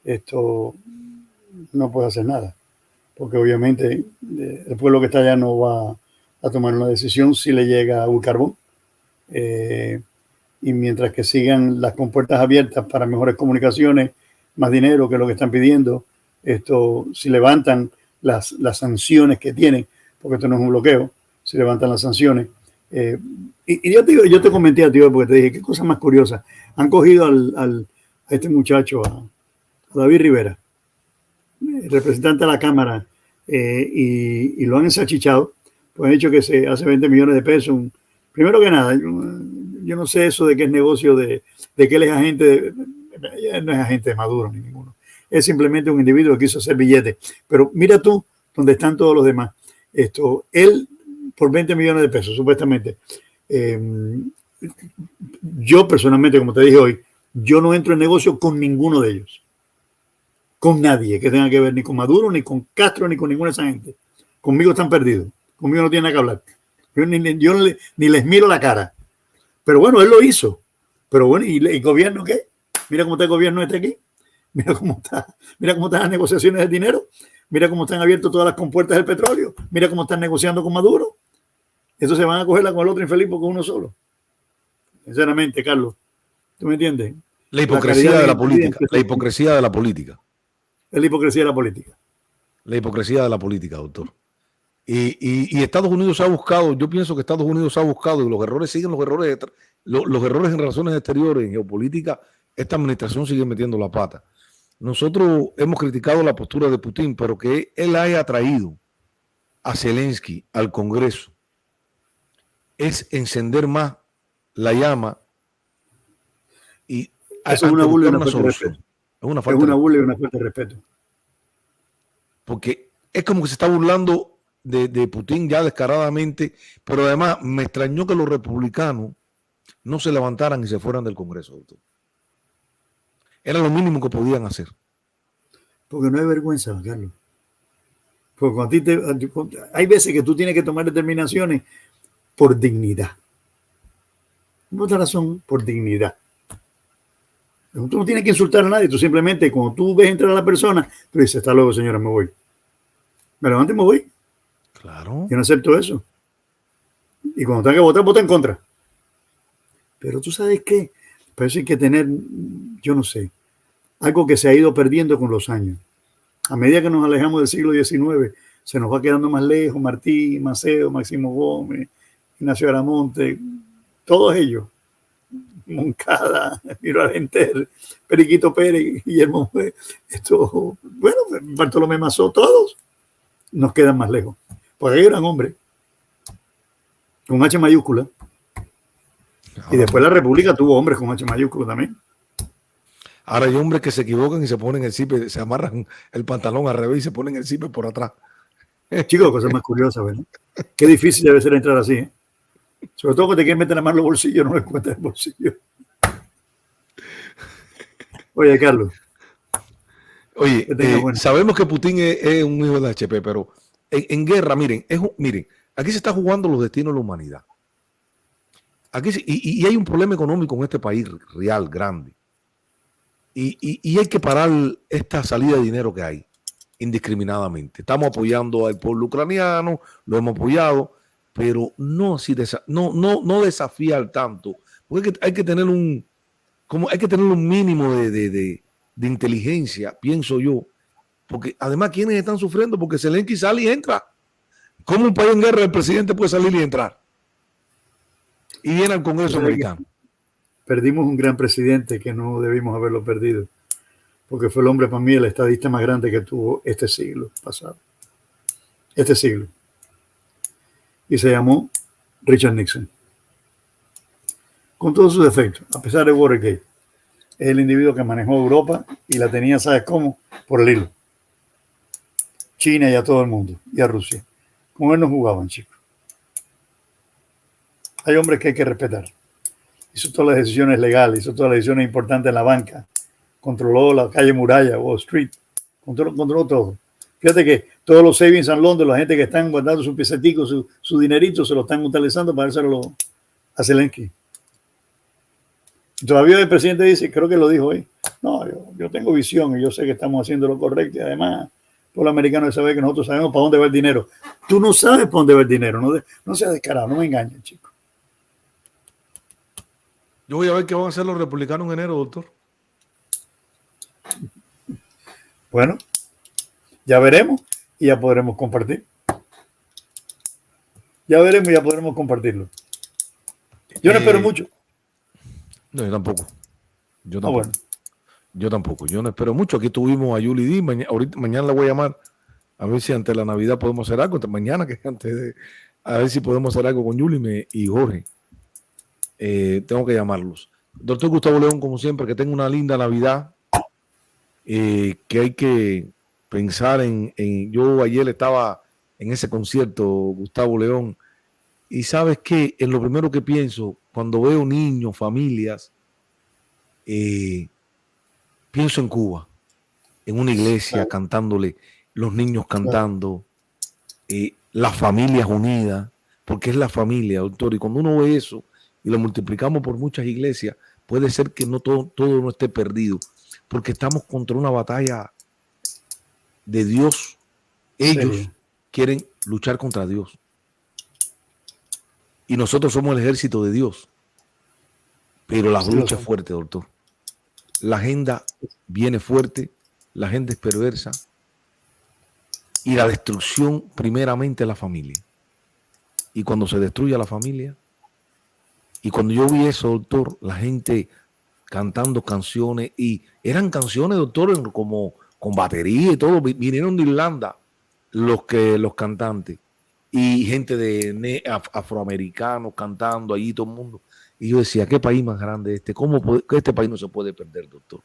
esto no puede hacer nada. Porque obviamente el pueblo que está allá no va a tomar una decisión si le llega un carbón. Y mientras que sigan las compuertas abiertas para mejores comunicaciones, más dinero, que es lo que están pidiendo, si levantan las sanciones que tienen, porque esto no es un bloqueo, si levantan las sanciones. Y yo te comenté a ti hoy, porque te dije, qué cosa más curiosa. Han cogido a este muchacho, a David Rivera, representante de la Cámara, y lo han ensalchichado, pues han dicho que se hace 20 millones de pesos. Primero que nada, yo no sé eso de que es negocio de que él es agente, él no es agente de Maduro ni ninguno. Es simplemente un individuo que quiso hacer billetes. Pero mira tú donde están todos los demás. Él por 20 millones de pesos, supuestamente. Yo personalmente, como te dije hoy, yo no entro en negocio con ninguno de ellos. Con nadie que tenga que ver ni con Maduro, ni con Castro, ni con ninguna de esa gente. Conmigo están perdidos. Conmigo no tienen nada que hablar. Yo ni les miro la cara. Pero bueno, él lo hizo. Pero bueno, ¿y el gobierno qué? Mira cómo está el gobierno aquí. Mira cómo están las negociaciones del dinero. Mira cómo están abiertas todas las compuertas del petróleo. Mira cómo están negociando con Maduro. Eso se van a cogerla con el otro infeliz porque uno solo. Sinceramente, Carlos. ¿Tú me entiendes? La hipocresía de la política. La hipocresía de la política. Es la hipocresía de la política. La hipocresía de la política, doctor. Y Estados Unidos ha buscado, yo pienso que Estados Unidos ha buscado, y los errores siguen los errores en relaciones exteriores, en geopolítica, esta administración sigue metiendo la pata. Nosotros hemos criticado la postura de Putin, pero que él haya traído a Zelensky al Congreso es encender más la llama y eso es una burla y una falta de solución. respeto. Es una burla y una falta de respeto. Porque es como que se está burlando de Putin ya descaradamente, pero además me extrañó que los republicanos no se levantaran y se fueran del Congreso, doctor. Era lo mínimo que podían hacer. Porque no hay vergüenza, Carlos. Porque hay veces que tú tienes que tomar determinaciones por dignidad. No otra razón, por dignidad. Tú no tienes que insultar a nadie, tú simplemente, cuando tú ves entrar a la persona, tú dices, hasta luego, señora, me voy. Me levanto y me voy. Claro. Yo no acepto eso. Y cuando tenga que votar, vota en contra. Pero tú sabes qué, parece que hay que tener, yo no sé, algo que se ha ido perdiendo con los años. A medida que nos alejamos del siglo XIX, se nos va quedando más lejos, Martí, Maceo, Máximo Gómez, Ignacio Aramonte, todos ellos, Moncada, Miro Argenter, Periquito Pérez, Guillermo, Bartolomé Mazó, todos nos quedan más lejos. Porque ellos eran hombres, con H mayúscula. Y después la República tuvo hombres con H mayúscula también. Ahora hay hombres que se equivocan y se ponen el zipper, se amarran el pantalón al revés y se ponen el zipper por atrás. Chicos, cosa más curiosa, ¿verdad? Qué difícil debe ser entrar así, ¿eh? Sobre todo cuando te quieren meter la mano en los bolsillos, no le encuentras el bolsillo. Oye, Carlos. Oye, sabemos que Putin es un hijo de HP, pero en guerra, miren, miren, aquí se está jugando los destinos de la humanidad. Aquí y hay un problema económico en este país real, grande. Y hay que parar esta salida de dinero que hay indiscriminadamente. Estamos apoyando al pueblo ucraniano, lo hemos apoyado, pero no desafiar tanto, porque hay que tener un mínimo de inteligencia, pienso yo, porque además quienes están sufriendo, porque Zelensky sale y entra. ¿Cómo un país en guerra el presidente puede salir y entrar? Y viene al Congreso americano. Perdimos un gran presidente que no debimos haberlo perdido, porque fue el hombre, para mí, el estadista más grande que tuvo este siglo pasado. Este siglo. Y se llamó Richard Nixon. Con todos sus defectos, a pesar de Watergate. Es el individuo que manejó Europa y la tenía, ¿sabes cómo? Por el hilo. China y a todo el mundo, y a Rusia. Con él no jugaban, chicos. Hay hombres que hay que respetar. Hizo todas las decisiones legales, hizo todas las decisiones importantes en la banca. Controló la calle Muralla, Wall Street. Controló todo. Fíjate que todos los savings en Londres, la gente que están guardando sus pieceticos, su dinerito, se lo están utilizando para dárselo a Zelensky. Todavía el presidente dice, creo que lo dijo hoy, no, yo tengo visión y yo sé que estamos haciendo lo correcto y además todo el americano debe saber que nosotros sabemos para dónde va el dinero. Tú no sabes para dónde va el dinero, no seas descarado, no me engañes, chico. Yo voy a ver qué van a hacer los republicanos en enero, doctor. Bueno, ya veremos y ya podremos compartir. Ya veremos y ya podremos compartirlo. Yo no espero mucho. No, yo tampoco. Bueno. Yo tampoco. Yo no espero mucho. Aquí tuvimos a Yuli D. Mañana la voy a llamar a ver si antes de la Navidad podemos hacer algo. Mañana, a ver si podemos hacer algo con Yuli y Jorge. Tengo que llamarlos. Doctor Gustavo León, como siempre, que tenga una linda Navidad. Que hay que pensar yo ayer estaba en ese concierto, Gustavo León, y sabes qué, en lo primero que pienso cuando veo niños, familias, pienso en Cuba, en una iglesia cantándole, los niños cantando, las familias unidas, porque es la familia, doctor, y cuando uno ve eso y lo multiplicamos por muchas iglesias, puede ser que no todo no esté perdido, porque estamos contra una batalla de Dios. Ellos quieren luchar contra Dios. Y nosotros somos el ejército de Dios. Pero la lucha es fuerte, doctor. La agenda viene fuerte, la agenda es perversa. Y la destrucción primeramente es la familia. Y cuando se destruye la familia, y cuando yo vi eso, doctor, la gente cantando canciones, y eran canciones, doctor, como con batería y todo, vinieron de Irlanda los cantantes, y gente de afroamericanos cantando allí, todo el mundo. Y yo decía, ¿qué país más grande este? ¿Cómo este país no se puede perder, doctor?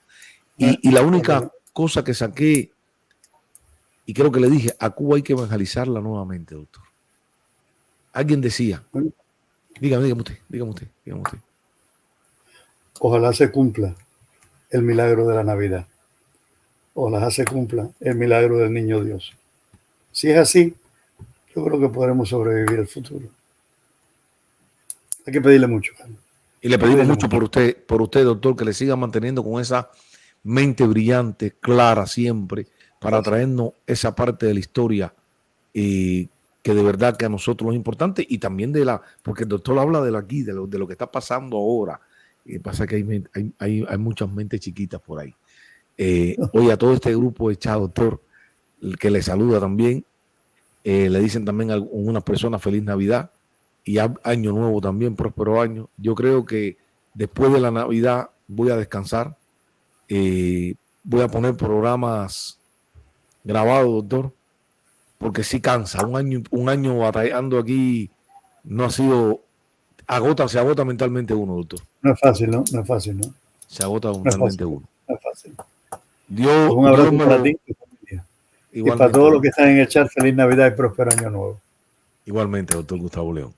Y la única cosa que saqué, y creo que le dije, a Cuba hay que evangelizarla nuevamente, doctor. Alguien decía, dígame usted. Ojalá se cumpla el milagro de la Navidad. Ojalá se cumpla el milagro del Niño Dios. Si es así, yo creo que podremos sobrevivir al futuro. Hay que pedirle mucho, Carlos. Y le pedimos mucho por usted, doctor, que le siga manteniendo con esa mente brillante, clara siempre, para traernos esa parte de la historia que de verdad que a nosotros es importante, y también porque el doctor habla de aquí, de lo que está pasando ahora. Y pasa que hay muchas mentes chiquitas por ahí. Hoy a todo este grupo de chat, doctor, el que le saluda también, Le dicen también a unas personas feliz Navidad y año nuevo también, próspero año. Yo creo que después de la Navidad voy a descansar. Voy a poner programas grabados, doctor, porque sí cansa. Un año batallando aquí no ha sido... se agota mentalmente uno, doctor. No es fácil, ¿no? No es fácil, ¿no? Se agota No es mentalmente fácil, uno. no es fácil. Dios, Un abrazo Dios para ti y tu familia. Y para todos los que están en el chat, feliz Navidad y próspero año nuevo. Igualmente, doctor Gustavo León.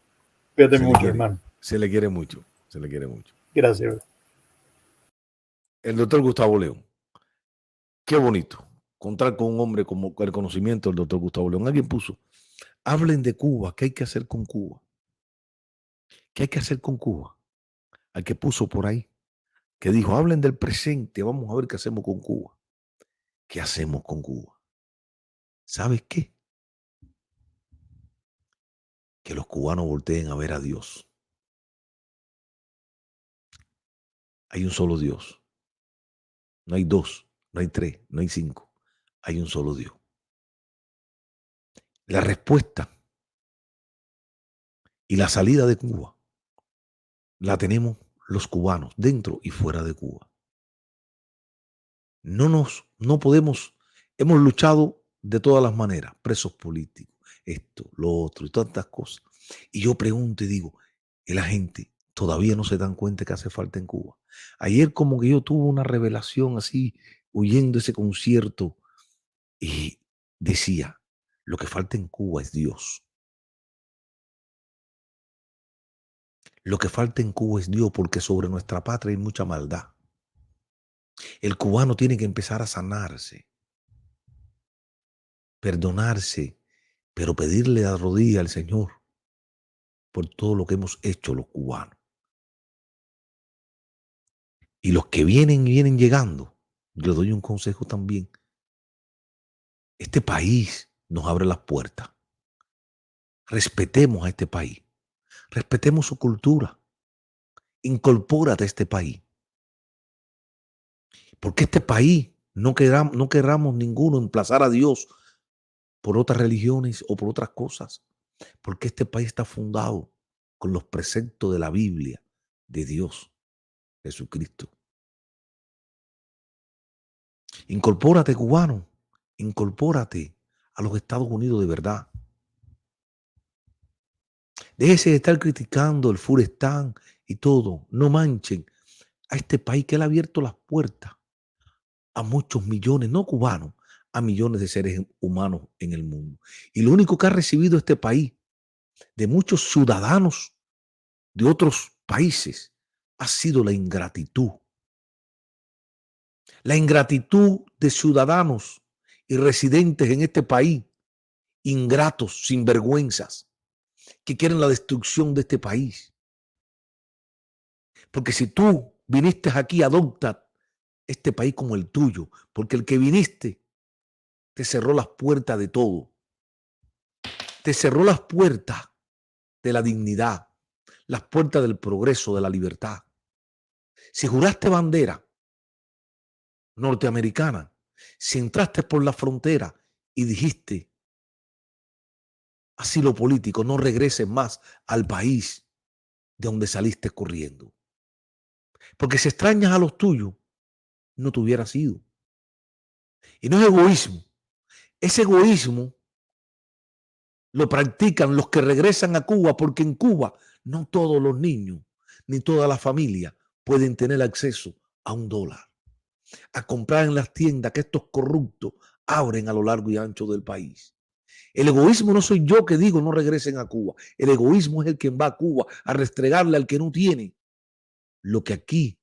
Cuídate mucho, hermano. Se le quiere mucho, se le quiere mucho. Gracias. El doctor Gustavo León. Qué bonito contar con un hombre como el conocimiento del doctor Gustavo León. Alguien puso, hablen de Cuba, ¿qué hay que hacer con Cuba? ¿Qué hay que hacer con Cuba? Al que puso por ahí, que dijo, hablen del presente, vamos a ver qué hacemos con Cuba. ¿Qué hacemos con Cuba? ¿Sabes qué? Que los cubanos volteen a ver a Dios. Hay un solo Dios. No hay dos, no hay tres, no hay cinco. Hay un solo Dios. La respuesta y la salida de Cuba la tenemos los cubanos, dentro y fuera de Cuba. No podemos, hemos luchado de todas las maneras, presos políticos, esto, lo otro y tantas cosas. Y yo pregunto y digo, y la gente todavía no se dan cuenta que hace falta en Cuba. Ayer como que yo tuve una revelación así, oyendo ese concierto, y decía, lo que falta en Cuba es Dios. Lo que falta en Cuba es Dios, porque sobre nuestra patria hay mucha maldad. El cubano tiene que empezar a sanarse, perdonarse, pero pedirle a rodillas al Señor por todo lo que hemos hecho los cubanos. Y los que vienen llegando, les doy un consejo también. Este país nos abre las puertas. Respetemos a este país. Respetemos su cultura. Incorpórate a este país. Porque este país no queramos ninguno emplazar a Dios por otras religiones o por otras cosas. Porque este país está fundado con los preceptos de la Biblia, de Dios, Jesucristo. Incorpórate, cubano. Incorpórate a los Estados Unidos de verdad. Déjese de estar criticando el Furestán y todo. No manchen a este país que le ha abierto las puertas a muchos millones, no cubanos, a millones de seres humanos en el mundo. Y lo único que ha recibido este país de muchos ciudadanos de otros países ha sido la ingratitud. La ingratitud de ciudadanos y residentes en este país, ingratos, sinvergüenzas, que quieren la destrucción de este país. Porque si tú viniste aquí, adopta este país como el tuyo, porque el que viniste te cerró las puertas de todo. Te cerró las puertas de la dignidad, las puertas del progreso, de la libertad. Si juraste bandera norteamericana, si entraste por la frontera y dijiste asilo político, no regreses más al país de donde saliste corriendo. Porque si extrañas a los tuyos, no te hubieras ido. Y no es egoísmo. Ese egoísmo lo practican los que regresan a Cuba, porque en Cuba no todos los niños ni toda la familia pueden tener acceso a $1, a comprar en las tiendas que estos corruptos abren a lo largo y ancho del país. El egoísmo no soy yo que digo no regresen a Cuba. El egoísmo es el que va a Cuba a restregarle al que no tiene lo que aquí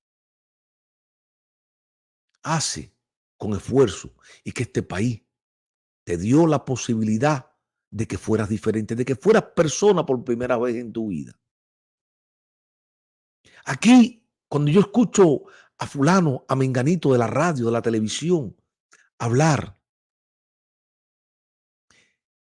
hace con esfuerzo, y que este país te dio la posibilidad de que fueras diferente, de que fueras persona por primera vez en tu vida. Aquí, cuando yo escucho a fulano, a menganito de la radio, de la televisión, hablar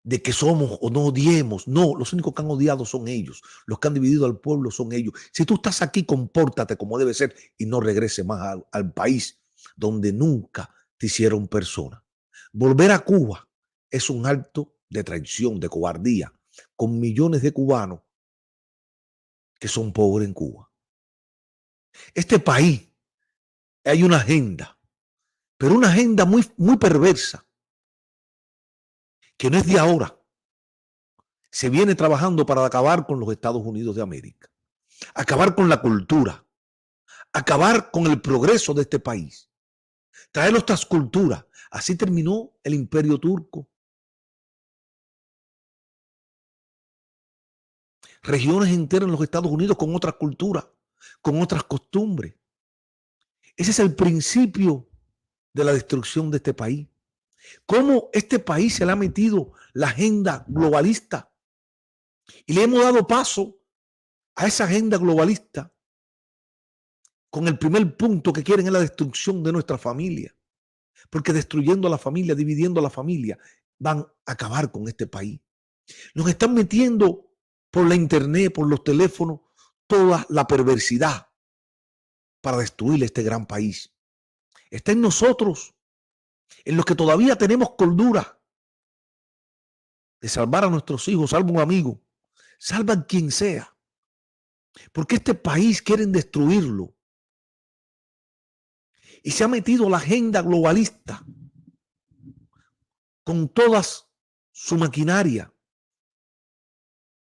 de que somos o no odiemos, no, los únicos que han odiado son ellos, los que han dividido al pueblo son ellos. Si tú estás aquí, compórtate como debe ser y no regreses más al país donde nunca te hicieron persona. Volver a Cuba es un acto de traición, de cobardía, con millones de cubanos que son pobres en Cuba. Este país, hay una agenda, pero una agenda muy, muy perversa, que no es de ahora. Se viene trabajando para acabar con los Estados Unidos de América, acabar con la cultura, acabar con el progreso de este país, traer otras culturas. Así terminó el Imperio Turco. Regiones enteras en los Estados Unidos con otras culturas, con otras costumbres. Ese es el principio de la destrucción de este país. Cómo este país se le ha metido la agenda globalista y le hemos dado paso a esa agenda globalista con el primer punto que quieren es la destrucción de nuestra familia. Porque destruyendo a la familia, dividiendo a la familia, van a acabar con este país. Nos están metiendo por la internet, por los teléfonos, toda la perversidad para destruir este gran país. Está en nosotros, en los que todavía tenemos cordura de salvar a nuestros hijos, salva un amigo, salvan quien sea. Porque este país quieren destruirlo. Y se ha metido la agenda globalista con toda su maquinaria,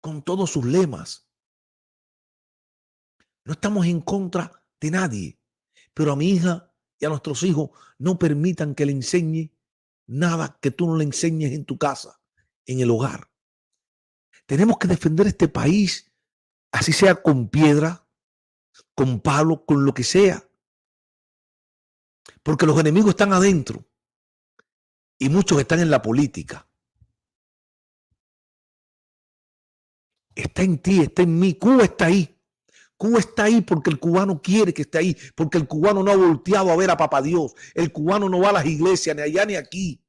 con todos sus lemas. No estamos en contra de nadie, pero a mi hija y a nuestros hijos no permitan que le enseñe nada que tú no le enseñes en tu casa, en el hogar. Tenemos que defender este país, así sea con piedra, con palo, con lo que sea. Porque los enemigos están adentro y muchos están en la política. Está en ti, está en mí. Cuba está ahí. Cuba está ahí porque el cubano quiere que esté ahí, porque el cubano no ha volteado a ver a Papá Dios. El cubano no va a las iglesias, ni allá ni aquí.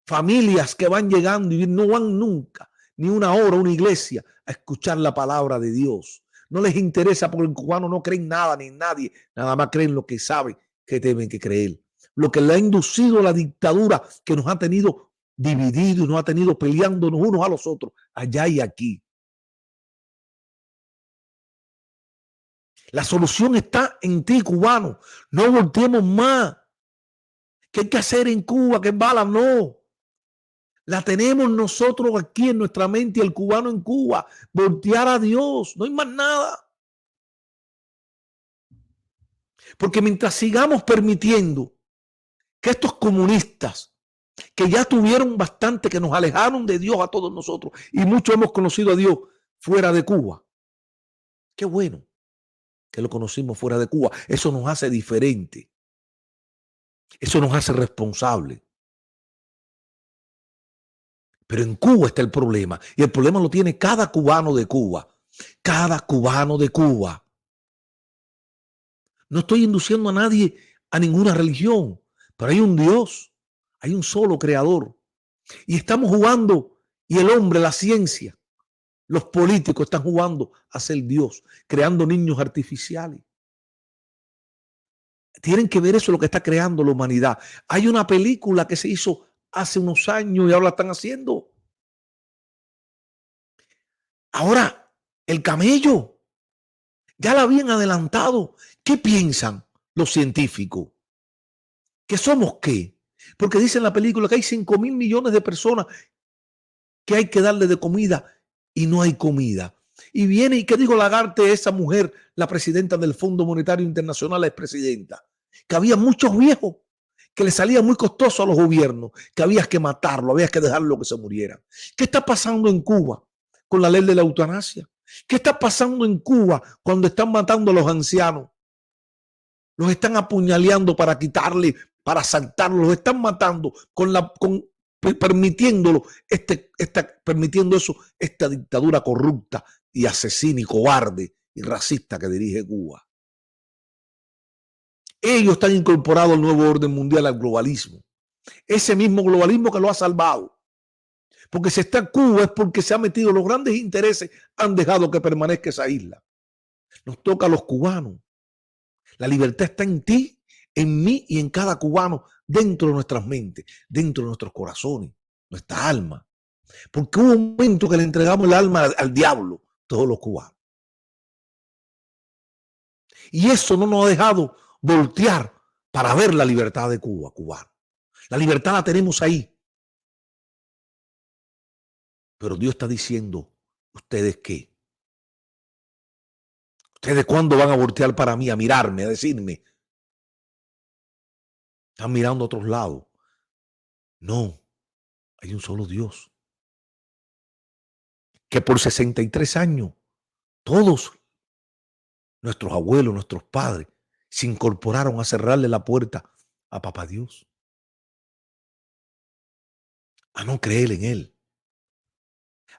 Familias que van llegando y no van nunca, ni una hora a una iglesia a escuchar la palabra de Dios. No les interesa porque el cubano no cree en nada ni en nadie, nada más creen lo que saben que deben que creer. Lo que le ha inducido la dictadura que nos ha tenido divididos, nos ha tenido peleándonos unos a los otros, allá y aquí. La solución está en ti, cubano. No volteemos más. ¿Qué hay que hacer en Cuba? ¿Qué balas? No. La tenemos nosotros aquí en nuestra mente y el cubano en Cuba. Voltear a Dios. No hay más nada. Porque mientras sigamos permitiendo que estos comunistas, que ya tuvieron bastante, que nos alejaron de Dios a todos nosotros, y muchos hemos conocido a Dios fuera de Cuba. Qué bueno que lo conocimos fuera de Cuba. Eso nos hace diferente. Eso nos hace responsable. Pero en Cuba está el problema. Y el problema lo tiene cada cubano de Cuba. Cada cubano de Cuba. No estoy induciendo a nadie a ninguna religión, pero hay un Dios, hay un solo creador. Y estamos jugando, y el hombre, la ciencia, los políticos están jugando a ser Dios, creando niños artificiales. Tienen que ver eso, lo que está creando la humanidad. Hay una película que se hizo hace unos años y ahora la están haciendo. Ahora, el camello. Ya la habían adelantado. ¿Qué piensan los científicos? ¿Que somos qué? Porque dice en la película que hay 5.000 millones de personas que hay que darle de comida y no hay comida. Y viene, ¿y qué dijo Lagarde, esa mujer, la presidenta del Fondo Monetario Internacional, la expresidenta? Que había muchos viejos, que le salía muy costoso a los gobiernos, que había que matarlo, había que dejarlo que se murieran. ¿Qué está pasando en Cuba con la ley de la eutanasia? ¿Qué está pasando en Cuba cuando están matando a los ancianos? Los están apuñaleando para quitarle, para asaltarlos, los están matando permitiéndolo, permitiendo eso, esta dictadura corrupta y asesina y cobarde y racista que dirige Cuba. Ellos están incorporados al nuevo orden mundial, al globalismo. Ese mismo globalismo que lo ha salvado. Porque si está en Cuba es porque se ha metido, los grandes intereses han dejado que permanezca esa isla. Nos toca a los cubanos. La libertad está en ti, en mí y en cada cubano, dentro de nuestras mentes, dentro de nuestros corazones. nuestra alma. Porque hubo un momento que le entregamos el alma al diablo, todos los cubanos. Y eso no nos ha dejado voltear para ver la libertad de Cuba, cubano. La libertad la tenemos ahí. Pero Dios está diciendo, ¿ustedes qué? ¿Ustedes cuándo van a voltear para mí, a mirarme, a decirme? Están mirando a otros lados. No, hay un solo Dios. Que por 63 años, todos nuestros abuelos, nuestros padres, se incorporaron a cerrarle la puerta a Papá Dios. A no creer en Él.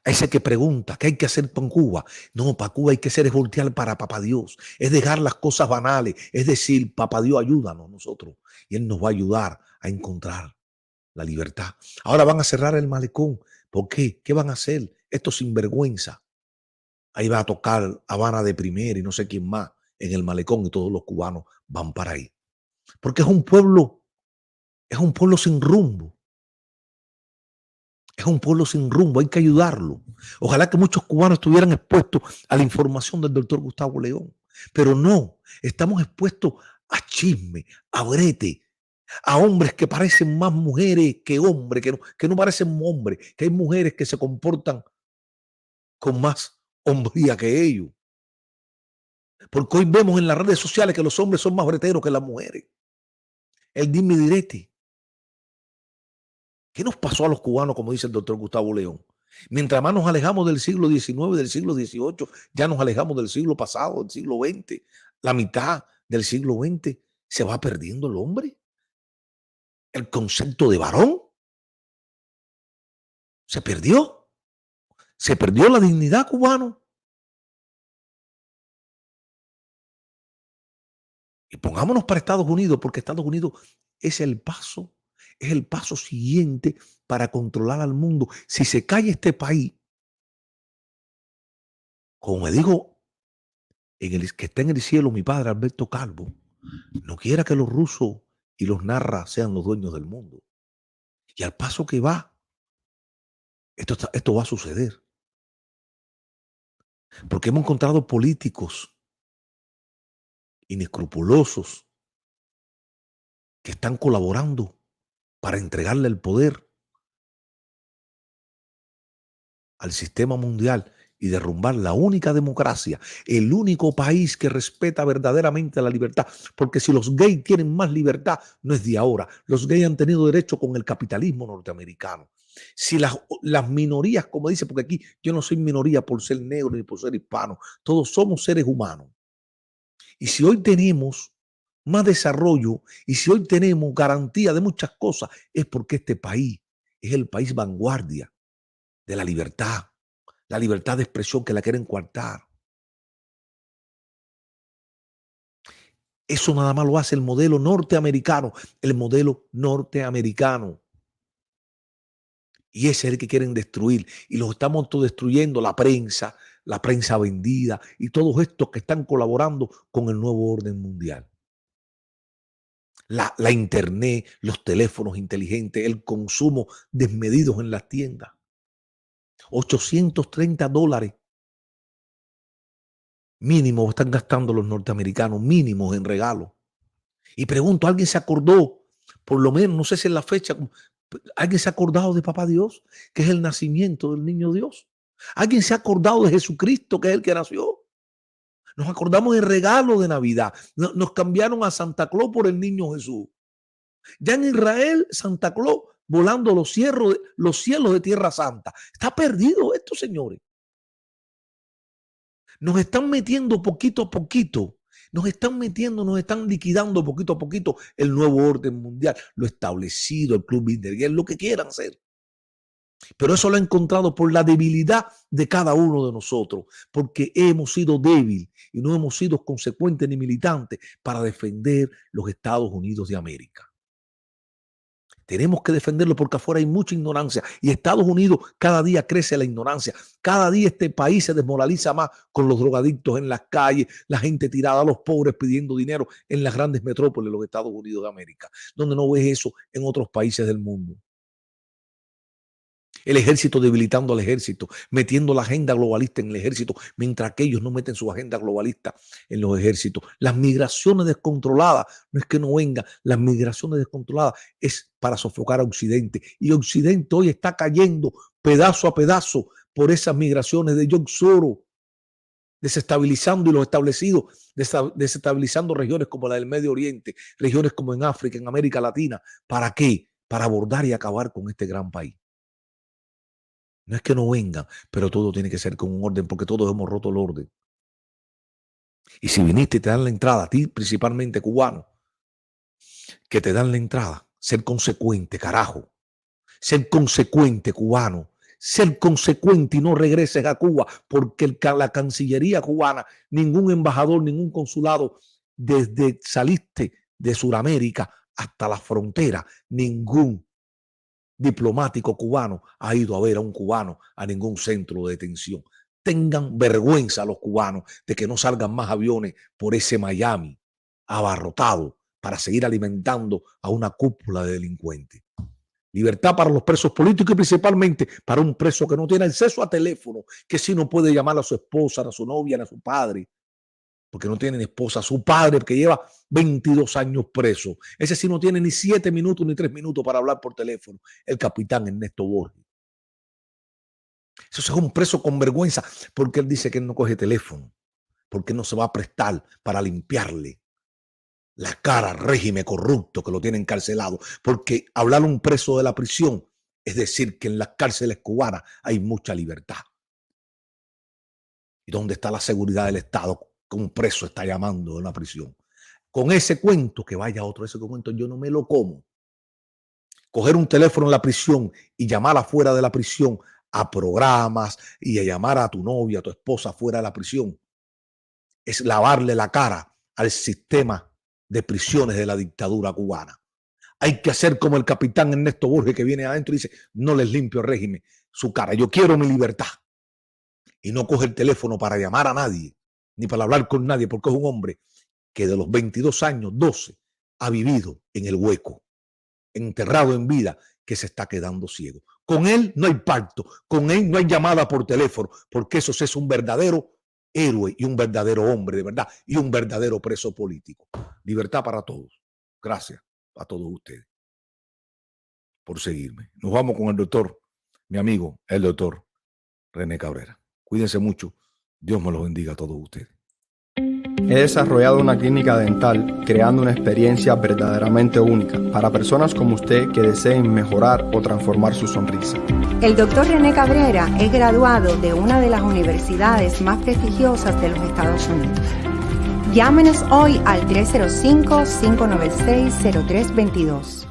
A ese que pregunta, ¿qué hay que hacer con Cuba? No, para Cuba hay que hacer es voltear para Papá Dios. Es dejar las cosas banales. Es decir, Papá Dios, ayúdanos nosotros. Y Él nos va a ayudar a encontrar la libertad. Ahora van a cerrar el malecón. ¿Por qué? ¿Qué van a hacer? Esto sinvergüenza. Ahí va a tocar Habana de Primera y no sé quién más en el malecón y todos los cubanos van para ahí. Porque es un pueblo sin rumbo. Es un pueblo sin rumbo, hay que ayudarlo. Ojalá que muchos cubanos estuvieran expuestos a la información del doctor Gustavo León. Pero no, estamos expuestos a chisme, a brete, a hombres que parecen más mujeres que hombres, que no parecen hombres, que hay mujeres que se comportan con más hombría que ellos. Porque hoy vemos en las redes sociales que los hombres son más breteros que las mujeres. El dime y direte. ¿Qué nos pasó a los cubanos, como dice el doctor Gustavo León? Mientras más nos alejamos del siglo XIX, del siglo XVIII, ya nos alejamos del siglo pasado, del siglo XX. La mitad del siglo XX se va perdiendo el hombre. El concepto de varón se perdió. Se perdió la dignidad cubana. Y pongámonos para Estados Unidos, porque Estados Unidos es el paso siguiente para controlar al mundo. Si se cae este país, como me dijo que está en el cielo mi padre Alberto Calvo, no quiera que los rusos y los narras sean los dueños del mundo. Y al paso que va, esto va a suceder. Porque hemos encontrado políticos inescrupulosos que están colaborando para entregarle el poder al sistema mundial y derrumbar la única democracia, el único país que respeta verdaderamente la libertad. Porque si los gays tienen más libertad, no es de ahora. Los gays han tenido derecho con el capitalismo norteamericano. Si las minorías, como dice, porque aquí yo no soy minoría por ser negro ni por ser hispano, todos somos seres humanos. Y si hoy tenemos más desarrollo y si hoy tenemos garantía de muchas cosas, es porque este país es el país vanguardia de la libertad de expresión que la quieren coartar. Eso nada más lo hace el modelo norteamericano, Y ese es el que quieren destruir. Y los estamos autodestruyendo, la prensa vendida y todos estos que están colaborando con el nuevo orden mundial. La internet, los teléfonos inteligentes, el consumo desmedido en las tiendas. $830 mínimo están gastando los norteamericanos, mínimos en regalos. Y pregunto, ¿alguien se acordó? Por lo menos, no sé si es la fecha, ¿alguien se ha acordado de Papá Dios, que es el nacimiento del niño Dios? ¿Alguien se ha acordado de Jesucristo, que es el que nació? Nos acordamos del regalo de Navidad. Nos cambiaron a Santa Claus por el niño Jesús. Ya en Israel, Santa Claus volando los cielos de Tierra Santa. Está perdido esto, señores. Nos están metiendo poquito a poquito. Nos están liquidando poquito a poquito el nuevo orden mundial, lo establecido, el Club Bilderberg, lo que quieran hacer. Pero eso lo ha encontrado por la debilidad de cada uno de nosotros, porque hemos sido débiles y no hemos sido consecuentes ni militantes para defender los Estados Unidos de América. Tenemos que defenderlo porque afuera hay mucha ignorancia y Estados Unidos cada día crece la ignorancia. Cada día este país se desmoraliza más con los drogadictos en las calles, la gente tirada, los pobres pidiendo dinero en las grandes metrópolis de los Estados Unidos de América, donde no ves eso en otros países del mundo. El ejército debilitando al ejército, metiendo la agenda globalista en el ejército, mientras que ellos no meten su agenda globalista en los ejércitos. Las migraciones descontroladas, no es que no venga, las migraciones descontroladas es para sofocar a Occidente. Y Occidente hoy está cayendo pedazo a pedazo por esas migraciones de George Soros, desestabilizando y los establecidos, desestabilizando regiones como la del Medio Oriente, regiones como en África, en América Latina. ¿Para qué? Para abordar y acabar con este gran país. No es que no vengan, pero todo tiene que ser con un orden, porque todos hemos roto el orden. Y si viniste y te dan la entrada, a ti principalmente cubano, que te dan la entrada, ser consecuente, carajo. Ser consecuente, cubano. Ser consecuente y no regreses a Cuba, porque la Cancillería cubana, ningún embajador, ningún consulado, desde saliste de Sudamérica hasta la frontera, ningún diplomático cubano ha ido a ver a un cubano a ningún centro de detención. Tengan vergüenza los cubanos de que no salgan más aviones por ese Miami abarrotado para seguir alimentando a una cúpula de delincuentes. Libertad para los presos políticos y principalmente para un preso que no tiene acceso a teléfono, que si no puede llamar a su esposa, a su novia, a su padre, porque no tienen esposa, a su padre que lleva 22 años preso. Ese sí no tiene ni 7 minutos ni 3 minutos para hablar por teléfono, el capitán Ernesto Borges. Eso es un preso con vergüenza, porque él dice que él no coge teléfono, porque no se va a prestar para limpiarle la cara al régimen corrupto que lo tiene encarcelado, porque hablar a un preso de la prisión es decir que en las cárceles cubanas hay mucha libertad. ¿Y dónde está la seguridad del Estado que un preso está llamando de una prisión? Con ese cuento, que vaya otro, ese cuento yo no me lo como. Coger un teléfono en la prisión y llamar afuera de la prisión a programas y a llamar a tu novia, a tu esposa fuera de la prisión, es lavarle la cara al sistema de prisiones de la dictadura cubana. Hay que hacer como el capitán Ernesto Borges, que viene adentro y dice: no les limpio el régimen su cara, yo quiero mi libertad. Y no coge el teléfono para llamar a nadie, ni para hablar con nadie, porque es un hombre que de los 22 años, 12, ha vivido en el hueco, enterrado en vida, que se está quedando ciego. Con él no hay pacto, con él no hay llamada por teléfono, porque eso es un verdadero héroe y un verdadero hombre de verdad y un verdadero preso político. Libertad para todos. Gracias a todos ustedes por seguirme. Nos vamos con el doctor, mi amigo, el doctor René Cabrera. Cuídense mucho. Dios me los bendiga a todos ustedes. He desarrollado una clínica dental creando una experiencia verdaderamente única para personas como usted que deseen mejorar o transformar su sonrisa. El doctor René Cabrera es graduado de una de las universidades más prestigiosas de los Estados Unidos. Llámenos hoy al 305-596-0322.